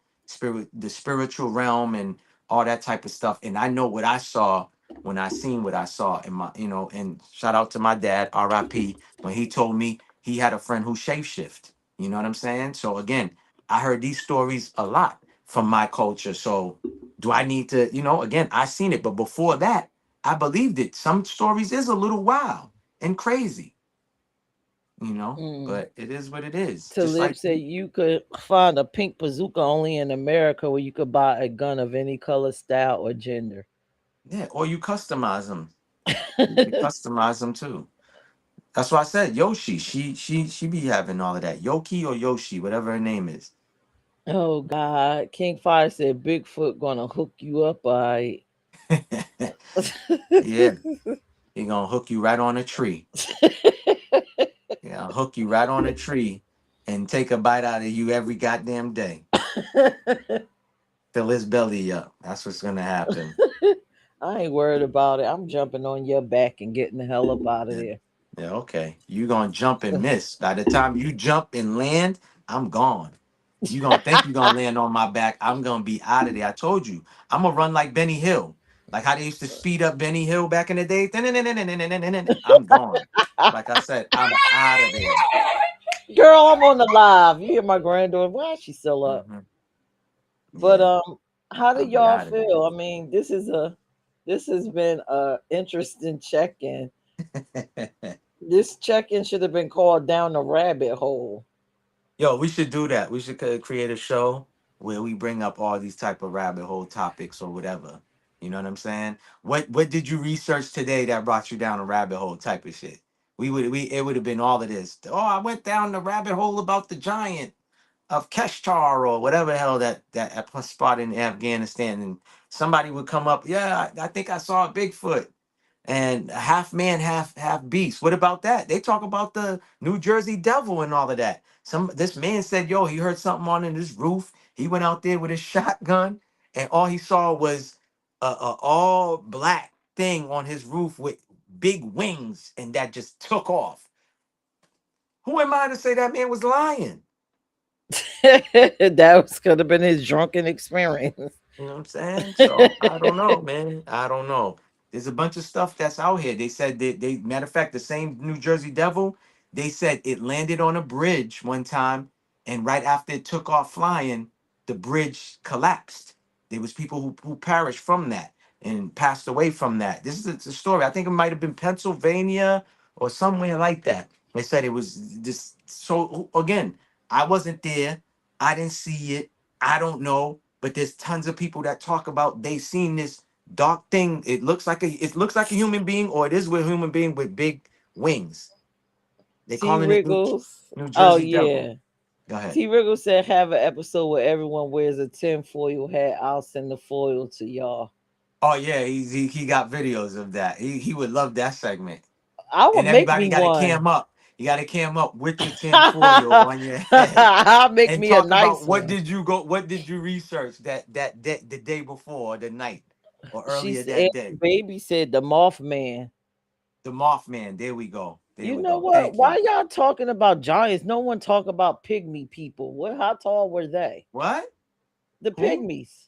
the spiritual realm and all that type of stuff. And I know what I saw when I seen what I saw in my, and shout out to my dad, RIP, when he told me he had a friend who shapeshift. You know what I'm saying? So again, I heard these stories a lot from my culture. So do I need to, again, I seen it, but before that, I believed it. Some stories is a little wild and crazy, Mm. but it is what it is. Just Talib like, said you could find a pink bazooka only in America where you could buy a gun of any color, style, or gender. yeah, or you customize them. You can customize them too. That's why I said Yoshi. She be having all of that. Yoki or Yoshi, whatever her name is. Oh God. King Fire said Bigfoot gonna hook you up, I Yeah, he gonna hook you right on a tree. Yeah, hook you right on a tree and take a bite out of you every goddamn day. Fill his belly up. That's what's gonna happen. I ain't worried about it. I'm jumping on your back and getting the hell up out of Yeah. there. Yeah, okay. You gonna jump and miss. By the time you jump and land, I'm gone. You gonna think you gonna land on my back. I'm gonna be out of there. I told you, I'm gonna run like Benny Hill. Like how they used to speed up Benny Hill back in the day. I'm gone. Like I said, I'm out of there. Girl, I'm on the live. You hear my granddaughter? Why is she still up? Mhm. But Yeah, how do I'll be y'all out of feel? I mean, this has been a interesting check-in. there. This check-in should have been called down the rabbit hole. Yo, we should do that. We should create a show where we bring up all these type of rabbit hole topics or whatever. You know what I'm saying? What did you research today that brought you down a rabbit hole type of shit? We it would have been all of this. Oh, I went down the rabbit hole about the giant of Keshtar or whatever the hell that spot in Afghanistan, and somebody would come up. Yeah, I think I saw a Bigfoot and half man, half beast. What about that? They talk about the New Jersey Devil and all of that. This man said, yo, he heard something on in his roof. He went out there with his shotgun, and all he saw was a all black thing on his roof with big wings, and that just took off. Who am I to say that man was lying? That was could have been his drunken experience. You know what I'm saying? So I don't know, man. I don't know. There's a bunch of stuff that's out here. They said they matter of fact, the same New Jersey Devil, they said it landed on a bridge one time, and right after it took off flying, the bridge collapsed. There was people who perished from that and passed away from that. This is a story. I think it might have been Pennsylvania or somewhere like that. They said it was this. So again, I wasn't there. I didn't see it. I don't know, but there's tons of people that talk about they seen this dark thing. It looks like a human being, or it is a human being with big wings. They T calling it Wriggles. New Oh Jersey Devil. yeah. Go ahead. T Wriggles said have an episode where everyone wears a tinfoil hat. I'll send the foil to y'all. Oh yeah, he got videos of that. He would love that segment. I And would make everybody me got to one. cam up. You got to cam up with your tin foil on your head I'll make and me a talk about nice one. what did you research the day before, the night, or She earlier said, that day. "Baby said the Mothman." The Mothman. There we go. There You we know go. what? Thank you. Why y'all talking about giants? No one talk about pygmy people. What? How tall were they? What? The Who? pygmies.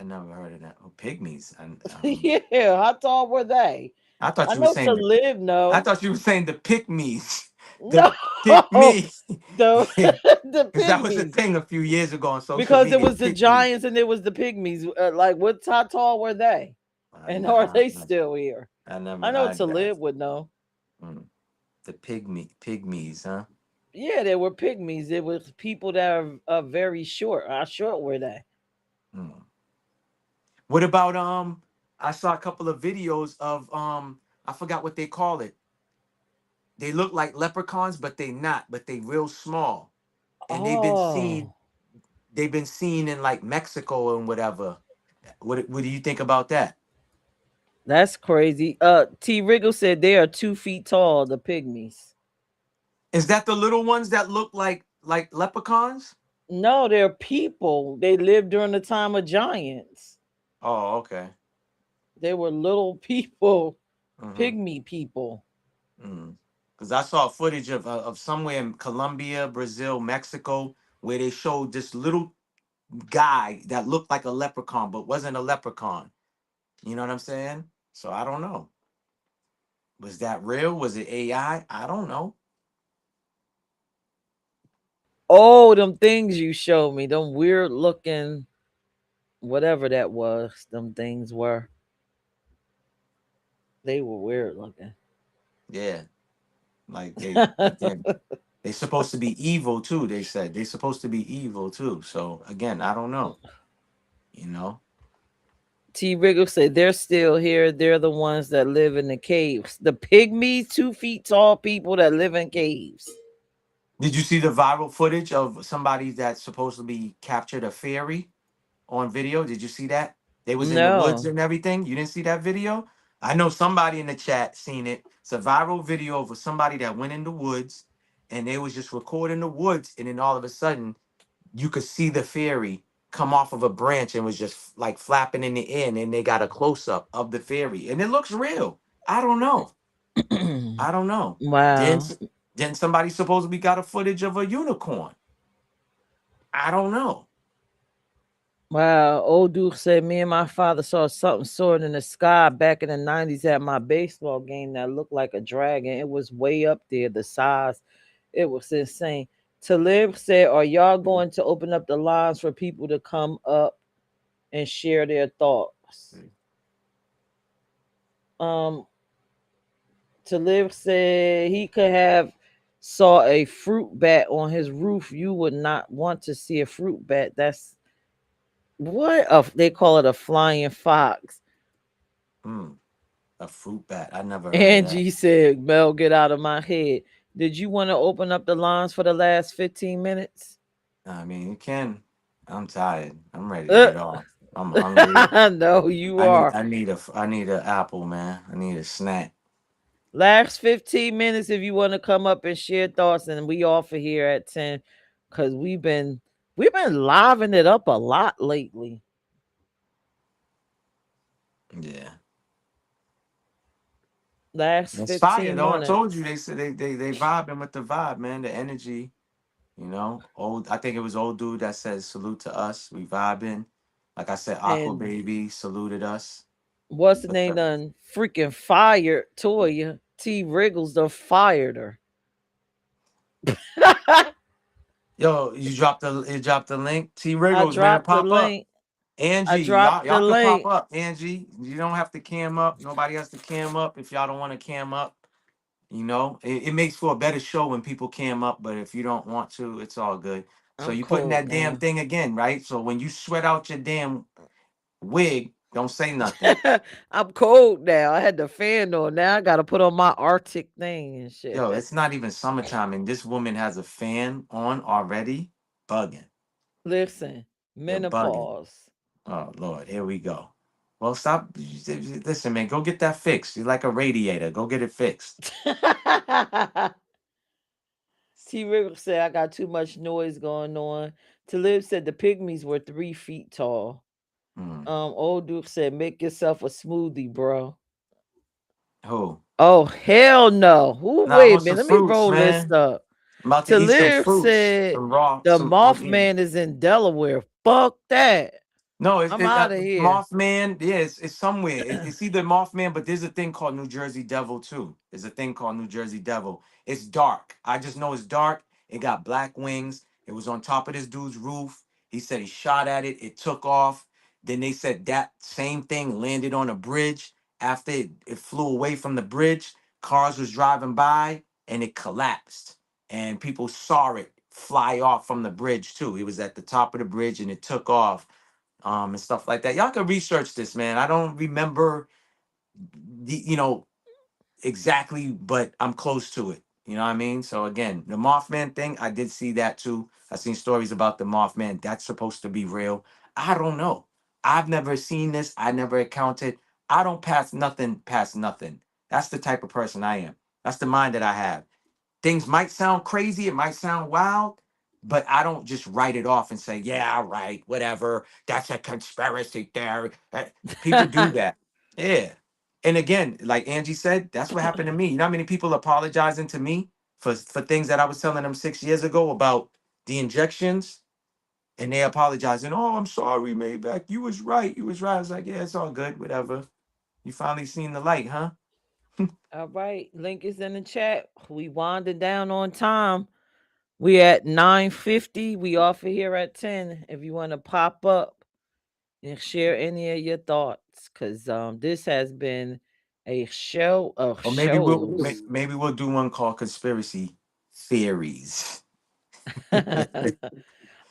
I never heard of that. Oh, pygmies. Yeah, how tall were they? I thought I you were know to saying the. live. I No, thought you were saying the pick me's. no, The pick me. the the Because that was a pygmies. thing a few years ago on social Because it media. was the Pick me. giants and it was the pygmies. Like, what? How tall were they? And are they still here? I never. I know to live would know. Mm, the pygmies, huh? Yeah, they were pygmies. It was people that are very short. How short were they? Mm. What about I saw a couple of videos of I forgot what they call it. They look like leprechauns, but they not. But they real small, and Oh, they've been seen in like Mexico and whatever. What do you think about that? That's crazy. T Wriggle said they are 2 feet tall, the pygmies. Is that the little ones that look like leprechauns? No, they're people. They lived during the time of giants. Oh, okay. They were little people, Mm-hmm. pygmy people. Mm. Because I saw footage of somewhere in Colombia, Brazil, Mexico, where they showed this little guy that looked like a leprechaun but wasn't a leprechaun. You know what I'm saying? So I don't know. Was that real? Was it AI? I don't know. Oh, them things you showed me, them weird looking, whatever that was, them things were. They were weird looking. Yeah. Like they again, they supposed to be evil too, they said. They supposed to be evil too. So again, I don't know. You know? T Wriggle said they're still here. They're the ones that live in the caves. The pygmies, 2 feet tall people that live in caves. Did you see the viral footage of somebody that supposedly captured a fairy on video? Did you see that? They was in the woods No. and everything. You didn't see that video? I know somebody in the chat seen it. It's a viral video of somebody that went in the woods and they was just recording the woods, and then all of a sudden you could see the fairy come off of a branch and was just like flapping in the air, and then they got a close up of the fairy and it looks real. I don't know. I don't know. Then Wow. then somebody supposedly got a footage of a unicorn. I don't know. Wow. Old Duke said me and my father saw something soaring in the sky back in the 90s at my baseball game that looked like a dragon. It was way up there, the size. It was insane. Talib said, are y'all going to open up the lines for people to come up and share their thoughts? Um, Talib said he could have saw a fruit bat on his roof. You would not want to see a fruit bat. That's what they call it, a flying fox. Hmm. A fruit bat. I never heard of that. Angie said, Mel, get out of my head. Did you want to open up the lines for the last 15 minutes? I mean, you can. I'm tired. I'm ready to Uh, get off. I'm hungry. no, you are. I need a apple, man. I need a snack. Last 15 minutes if you want to come up and share thoughts, and we offer here at 10 because we've been livening it up a lot lately. Yeah. Last It's fire 15 though. I told you minutes. they said they vibing with the vibe, man. The energy, you know. Old I think it was old dude that said salute to us. We vibing. Like I said, Aqua And Baby saluted us. what's the But name done freaking fired Toya? T Wriggles done fired her. yo, you dropped the link. T I Wriggles, man, dropped the pop up. link. I Angie, dropped the y'all can pop link. up. Angie, you don't have to cam up. Nobody has to cam up if y'all don't want to cam up. You know, it makes for a better show when people cam up, but if you don't want to, it's all good. So I'm you putting cold that damn now. thing again, right? So when you sweat out your damn wig, don't say nothing. I'm cold now. I had the fan on. Now I gotta put on my Arctic thing and shit. Yo, it's not even summertime, and this woman has a fan on already. Bugging. Listen, You're bugging. menopause. Oh Lord, here we go. Well, stop. Listen, man, go get that fixed. You're like a radiator. Go get it fixed. T River said I got too much noise going on. Talib said the pygmies were 3 feet tall. Hmm. Old Duke said make yourself a smoothie, bro. Who? Oh hell no. Who, Nah, I wait a want some minute. Let me fruits, roll this man. up. I'm about to eat some Talib fruits. said Some raw, the some. Mothman is in Delaware. Fuck that. No, I'm out of here. Mothman. Yeah, it's somewhere. It's either Mothman, but there's a thing called New Jersey Devil too. There's a thing called New Jersey Devil. It's dark. I just know it's dark. It got black wings. It was on top of this dude's roof. He said he shot at it. It took off. Then they said that same thing landed on a bridge. After it flew away from the bridge, cars was driving by and it collapsed. And people saw it fly off from the bridge too. It was at the top of the bridge and it took off, and stuff like that. Y'all can research this, man. I don't remember the exactly, but I'm close to it. You know what I mean? So again, the Mothman thing, I did see that too. I seen stories about the Mothman. That's supposed to be real. I don't know. I've never seen this. I never encountered. I don't pass nothing past nothing. That's the type of person I am. That's the mind that I have. Things might sound crazy, it might sound wild, but I don't just write it off and say, yeah, right, whatever. That's a conspiracy theory. People do that. Yeah. And again, like Angie said, that's what happened to me. You know how many people apologizing to me for things that I was telling them 6 years ago about the injections? And they apologizing. Oh, I'm sorry, Maybach. You was right. You was right. I was like, yeah, it's all good. Whatever. You finally seen the light, huh? All right, link is in the chat. We winding down on time. We at 9:50. We off of here at 10. If you want to pop up and share any of your thoughts, because this has been a show of Or maybe shows. maybe we'll do one called conspiracy theories.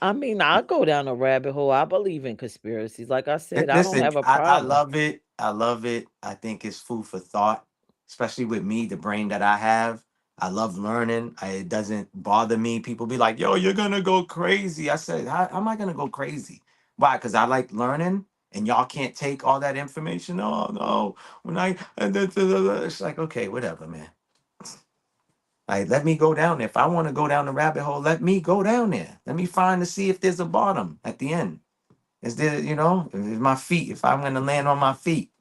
I mean, I go down a rabbit hole. I believe in conspiracies. Like I said, I don't Listen, have a I problem. love it. I love it. I think it's food for thought, especially with me, the brain that I have. I love learning. It doesn't bother me. People be like, yo, you're going to go crazy. I said, how am I going to go crazy? Why? Because I like learning and y'all can't take all that information. Oh, no. When it's like, okay, whatever, man. Like, let me go down there. If I want to go down the rabbit hole, let me go down there. Let me find to see if there's a bottom at the end. Is there, if my feet, if I'm gonna land on my feet,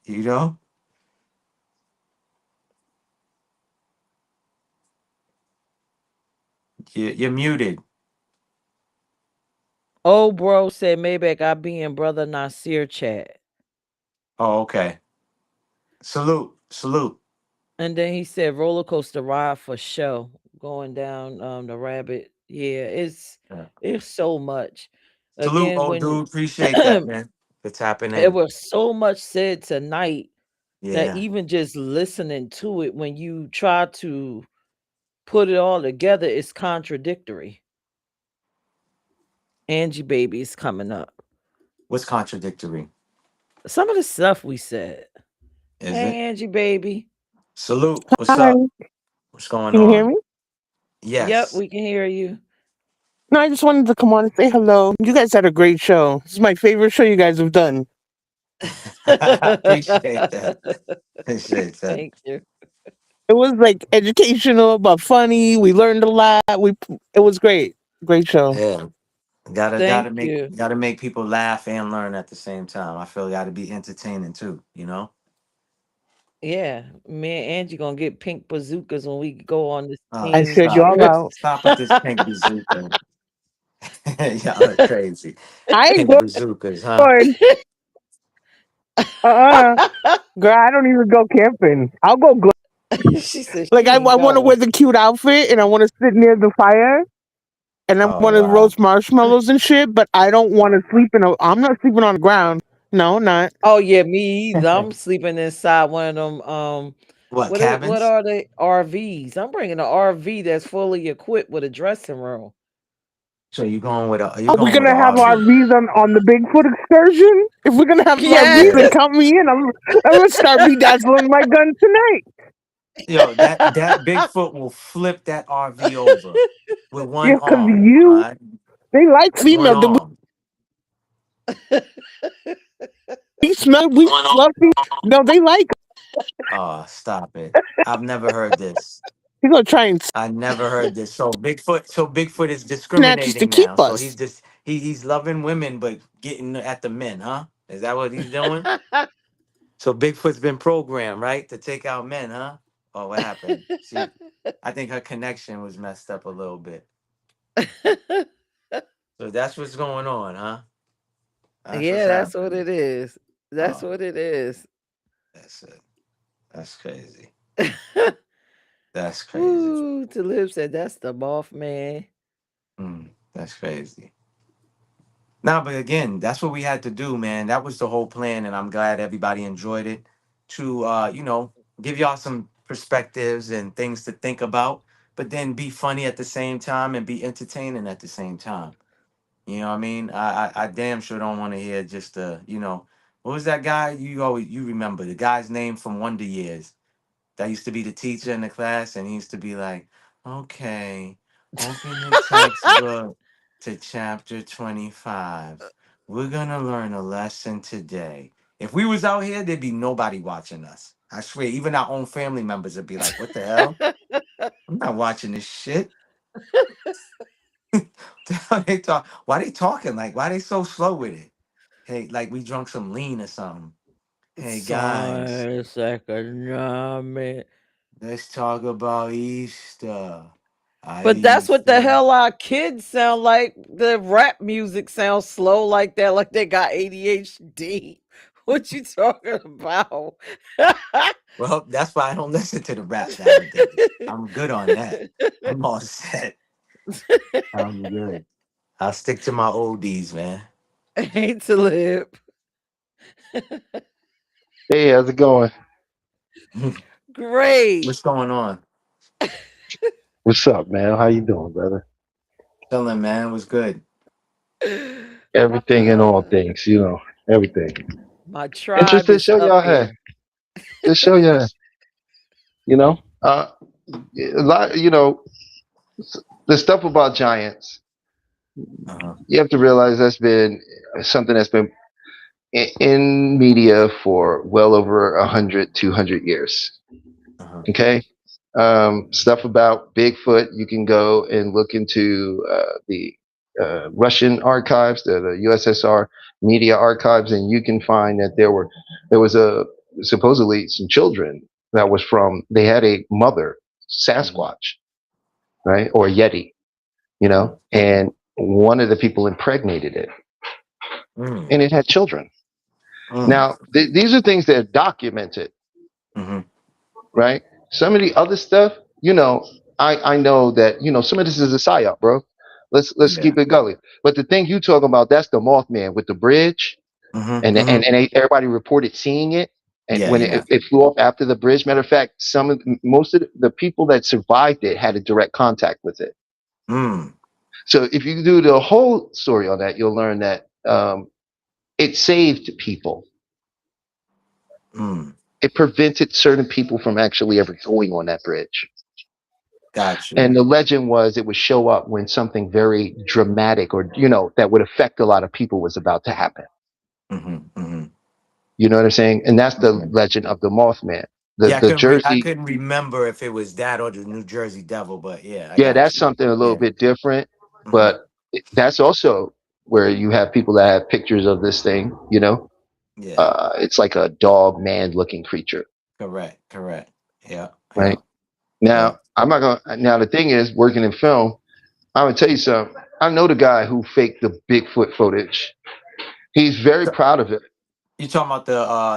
you know? You're muted. Oh, bro said maybe I be in brother Nasir chat. Oh, okay. Salute, salute. And then he said roller coaster ride for show going down the rabbit. Yeah, Yeah. it's so much. Salute, Again, old when dude. Appreciate that, man. For tapping it in. was so much said tonight that Yeah. even just listening to it, when you try to put it all together, it's contradictory. Angie baby is coming up. What's contradictory? Some of the stuff we said. Is Hey it? Angie baby. Salute. What's Hi, up? What's going can you hear on? me? Yep, Yes. we can hear you. No, I just wanted to come on and say hello. You guys had a great show. This is my favorite show you guys have done. Appreciate that. Appreciate that. Thank you. It was like educational but funny. We learned a lot. It was great. Great show. Yeah. Gotta Thank gotta make you. gotta make people laugh and learn at the same time. I feel gotta be entertaining too, you know? Yeah, me and Angie gonna get pink bazookas when we go on this I team showed you Stop all it. trip. out. Stop with this pink bazooka. Y'all are crazy. I ain't Pink bazookas, huh? going. Girl, I don't even go camping. I'll go. She said Like she ain't I want to wear going. the cute outfit and I want to sit near the fire and I Oh want to wow. roast marshmallows and shit. But I don't want to sleep in a. I'm not sleeping on the ground. No, not. Oh yeah, me either. I'm sleeping inside one of them. What, What cabins? are they? RVs. I'm bringing an RV that's fully equipped with a dressing room. So you Are we going with gonna an have RV. RVs on the Bigfoot excursion? If we're gonna have RVs, Yes. then Yeah. count me in. I'm gonna start bedazzling my gun tonight. Yo, that Bigfoot will flip that RV over with one Yeah, cause arm. All right. they like One female. arm. We smell, we fluffy. No, they like. Oh, stop it. I've never heard this. He's gonna try and I never heard this. So Bigfoot is snatch us to discriminating now. keep So us. he's loving women but getting at the men, huh? Is that what he's doing? So Bigfoot's been programmed, right? To take out men, huh? Oh, what happened? I think her connection was messed up a little bit. So that's what's going on, huh? That's what's Yeah, that's what happening. it is. That's Oh, what it is. that's it. That's crazy. That's crazy. Woo, Talib said that's the moth man. That's crazy. No, but again, that's what we had to do, man. That was the whole plan, and I'm glad everybody enjoyed it. To give y'all some perspectives and things to think about, but then be funny at the same time and be entertaining at the same time. You know what I mean? I damn sure don't want to hear just what was that guy you remember the guy's name from Wonder Years that used to be the teacher in the class, and he used to be like, okay, open the textbook to chapter 25. We're gonna learn a lesson today. If we was out here, there'd be nobody watching us. I swear, even our own family members would be like, "What the hell? I'm not watching this shit." The hell they talk? Why they talking like? Why they so slow with it? Hey, like we drunk some lean or something. Hey guys, Science economic. let's talk about Easter. But that's what the Easter. hell our kids sound like. The rap music sounds slow like that, like they got ADHD. What you talking about? Well, that's why I don't listen to the rap nowadays. I'm good on that. I'm all set. I'm good. I'll stick to my oldies, man. Hate to live. Hey, how's it going? Great. What's going on? What's up, man? How you doing, brother? Chilling, man. What's good? Everything and all things, everything. My tribe Interesting is show up y'all had. here. Good show y'all had. You know, a lot. The stuff about giants. Uh-huh. You have to realize that's been something that's been in media for well over 100, 200 years. Uh-huh. Okay. Stuff about Bigfoot, you can go and look into the Russian archives, the USSR media archives, and you can find that there was supposedly some children that was they had a mother Sasquatch, right, or Yeti, Mm-hmm. and one of the people impregnated it, Mm-hmm. and it had children. Mm-hmm. Now these are things that are documented, Mm-hmm. right? Some of the other stuff, I know that some of this is a psyop, bro. Let's Yeah. keep it gully. But the thing you talking about, that's the Mothman with the bridge, Mm-hmm. and Mm-hmm. everybody reported seeing it, and Yeah, when yeah. it flew off after the bridge. Matter of fact, most of the people that survived it had a direct contact with it. Mm. So if you do the whole story on that, you'll learn that it saved people. Mm. It prevented certain people from actually ever going on that bridge. Got you. And the legend was it would show up when something very dramatic or, that would affect a lot of people was about to happen. Mm-hmm. Mm-hmm. You know what I'm saying? And that's the Okay. legend of the Mothman. Yeah, The I Jersey, couldn't remember if it was that or the New Jersey Devil, but yeah, I yeah, got that's you. something a little Yeah. bit different. Mm-hmm. But that's also where you have people that have pictures of this thing. Yeah. It's like a dog man looking creature, Correct. Correct. Yeah. Yeah. right? Yeah. Now, I'm not going to, now the thing is, working in film, I'm going to tell you something. I know the guy who faked the Bigfoot footage. He's very So, proud of it. you talking about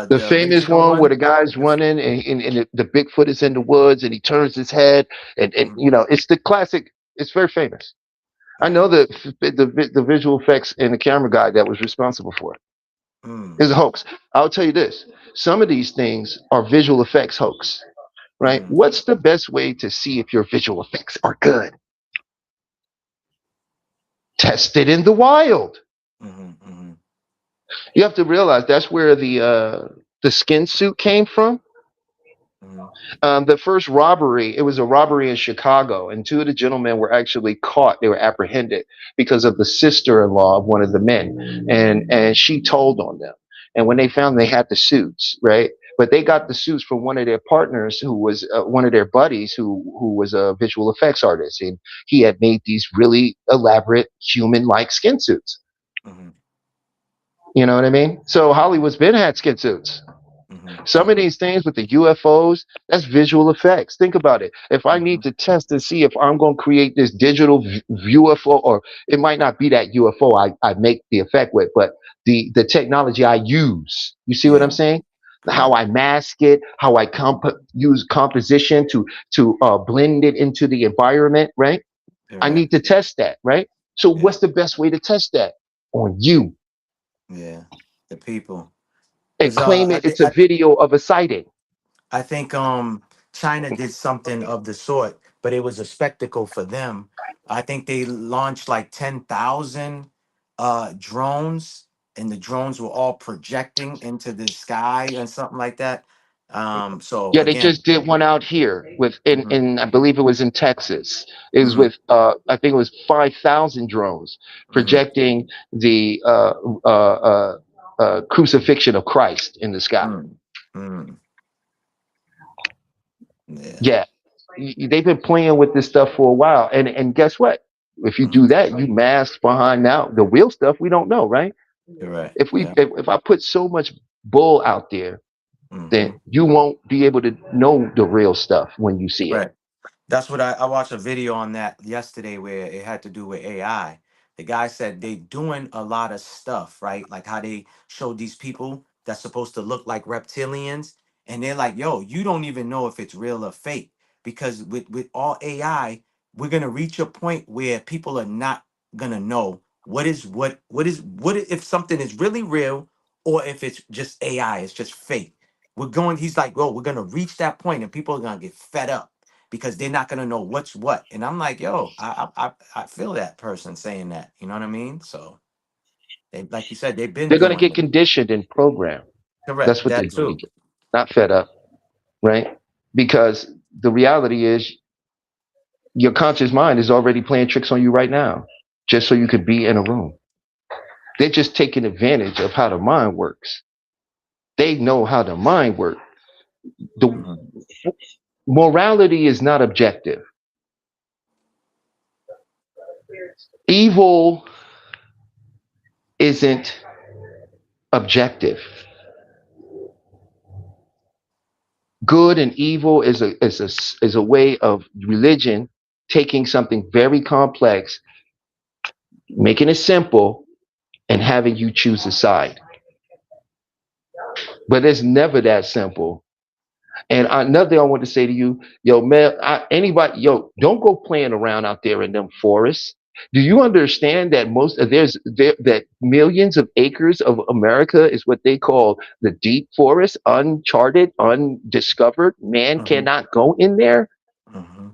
The the famous original one where one? the guy's running and the Bigfoot is in the woods and he turns his head and Mm-hmm. it's the classic. It's very famous. I Yeah. know the visual effects and the camera guy that was responsible for it Mm. is a hoax. I'll tell you this: some of these things are visual effects hoax, right? Mm-hmm. What's the best way to see if your visual effects are good? Test it in the wild. Mm-hmm. Mm-hmm. You have to realize that's where the skin suit came from. Mm-hmm. The first robbery, it was a robbery in Chicago, and two of the gentlemen were actually caught. They were apprehended because of the sister-in-law of one of the men, and she told on them. And when they found they had the suits, right? But they got the suits from one of their partners, who was one of their buddies, who was a visual effects artist, and he had made these really elaborate human-like skin suits. Mm-hmm. You know what I mean? So Hollywood's been had skin suits. Mm-hmm. Some of these things with the UFOs, that's visual effects. Think about it. If I Mm-hmm. need to test and see if I'm going to create this digital UFO, or it might not be that UFO I make the effect with, but the technology I use. You see what I'm Yeah. saying? How Correct. I mask it, how I use composition to blend it into the environment, right? I Correct. need to test that, right? So Yeah. what's the best way to test that? On you, Yeah. The people. and Cause claim I it. think It's a video of a sighting. I think China did something of the sort, but it was a spectacle for them. I think they launched like 10,000 drones, and the drones were all projecting into the sky and something like that. So Yeah, they again, just did one out here with mhm, in I believe it was in Texas. It was mhm, with I think it was 5,000 drones mhm, projecting the crucifixion of Christ in the sky. Mm, mm, yeah. Yeah, they've been playing with this stuff for a while, and guess what? If you do Mhm. that, you mask behind now the real stuff we don't know, right? You're right. If we Yeah. if I put so much bull out there, then Hmm. you won't be able to know the real stuff when you see it. Right. That's what I watched a video on that yesterday where it had to do with AI. The guy said they doing a lot of stuff, right? Like how they showed these people that's supposed to look like reptilians, and they're like, "Yo, you don't even know if it's real or fake because with all AI, we're gonna reach a point where people are not gonna know if something is really real or if it's just AI, it's just fake. We're going. He's like, "Well, we're gonna reach that point, and people are gonna get fed up." Because they're not gonna know what's what. And I'm like, yo, I feel that person saying that. You know what I mean? So they, like you said, they've been They're going to doing get it. conditioned and programmed. Correct. That's what they're That going to too. get, not fed up, right? Because the reality is, your conscious mind is already playing tricks on you right now, just so you could be in a room. They're just taking advantage of how the mind works. They know how the mind works. The Hmm. morality is not objective. Evil isn't objective. Good and evil is a way of religion taking something very complex, making it simple, and having you choose a side. But it's never that simple. And another thing I want to say to you, yo, man, anybody, yo, don't go playing around out there in them forests. Do you understand that that millions of acres of America is what they call the deep forest, uncharted, undiscovered? Man Hmm. cannot go in there. Hmm.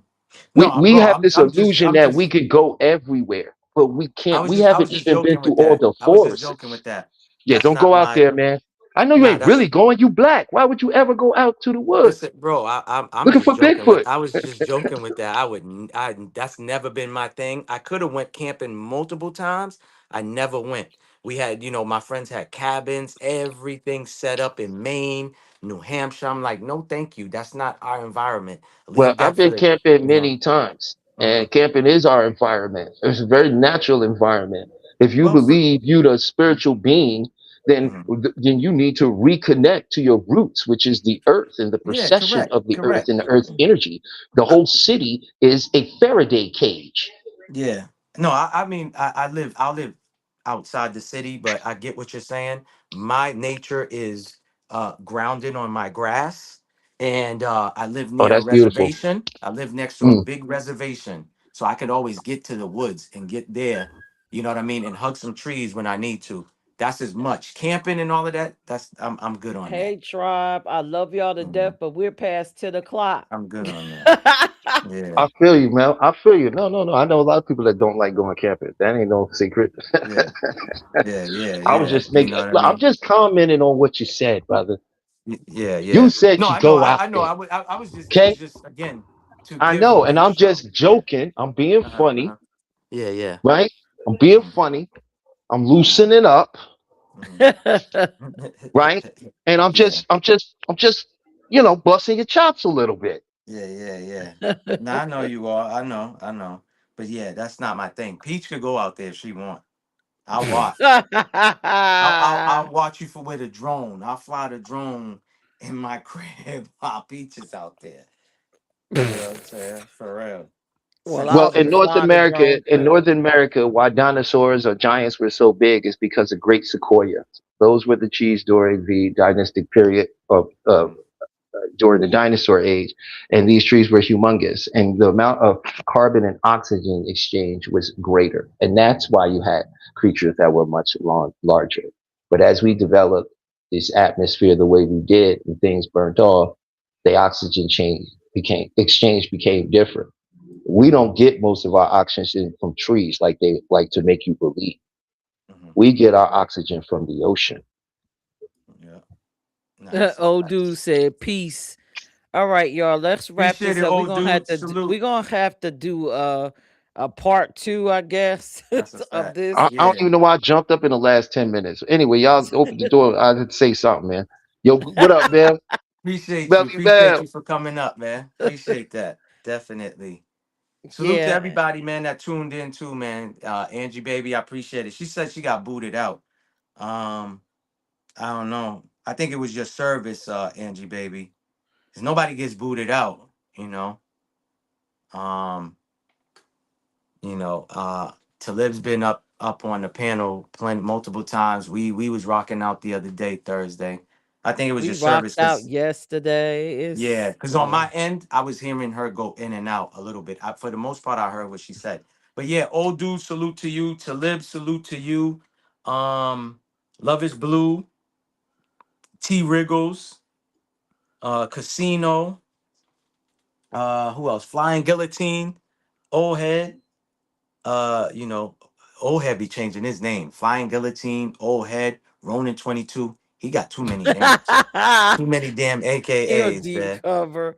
We No, we bro, have this illusion I'm that we just, could go everywhere, but we can't. We I was haven't just even been joking through with all that. the I was just joking forests. with that. Yeah, That's don't not go out my. there, man. I know you Nah, ain't really that's going. You black. Why would you ever go out to the woods listen, bro. I'm looking just for joking with. Bigfoot? I was just joking with that. I would. That's never been my thing. I could have went camping multiple times. I never went. We had, my friends had cabins, everything set up in Maine, New Hampshire. I'm like, no, thank you. That's not our environment. Well, Leave I've that for been the, camping you know. many times, Hmm. and camping is our environment. It's a very natural environment. If you Well, for. believe you're a spiritual being, then Mhm. then you need to reconnect to your roots, which is the earth and the Yeah, procession correct, of the earth correct. and the earth's energy. The I, whole city is a Faraday cage. yeah. No, I mean, I live outside the city, but I get what you're saying. My nature is grounded on my grass, and I live Oh, near a that's beautiful. reservation. I live next to a Mm. big reservation, so I could always get to the woods and get there. You know what I mean, and hug some trees when I need to. That's as much camping and all of that. I'm good on that. Hey, tribe. I love y'all to Mhm. death, but we're past 10 o'clock. I'm good on that. Yeah, I feel you, man. I feel you. No, no, no. I know a lot of people that don't like going camping. That ain't no secret. yeah, yeah, yeah, I was yeah. just You making. know what I Look, I'm mean? just commenting on what you said, brother. Yeah, You yeah. said No, you I know. go out I know. there. I was just. It was Okay, just again to I give know, and to I'm show. just Yeah. joking. I'm being Uh huh. Uh funny, huh. Yeah. Yeah. right? I'm being Hmm. funny. I'm Hmm. loosening up, Hmm. right? And Yeah. I'm just, busting your chops a little bit. Yeah. Yeah. Yeah. No, I know you are. I know. I know. But yeah, that's not my thing. Peach could go out there if she want. I'll watch. I'll watch you for with a drone. I'll fly the drone in my crib while Peach is out there. You know what I'm saying? For real. Well, Send her Well, I'll be in footage. North flying the America, drone too. why dinosaurs or giants were so big is because of great sequoias. Those were the trees during the dynastic period of Mhm. during the dinosaur age, and these trees were humongous, and the amount of carbon and oxygen exchange was greater, and that's why you had creatures that were much larger. But as we developed this atmosphere the way we did, and things burnt off, the oxygen change became exchange became different. We don't get most of our oxygen from trees like they like to make you believe. Mhm. We get our oxygen from the ocean. Yeah. Nice. Old dude Nice. said peace. All right, y'all. Let's wrap Appreciate this it, up. old dude. Salute. We're gonna have to do a part two, I guess, That's a of fact. this. I don't Yeah. even know why I jumped up in the last 10 minutes. Anyway, y'all open the door. I had to say something, man. Yo, what up, man? Appreciate you. Belly Appreciate Bell. you for coming up, man. Appreciate that. Definitely. Salute to Yeah, everybody, man, that tuned in too, man. Angie baby, I appreciate it. She said she got booted out. Um, I don't know. I think it was your service, Angie baby. Cause nobody gets booted out, you know. Um, Talib's been up on the panel plenty multiple times. We was rocking out the other day, Thursday. I think it was we your service, rocked out cause yesterday. yeah, It's because on yeah. my end, I was hearing her go in and out a little bit. For the most part, I heard what she said. But yeah, old dude, salute to you. Talib, salute to you. Um, Love is Blue, T Wriggles, Casino, who else? Flying Guillotine, Old Head, you know, Old Head be changing his name. Flying Guillotine, Old Head, Ronin 22. He got too many names. Too many damn He'll AKAs, deep man. cover.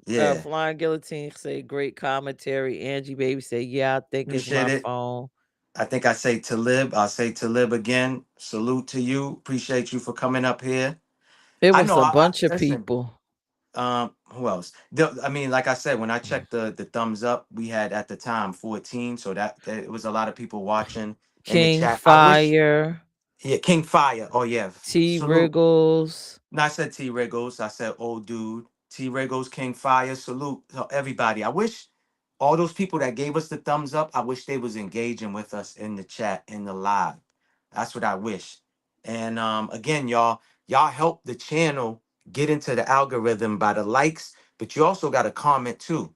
Yeah. Flying Guillotine say great commentary. Angie Baby say, yeah, I think it's Appreciate my it. phone. I think I say Talib. I'll say Talib again. Salute to you. Appreciate you for coming up here. It I was know. a I bunch of listen. people. Who else? I mean, like I said, when I checked the thumbs up, we had at the time 14. So that it was a lot of people watching in the King chat. I wish. Fire, Yeah, King Fire. Oh yeah. T Salute. Wriggles. No, I said T Riggles. I said old dude. T Riggles, King Fire. Salute to everybody. I wish all those people that gave us the thumbs up, I wish they was engaging with us in the chat, in the live. That's what I wish. And again, y'all help the channel get into the algorithm by the likes, but you also got to comment too.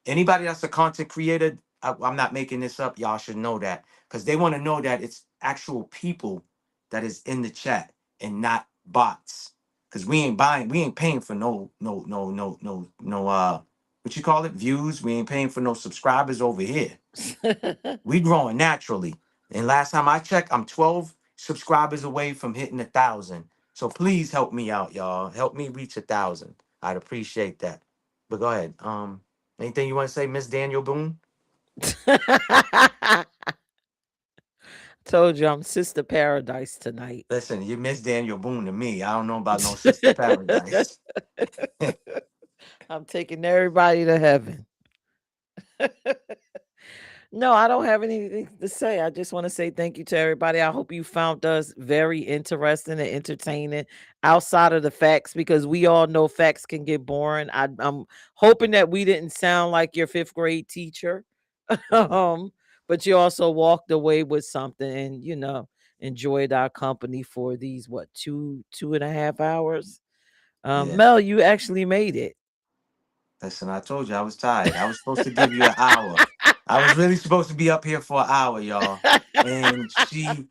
Anybody that's a content creator, I'm not making this up. Y'all should know that because they want to know that it's actual people that is in the chat and not bots. Because we ain't paying for no what you call it, views. We ain't paying for no subscribers over here. We growing naturally. And last time I checked, I'm 12 subscribers away from hitting 1,000. So please help me out, y'all. Help me reach 1,000. I'd appreciate that. But go ahead. Anything you want to say, Miss Daniel Boone? Told you I'm Sister Paradise tonight. Listen, you Miss Daniel Boone to me. I don't know about no Sister Paradise. I'm taking everybody to heaven. No, I don't have anything to say. I just want to say thank you to everybody. I hope you found us very interesting and entertaining outside of the facts because we all know facts can get boring. I'm hoping that we didn't sound like your fifth grade teacher. But you also walked away with something and enjoyed our company for these what 2.5 hours. Yeah. Mel, you actually made it. Listen, I told you I was tired. I was supposed to give you an hour. I was really supposed to be up here for an hour, y'all. And she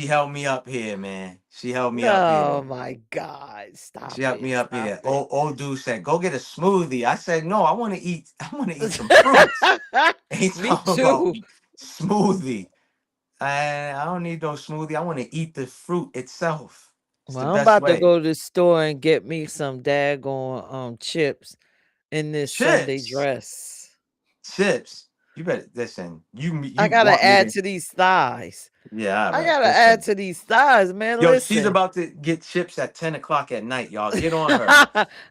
held me up here, man. She held me up Oh here. my God. She Stop helped it. me up Stop here. it. Old dude said, "Go get a smoothie." I said, "No, I want to eat. I want to eat some fruits." And he's Me talking about too. smoothie. I don't need no smoothie. I want to eat the fruit itself. It's the Well, I'm best about to way. go to the store and get me some daggone chips in this Sunday Chips, dress. chips. You better listen. I You gotta want me add to? to these thighs. Yeah, all I right. gotta add Listen. to these thighs, man. Yo, she's Listen. about to get chips at 10 o'clock at night, y'all. Get on her.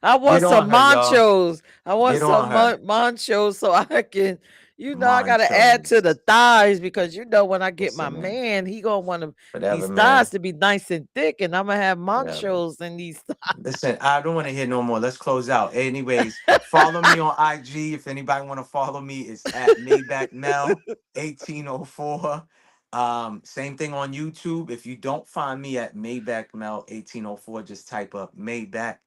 I want Get on some her, y'all. manchos. I want Get on some her. manchos so I can, I gotta add to the Monchos. thighs because when I get my Listen, man. man, he gonna want Whatever, these thighs man. to be nice and thick, and I'm gonna have Whatever. manchos in these. Listen, I don't want to hear no more. Let's close out. Anyways, follow me on IG. If anybody want to follow me, it's at Maybach Mel 1804. Same thing on YouTube. If you don't find me at Maybach Mel 1804, just type up Maybach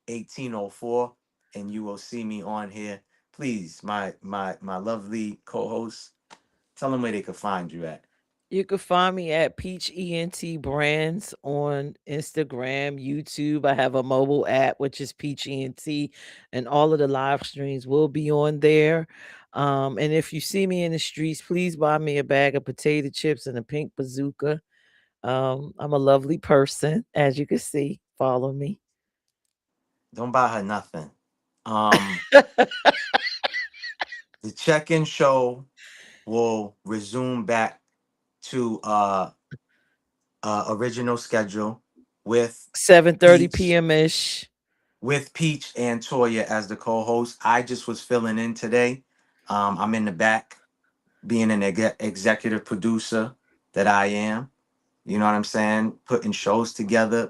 1804 and you will see me on here. Please, my lovely co-host, tell them where they could find you at. You can find me at PEACHENTBRANDS on Instagram, YouTube. I have a mobile app, which is PEACHENT, and all of the live streams will be on there. And if you see me in the streets, please buy me a bag of potato chips and a pink bazooka. I'm a lovely person, as you can see. Follow me. Don't buy her nothing. Um, the check-in show will resume back to original schedule with 7:30 Peach p.m. ish. with Peach and Toya as the co-host. I just was filling in today. I'm in the back, being an executive producer that I am. You know what I'm saying? Putting shows together,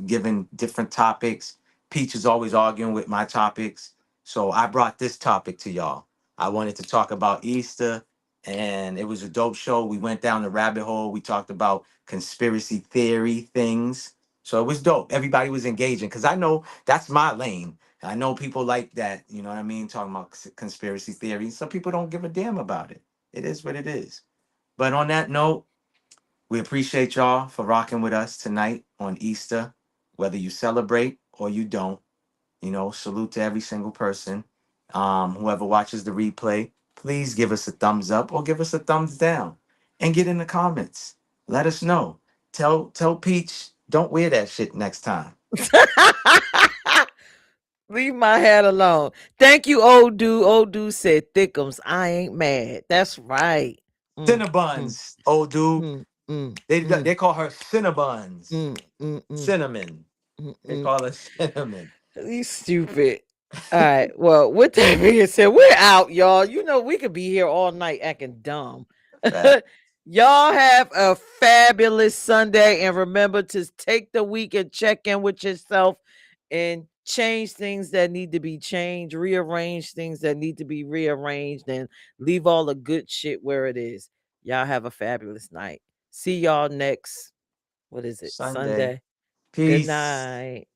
giving different topics. Peach is always arguing with my topics. So I brought this topic to y'all. I wanted to talk about Easter, and it was a dope show. We went down the rabbit hole. We talked about conspiracy theory things. So it was dope. Everybody was engaging because I know that's my lane. I know people like that, you know what I mean? Talking about conspiracy theories. Some people don't give a damn about it. It is what it is. But on that note, we appreciate y'all for rocking with us tonight on Easter, whether you celebrate or you don't. You know, salute to every single person. Whoever watches the replay, please give us a thumbs up or give us a thumbs down, and get in the comments. Let us know. Tell Peach, don't wear that shit next time. Leave my hat alone. Thank you, old dude. Old dude said thickums. I ain't mad. That's right. Mm, mm, Cinnabuns, old dude. mm, mm, They mm, call her Cinnabuns. mm, mm, mm, Cinnamon. mm, They mm. call her cinnamon. You stupid. All right. Well, with that being said, we're out, y'all. You know, we could be here all night acting dumb. Fact. Y'all have a fabulous Sunday. And remember to take the week and check in with yourself and change things that need to be changed, rearrange things that need to be rearranged, and leave all the good shit where it is. Y'all have a fabulous night. See y'all next, what is it? Sunday. Sunday. Good Peace. night.